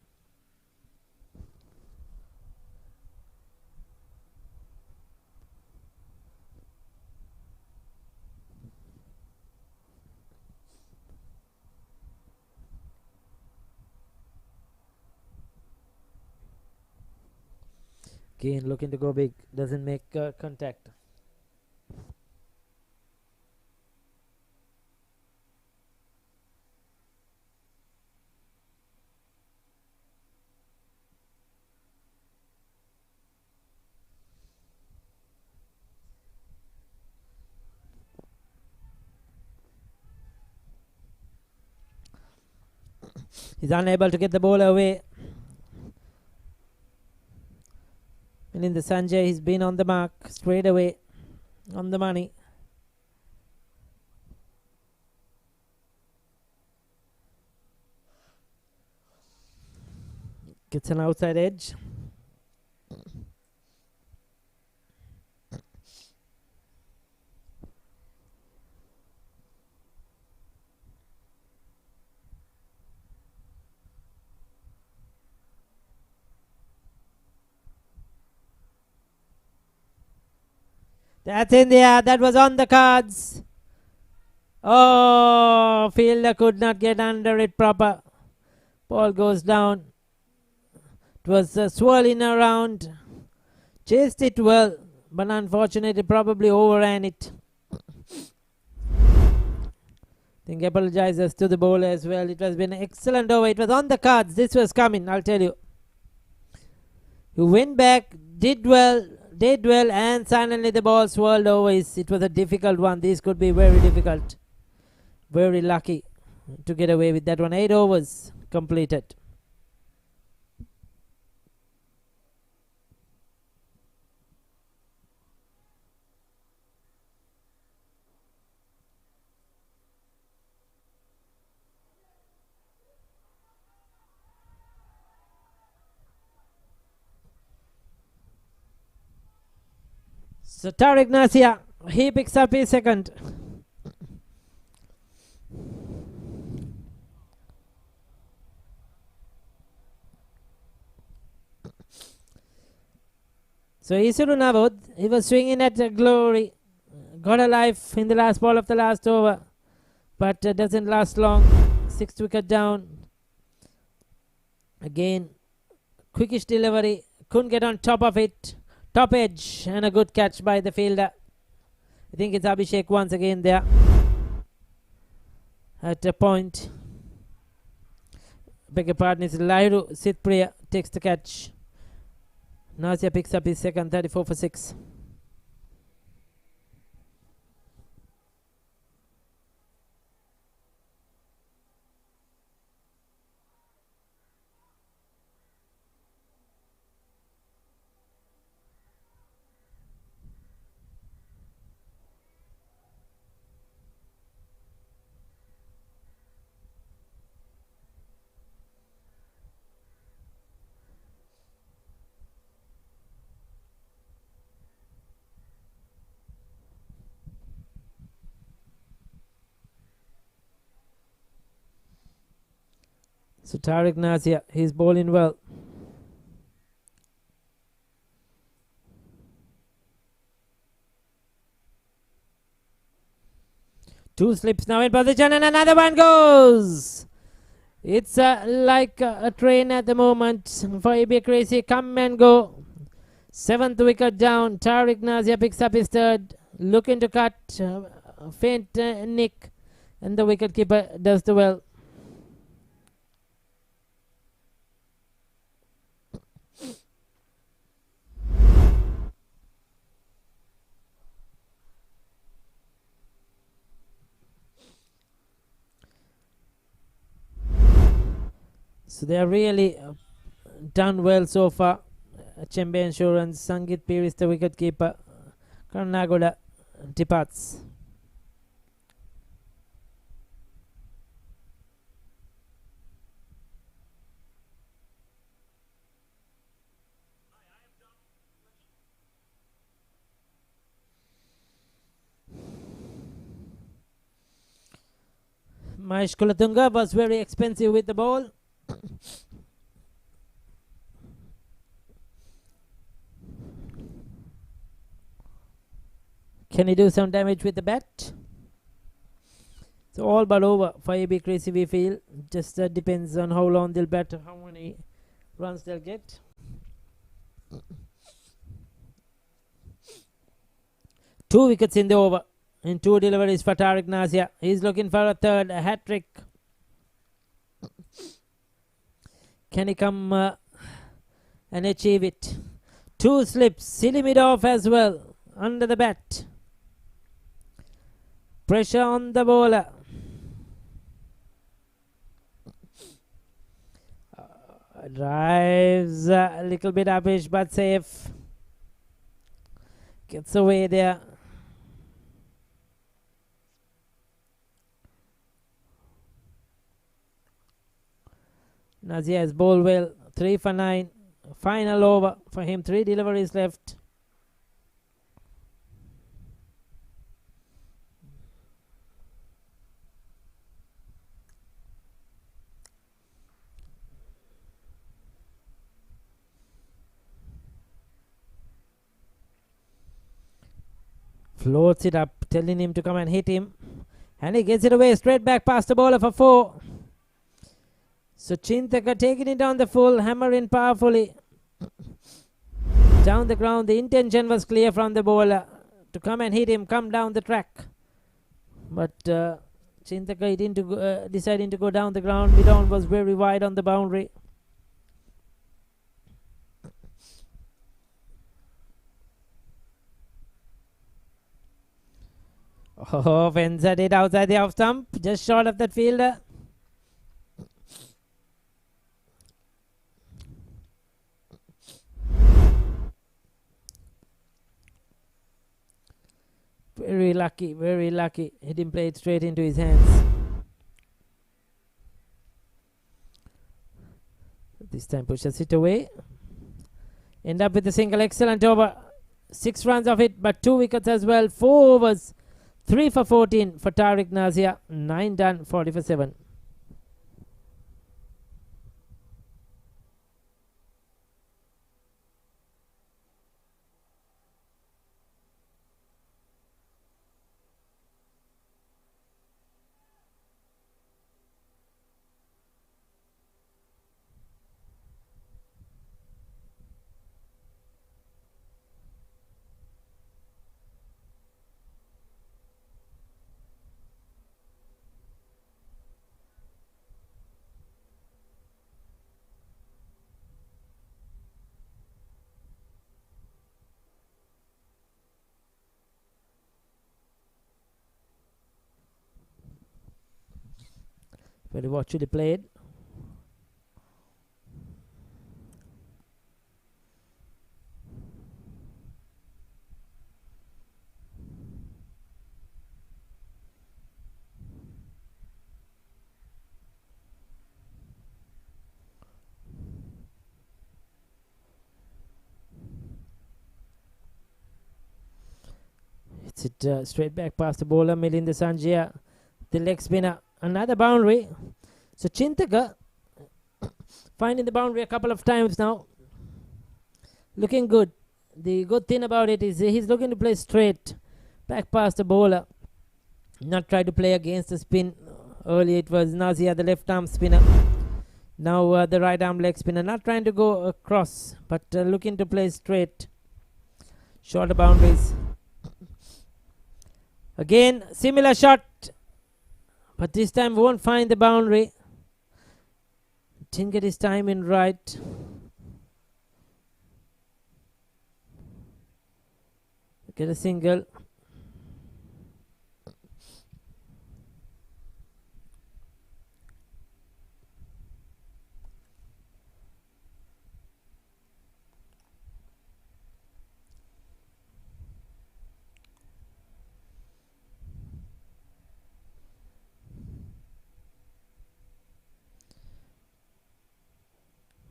Again looking to go big, doesn't make contact. He's unable to get the ball away. And in the Sanjay, he's been on the mark straight away, on the money. Gets an outside edge. That's in the air. That was on the cards. Oh, fielder could not get under it proper. Ball goes down. It was swirling around. Chased it well, but unfortunately probably overran it. I think apologizes to the bowler as well. It has been an excellent over. It was on the cards. This was coming, I'll tell you. You went back, did well, and suddenly the ball swirled over. It was a difficult one. This could be very difficult. Very lucky to get away with that one. 8 overs completed. So Tariq Nasia, he picks up his second. So Isuru Navod, he was swinging at glory. Got a life in the last ball of the last over, but doesn't last long. 6th wicket down. Again, quickish delivery. Couldn't get on top of it. Top edge and a good catch by the fielder. I think it's Abhishek once again there. At a point. Beg your pardon, it's Lairu Sitpriya takes the catch. Nasia picks up his second, 34 for 6. So Tariq Nasia, he's bowling well. Two slips now in position and another one goes. It's like a train at the moment for AB Creasy. Come and go. 7th wicket down. Tariq Nasia picks up his third. Looking to cut. Faint nick. And the wicketkeeper does the well. So they are really done well so far. HMBB Assurance, Sangeet Peer is the wicketkeeper. Karnagoda departs. Mahesh Kulatunga was very expensive with the ball. Can he do some damage with the bat? So all but over for AB Creasy, we feel. Just depends on how long they'll bat, how many runs they'll get. Two wickets in the over. In 2 deliveries for Tariq Nasia. He's looking for a third, a hat-trick. Can he come and achieve it? 2 slips. Silly mid off as well. Under the bat. Pressure on the bowler. Drives a little bit uppish but safe. Gets away there. Nasia has bowled well. 3 for 9. Final over for him. 3 deliveries left. Floats it up, telling him to come and hit him. And he gets it away straight back past the bowler for 4. So Chintaka taking it down the full, hammering powerfully. Down the ground, the intention was clear from the bowler to come and hit him, come down the track. But Chintaka deciding to go down the ground. Mid-on was very wide on the boundary. Oh, fencered it outside the off stump, just short of that fielder. Very lucky, very lucky. He didn't play it straight into his hands. This time pushes it away. End up with a single, excellent over. 6 runs of it, but 2 wickets as well. 4 overs. 3 for 14 for Tariq Nazia. 9 done, 40 for 7. Very watchfully played. Hits it straight back past the bowler, Milind Sanjaya, the leg spinner. Another boundary. So Chintaka finding the boundary a couple of times now. Looking good. The good thing about it is he's looking to play straight back past the bowler. Not try to play against the spin. Earlier it was Nazia, the left arm spinner. Now the right arm leg spinner. Not trying to go across, but looking to play straight. Shorter boundaries. Again, similar shot. But this time won't find the boundary. Didn't get his timing right. Get a single.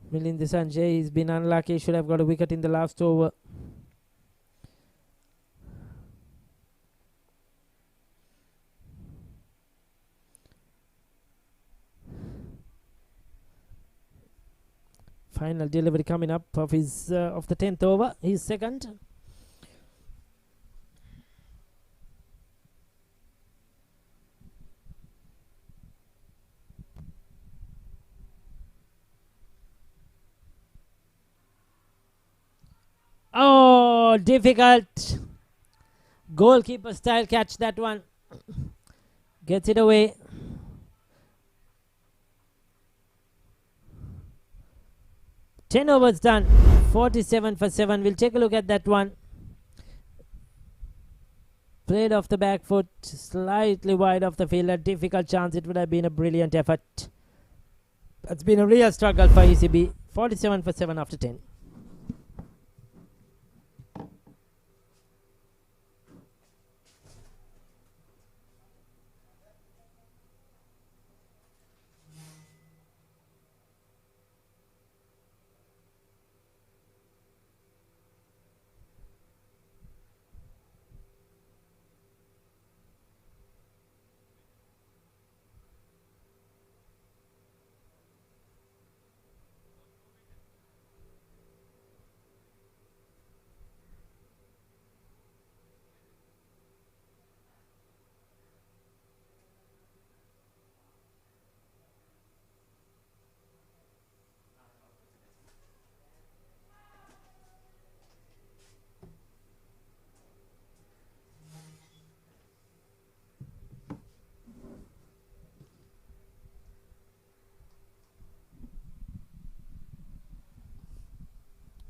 Milind Sanjay has been unlucky. Should have got a wicket in the last over. Final delivery coming up of his of the 10th over. His second. Oh, difficult. Goalkeeper style catch, that one. Gets it away. Ten overs done. 47 for 7. We'll take a look at that one. Played off the back foot. Slightly wide of the field. A difficult chance. It would have been a brilliant effort. It's been a real struggle for ECB. 47 for 7 after 10.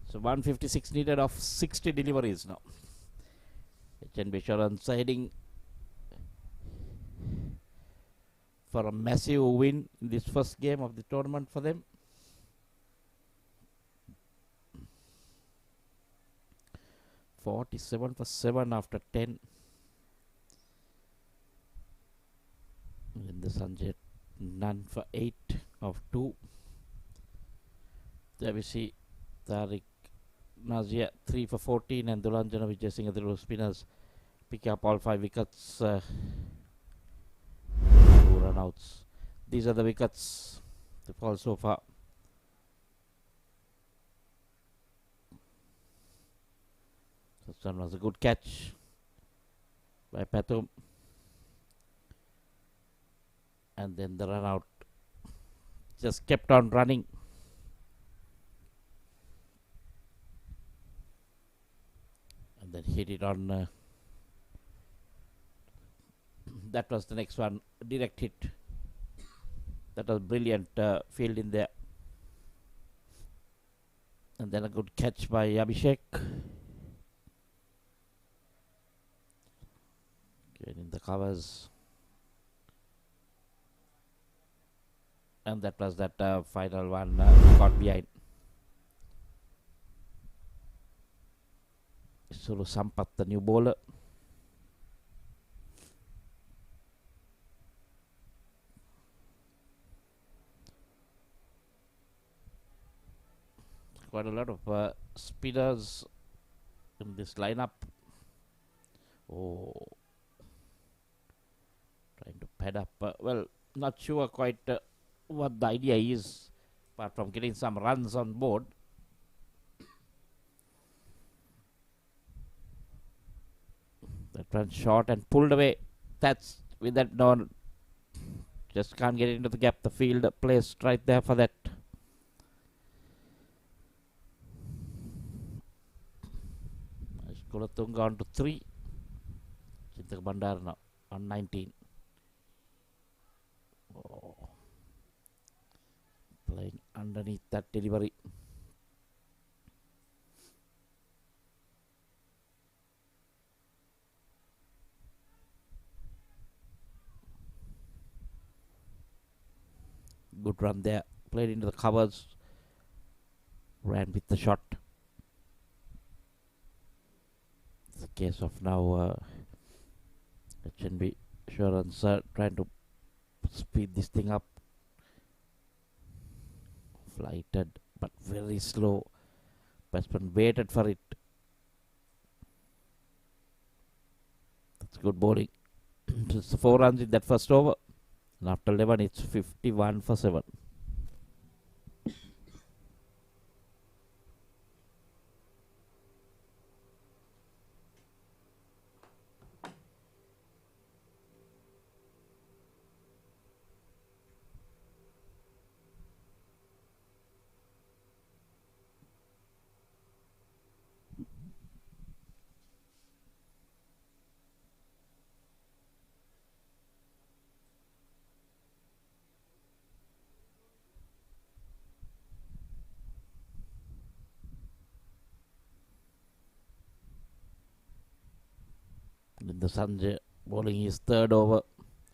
So 156 needed of 60 deliveries now. HMBB Assurance heading for a massive win in this first game of the tournament for them. "47 for 7 after 10. In the Sanjay, none for 8 of 2. There we see Tariq Nazia 3 for 14 and Dulanjana Vijayasinghe, the spinners, pick up all 5 wickets. 2 run-outs. These are the wickets to fall so far. This one was a good catch by Patum. And then the run-out just kept on running. And then hit it on... that was the next one. Direct hit. That was brilliant field in there. And then a good catch by Abhishek. Getting the covers. And that was that final one got behind. Suru Sampath, the new bowler. Quite a lot of spinners in this lineup. Oh, trying to pad up. Well, not sure quite what the idea is, apart from getting some runs on board. That run short and pulled away. That's with that down. Just can't get into the gap. The field placed right there for that. Kulatunga on to 3. Chintak Bandar now on 19. Oh. Playing underneath that delivery. Good run there. Played into the covers. Ran with the shot. It's a case of now HMBB Assurance trying to speed this thing up. Flighted but very slow. Batsman waited for it. That's good bowling. It's 4 runs in that first over. And after 11 it's 51 for 7. In the Sanjay bowling his 3rd over,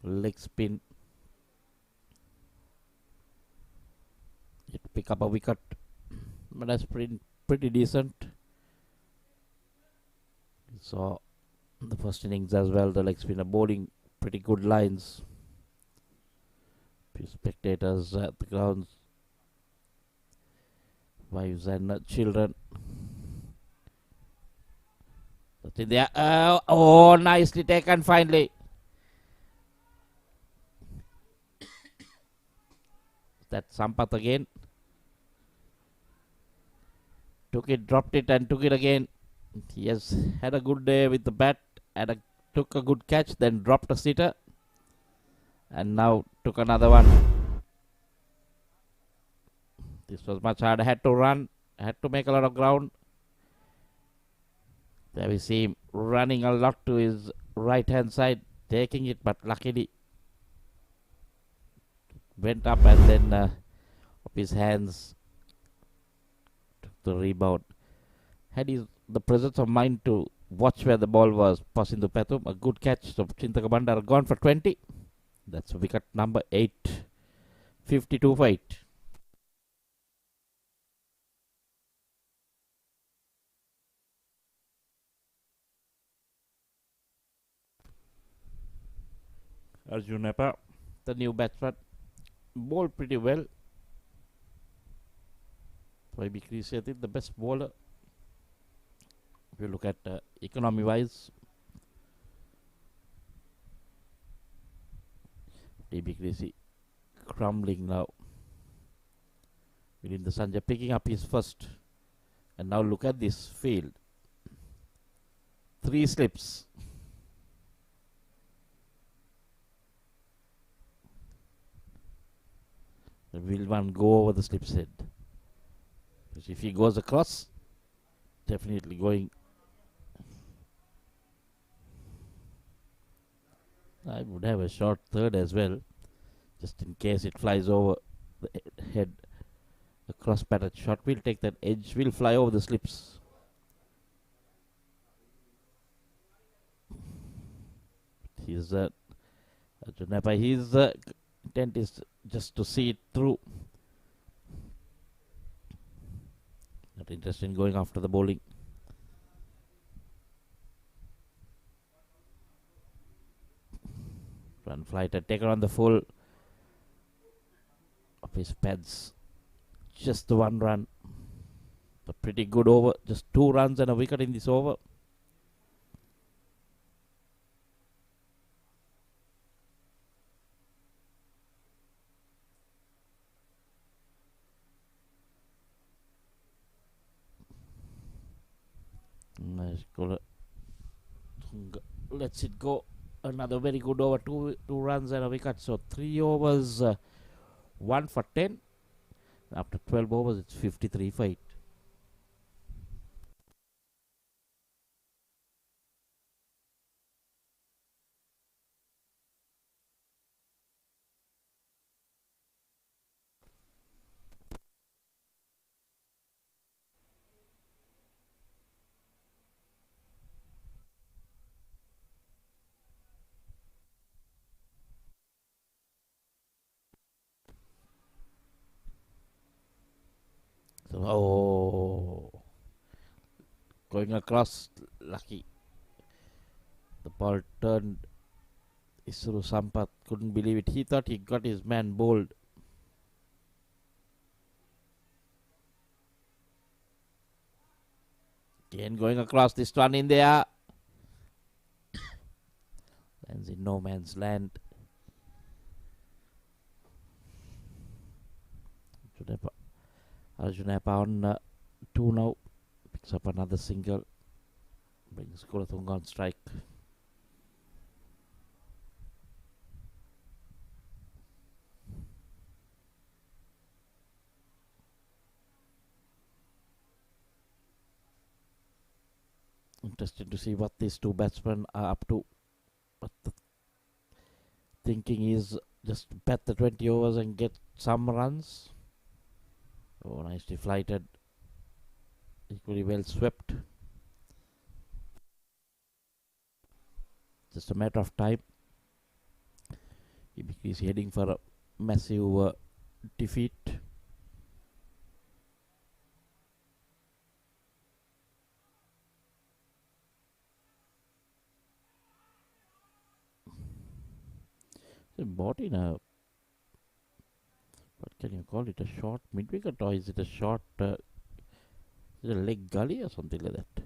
leg spin. It pick up a wicket, but that's pretty decent. So the first innings as well, the leg spinner bowling pretty good lines. Few spectators at the grounds, wives and children. In there. Oh, nicely taken finally. That Sampath again. Took it, dropped it and took it again. He has had a good day with the bat and took a good catch, then dropped a sitter. And now took another one. This was much harder. Had to run, had to make a lot of ground. There we see him running a lot to his right hand side, taking it, but luckily went up and then up his hands took the rebound. had the presence of mind to watch where the ball was passing to Pathum. A good catch. So Chintaka Bandar gone for 20. That's wicket number 8. 52 for 8. Arjun Epa, the new batsman, bowled pretty well. Maybe Creasy, I think the best bowler. If you look at economy wise, TB Creasy crumbling now. Within the Sanjay picking up his first. And now look at this field. 3 slips. Will one go over the slips head? Because if he goes across, definitely going. I would have a short third as well, just in case it flies over the head. A cross batted shot will take that edge, will fly over the slips. His intent is just to see it through. Not interested in going after the bowling. Run flight had taken on the full of his pads. Just the 1 run. A pretty good over. Just 2 runs and a wicket in this over. Nice. Let's it go. Another very good over. 2 runs and a wicket. So 3 overs, 1 for 10. After 12 overs, it's 53 for 8. So, going across, lucky. The ball turned. Isru Sampath couldn't believe it. He thought he got his man bowled. Again going across, this one in there. Lands in no man's land. Arjun Epa on 2 now. Picks up another single. Brings Kulathunga on strike. Interesting to see what these 2 batsmen are up to. But the thinking is just bat the 20 overs and get some runs. Oh, nicely flighted. Equally well swept. Just a matter of time. He's heading for a massive defeat. So bought in a, what can you call it, a short mid-wicket, or is it a short, is it a leg gully or something like that?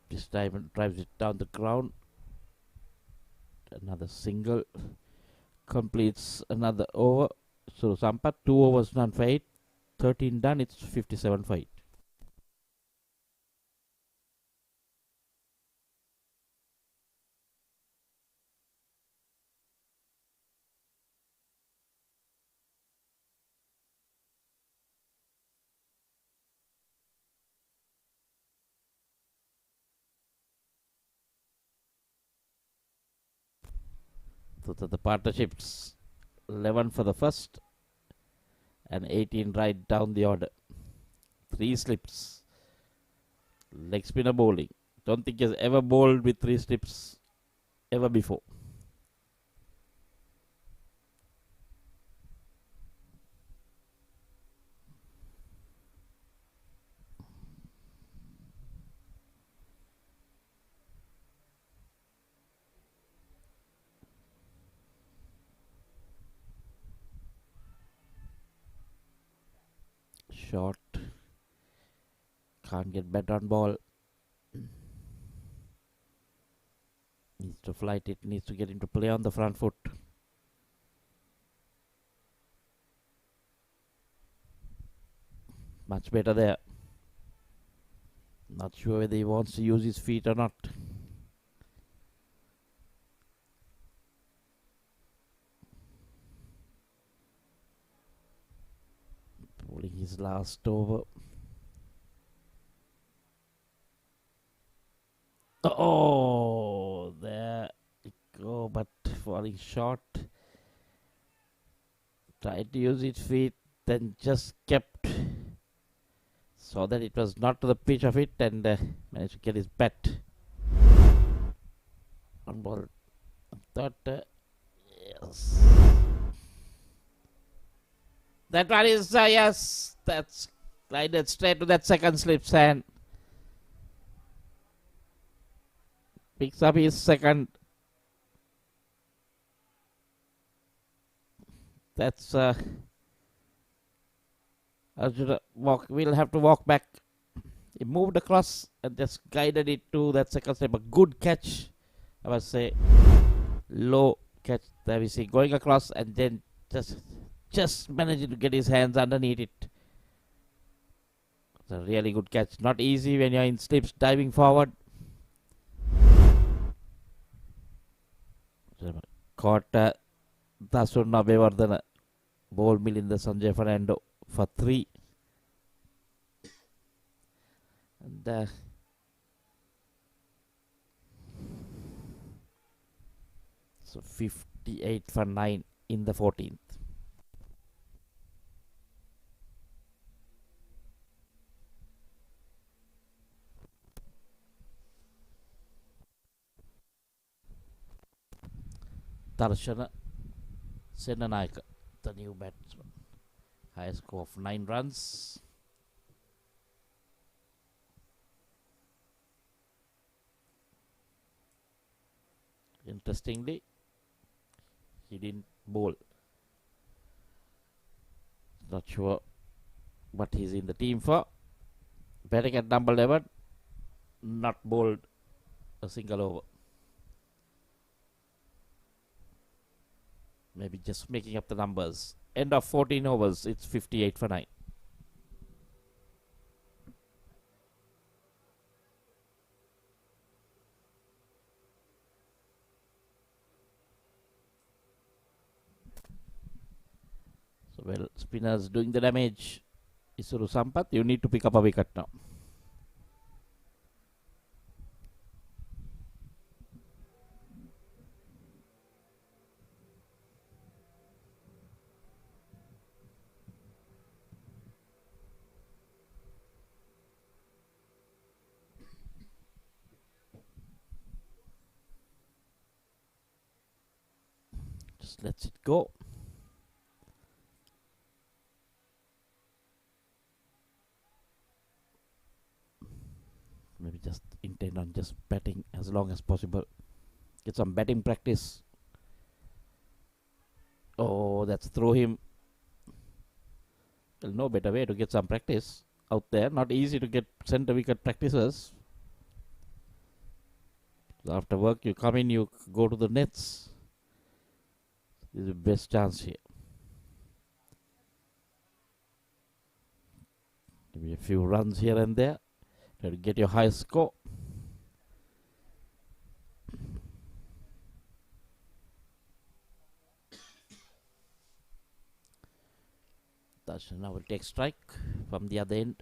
This time it drives it down the ground. Another single. Completes another over. So Sampath, 2 overs done for 8. 13 done, it's 57 for 8. So the partnerships 11 for the first and 18 right down the order. 3 slips. Leg spinner bowling. Don't think he's ever bowled with 3 slips ever before. Short. Can't get better on ball. Needs to flight it. Needs to get into play on the front foot. Much better there. Not sure whether he wants to use his feet or not. Bowling his last over. Oh, there you go, but falling short. Tried to use his feet, then just kept. Saw that it was not to the pitch of it and managed to get his bat on ball. Thought, yes. That one is, yes, that's glided straight to that second slip and picks up his second. That's Arjuna will have to walk back. He moved across and just guided it to that second step. A good catch, I must say. Low catch. There we see going across and then just managing to get his hands underneath it. It's a really good catch. Not easy when you're in slips diving forward. Caught Dasuna Bevardhana. Ball mill in the Sanjay Fernando for 3. And so 58 for 9 in the 14th. Darshana Senanayaka, the new batsman. High score of 9 runs. Interestingly, he didn't bowl. Not sure what he's in the team for. Batting at number 11, not bowled a single over. Maybe just making up the numbers. End of 14 overs, it's 58 for 9. So, well, spinners doing the damage. Isuru Sampath, you need to pick up a wicket now. Just lets it go. Maybe just intend on just batting as long as possible. Get some batting practice. Oh, that's through him. Well, no better way to get some practice out there. Not easy to get centre wicket practices. After work, you come in, you go to the nets. This is the best chance here. Maybe a few runs here and there. Try to get your high score. Darshana will take strike from the other end.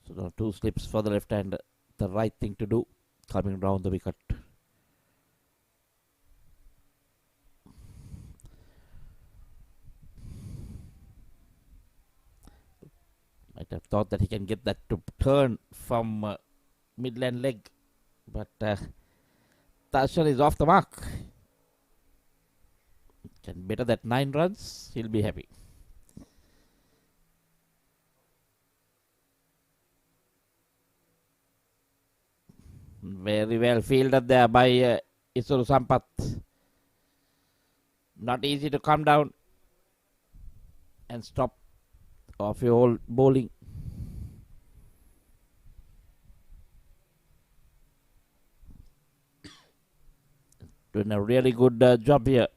So now 2 slips for the left hand, the right thing to do, coming round the wicket. Might have thought that he can get that to turn from midland leg, but Darshan is off the mark. Can better that 9 runs, he'll be happy. Very well fielded there by Isuru Sampath. Not easy to come down and stop off your old bowling. Doing a really good job here.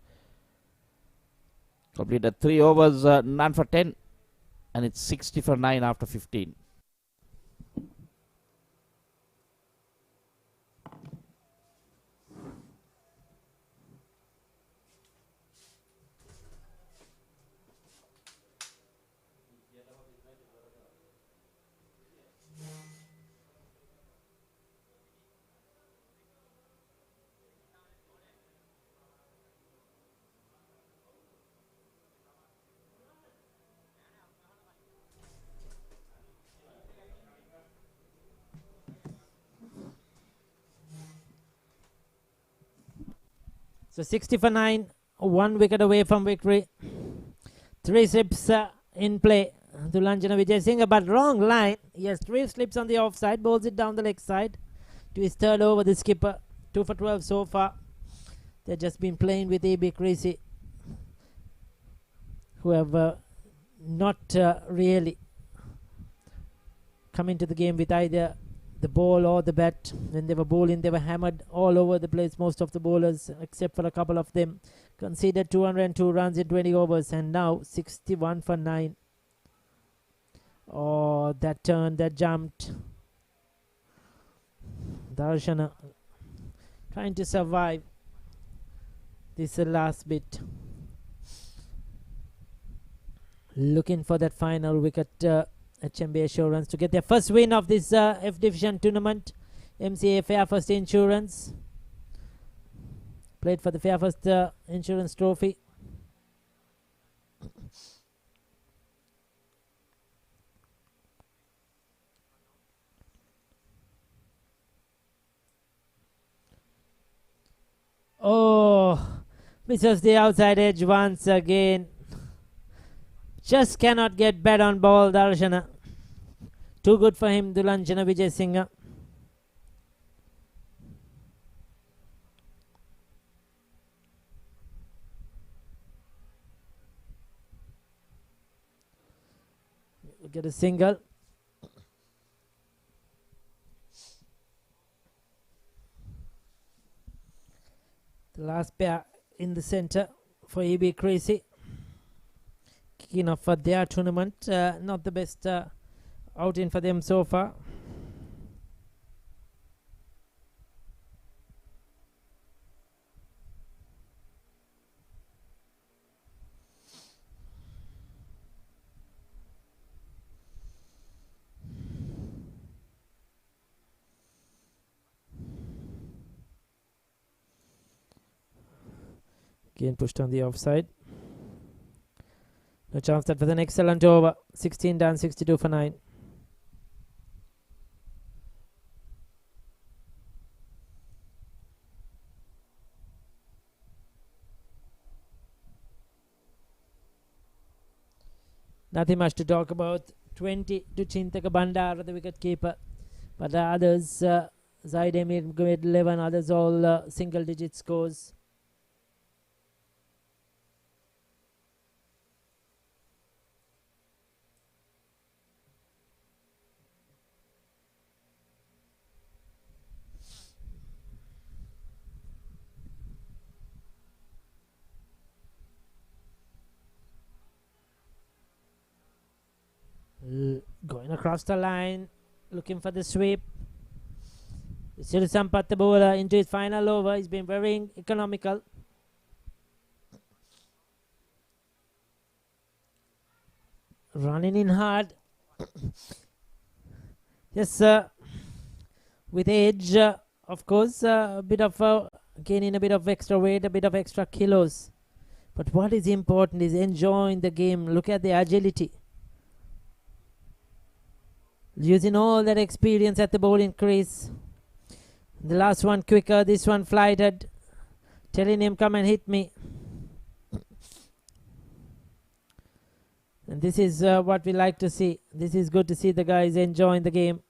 Completed 3 overs, none for 10, and it's 60 for 9 after 15. So 60 for 9, 1 wicket away from victory. 3 slips in play. Thulanjana Vijayasinghe, but wrong line. Yes, 3 slips on the offside, bowls it down the leg side to his third over. The skipper, 2 for 12 so far. They've just been playing with AB Creasy, who have not really come into the game with either the ball or the bat. When they were bowling, they were hammered all over the place. Most of the bowlers, except for a couple of them, conceded 202 runs in 20 overs, and now 61 for 9. Oh, that turned, that jumped. Darshana trying to survive this last bit, looking for that final wicket. HMBB Assurance to get their first win of this F Division tournament. MCA Fair First Insurance played for the Fair First Insurance Trophy. Oh, misses the outside edge once again. Just cannot get bat on ball, Darshana. Too good for him, Thulanjana Vijayasinghe. Get a single. The last pair in the center for AB Creasy. Kicking off for their tournament. Not the best outing for them so far. Again pushed on the offside. No chance that was an excellent over. 16 done, 62 for 9. Nothing much to talk about. 20 to Chintaka Bandara, the wicket keeper. But the others, Zaid Emir with 11, others all single digit scores. Going across the line, looking for the sweep. Isuru Sampath, the bowler, into his final over. He's been very economical. Running in hard. Yes, with age, of course, a bit of gaining a bit of extra weight, a bit of extra kilos. But what is important is enjoying the game. Look at the agility. Using all that experience at the bowling crease. The last one quicker, this one flighted. Telling him, come and hit me. And this is what we like to see. This is good to see the guys enjoying the game.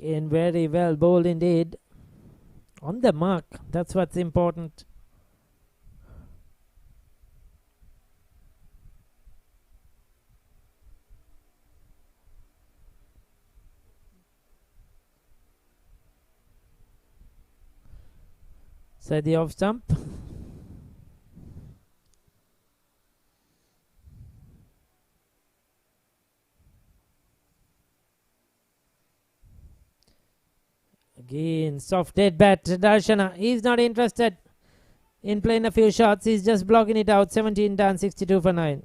And very well bowled indeed. On the mark. That's what's important. So the off stump. Again, soft dead bat. Darshana, he's not interested in playing a few shots. He's just blocking it out. 17 done, 62 for 9.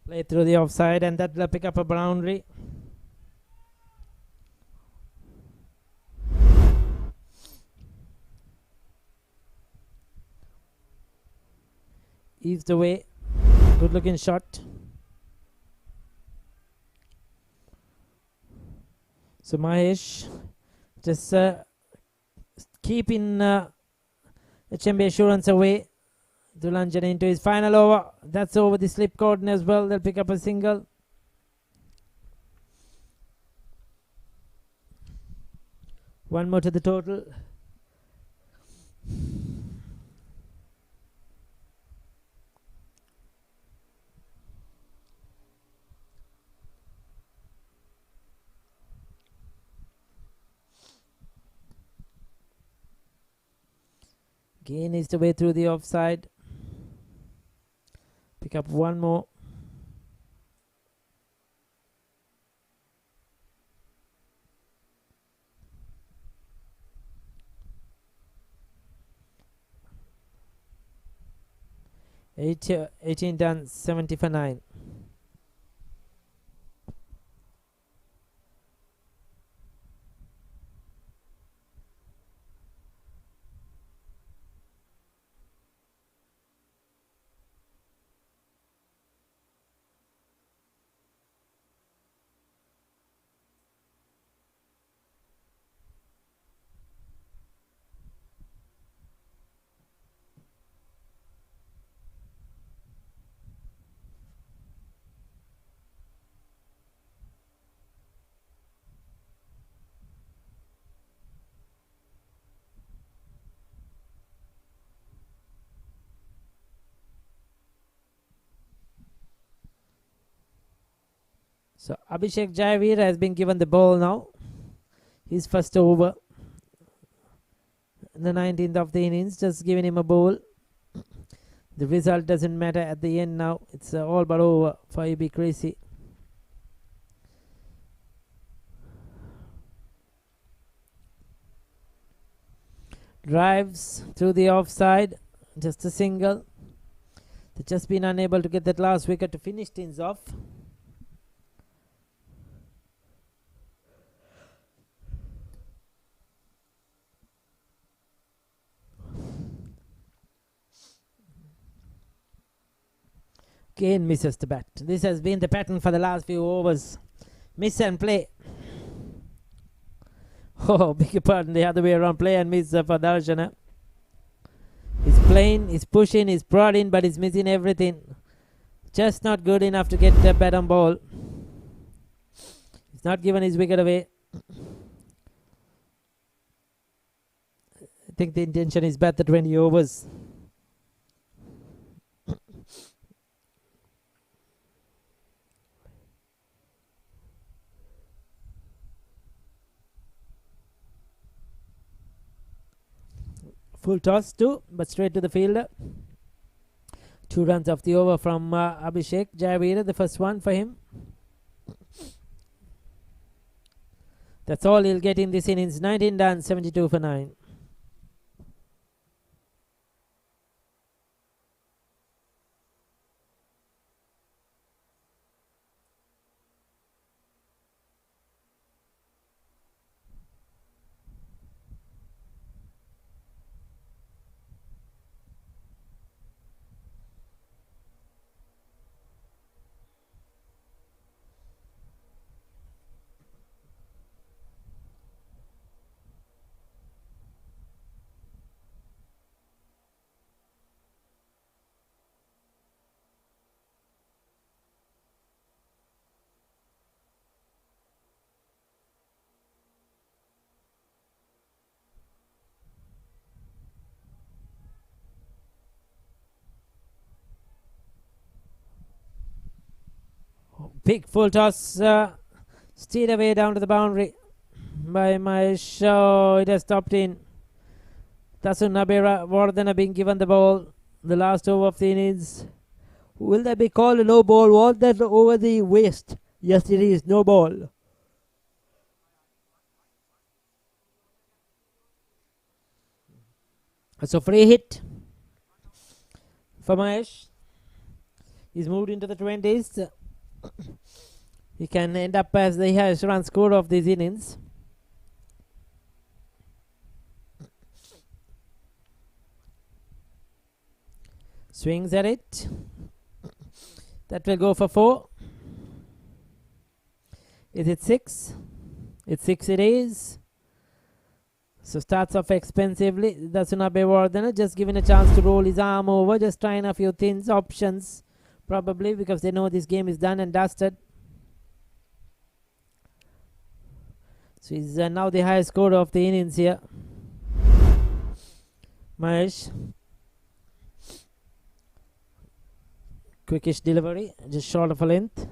Play through the offside, and that will pick up a boundary. Eased away. Good looking shot. So Mahesh just keeping HMBB Assurance away. Dulanjan into his final over. That's over the slip cordon as well. They'll pick up a single. One more to the total. Gain is the way through the offside. Pick up one more. Eight, 18 done, 70 for 9. So Abhishek Jayavir has been given the ball now. His first over. In the 19th of the innings, just giving him a ball. The result doesn't matter at the end now. It's all but over for EB Creasy. Drives through the offside. Just a single. They've just been unable to get that last wicket to finish things off. Kane misses the bat. This has been the pattern for the last few overs. Miss and play. Oh, beg your pardon, the other way around. Play and miss for Darshana. He's playing, he's pushing, he's prodding, but he's missing everything. Just not good enough to get the bat on ball. He's not given his wicket away. I think the intention is bat the 20 overs. Full toss too, but straight to the fielder. 2 runs off the over from Abhishek Jayavira, the first one for him. That's all he'll get in this innings. 19 done, 72 for 9. Big full toss, steered away down to the boundary by Mahesh. Oh, it has stopped in. Tasun Nabera Vardhana being given the ball. The last over of the innings. Will that be called a no ball? Was that over the waist? Yes, it is. No ball. So free hit for Mahesh. He's moved into the 20s. He can end up as the highest run scorer of these innings. Swings at it. That will go for 4. Is it 6? It's 6 it is. So starts off expensively. Dasunabe Vardhana just given a chance to roll his arm over. Just trying a few things, options. Probably because they know this game is done and dusted. So he's now the highest scorer of the innings here. Mahesh. Quickish delivery, just short of a length.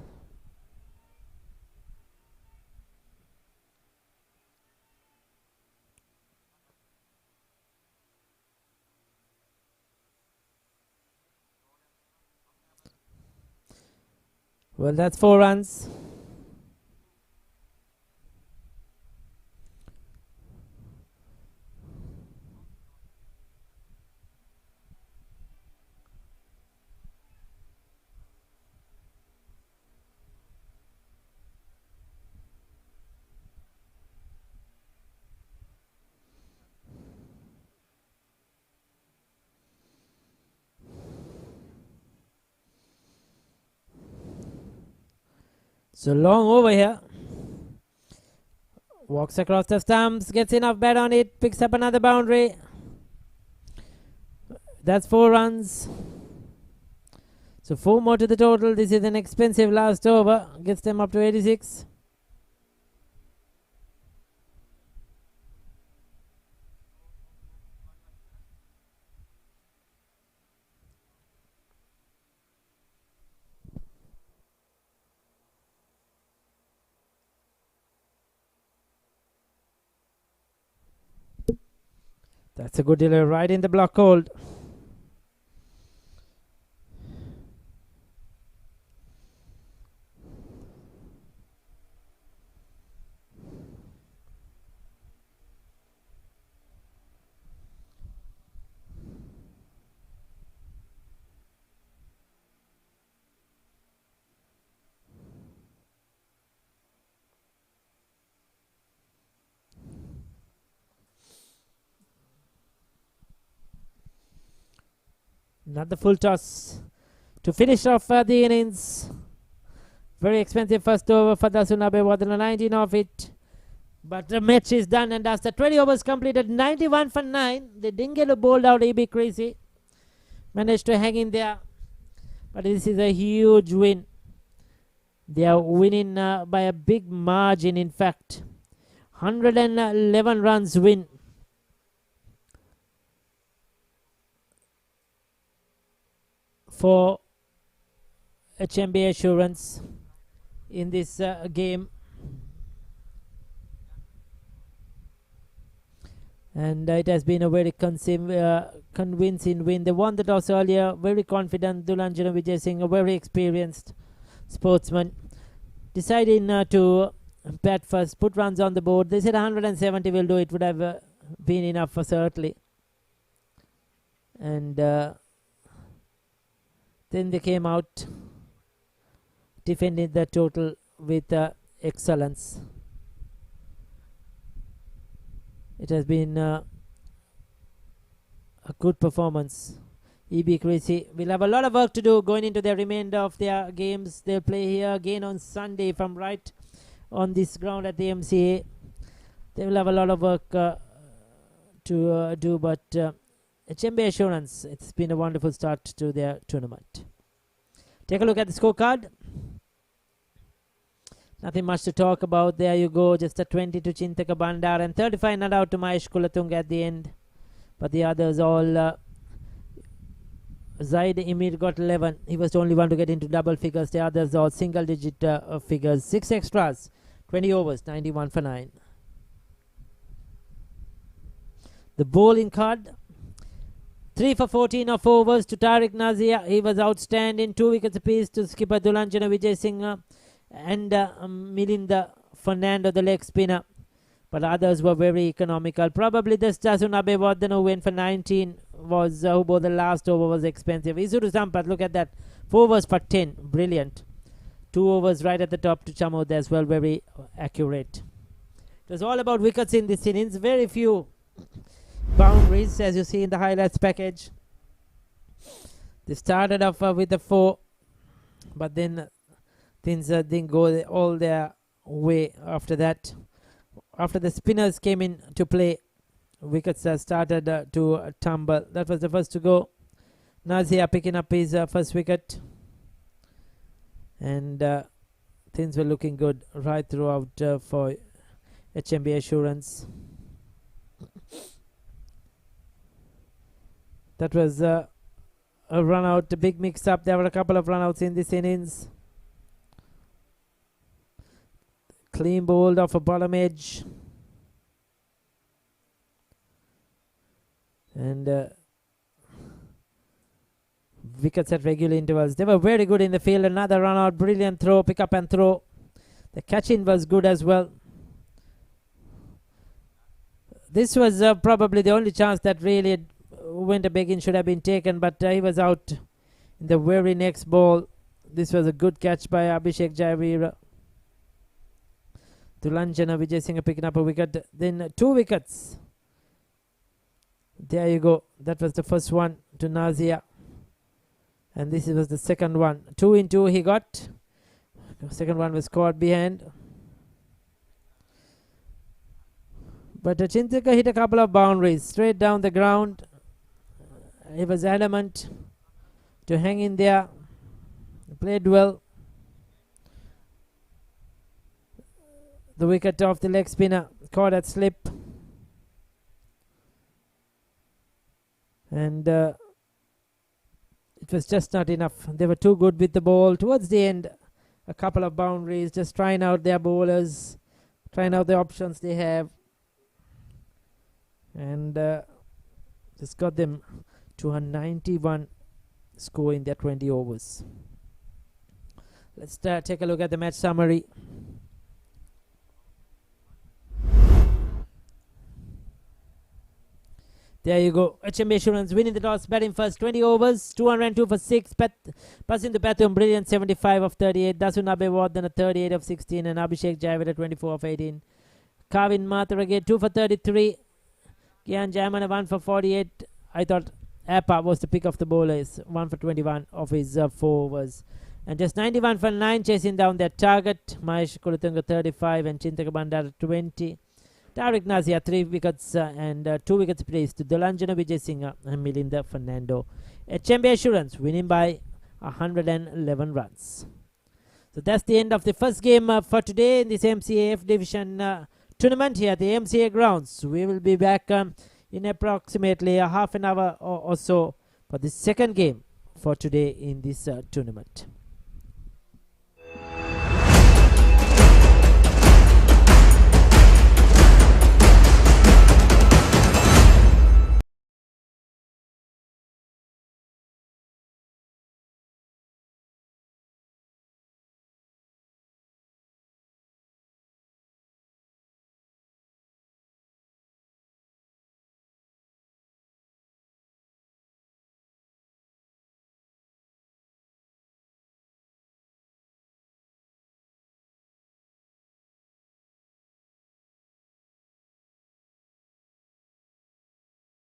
Well, that's 4 runs. So long over here. Walks across the stumps, gets enough bat on it, picks up another boundary. That's 4 runs. So 4 more to the total. This is an expensive last over. Gets them up to 86. That's a good delivery right in the block hold. Not the full toss. to finish off the innings. Very expensive first over for Hnb, more than a 19 of it. But the match is done and after 20 overs completed, 91 for 9. They didn't get a bowled out EB Creasy. Managed to hang in there. But this is a huge win. They are winning by a big margin, in fact. 111 runs win. For HMBB Assurance in this game. And it has been a very convincing win. They won the toss earlier, very confident. Dulanjana Vijay Singh, a very experienced sportsman, deciding to bat first, put runs on the board. They said 170 will do it, would have been enough for certainly. And then they came out, defending the total with excellence. It has been a good performance. EB Creasy will have a lot of work to do going into the remainder of their games. They'll play here again on Sunday, if I'm right, on this ground at the MCA. They will have a lot of work to do, but HMBB Assurance, it's been a wonderful start to their tournament. Take a look at the scorecard. Nothing much to talk about. There you go. Just a 20 to Chintaka Bandar and 35 not out to Mahesh Kulatunga at the end. But the others all... Zaid Emir got 11. He was the only one to get into double figures. The others all single digit figures. 6 extras. 20 overs. 91 for 9. The bowling card. 3 for 14 of overs to Tariq Nazia. He was outstanding. 2 wickets apiece to skipper Dulanjana Vijay Singh and Milinda Fernando, the leg spinner. But others were very economical. Probably this Hnb Wardhan who went for 19 was who bowled the last over was expensive. Isuru Sampath, look at that. 4 overs for 10. Brilliant. 2 overs right at the top to Chamod as well. Very accurate. It was all about wickets in this innings. Very few boundaries as you see in the highlights package. They started off with the 4, but then things didn't go all their way after that. After the spinners came in to play, wickets started to tumble. That was the first to go. Nazia picking up his first wicket. And things were looking good right throughout for HMBB Assurance. That was a run out, a big mix up. There were a couple of run outs in this innings. Clean bowled off a bottom edge. And wickets at regular intervals. They were very good in the field. Another run out. Brilliant throw. Pick up and throw. The catch-in was good as well. This was probably the only chance that really went a begging should have been taken. But he was out in the very next ball. This was a good catch by Abhishek Jayavira. Dulanjana Vijay Singh picking up a wicket. Then 2 wickets. There you go. That was the first one to Nazia. And this was the second one. 2 in 2 he got. The second one was caught behind. But Chintaka hit a couple of boundaries. Straight down the ground. He was adamant to hang in there. He played well. The wicket off the leg spinner. Caught at slip. And it was just not enough. They were too good with the ball. Towards the end, a couple of boundaries. Just trying out their bowlers. Trying out the options they have. And just got them to a 91 score in their 20 overs. Let's take a look at the match summary. There you go. HMBB Assurance winning the toss, batting first. 20 overs, 202 for 6. Passing to Pathum, brilliant 75 of 38. Hnb Wardhan a 38 of 16. And Abhishek Jayavira 24 of 18. Kavin Mathur again 2 for 33. Kian Jayman 1 for 48. I thought Appa was the pick of the bowlers, 1 for 21 of his 4 overs. And just 91 for 9 chasing down their target. Mahesh Kulutunga 35 and Chintaka Bandara 20. Tariq Nazia 3 wickets and 2 wickets placed to Dolanjana Vijay Singh and Milinda Fernando. HMBB Assurance winning by 111 runs. So that's the end of the first game for today in this MCAF division tournament here at the MCA grounds. We will be back in approximately a half an hour or so for the second game for today in this tournament.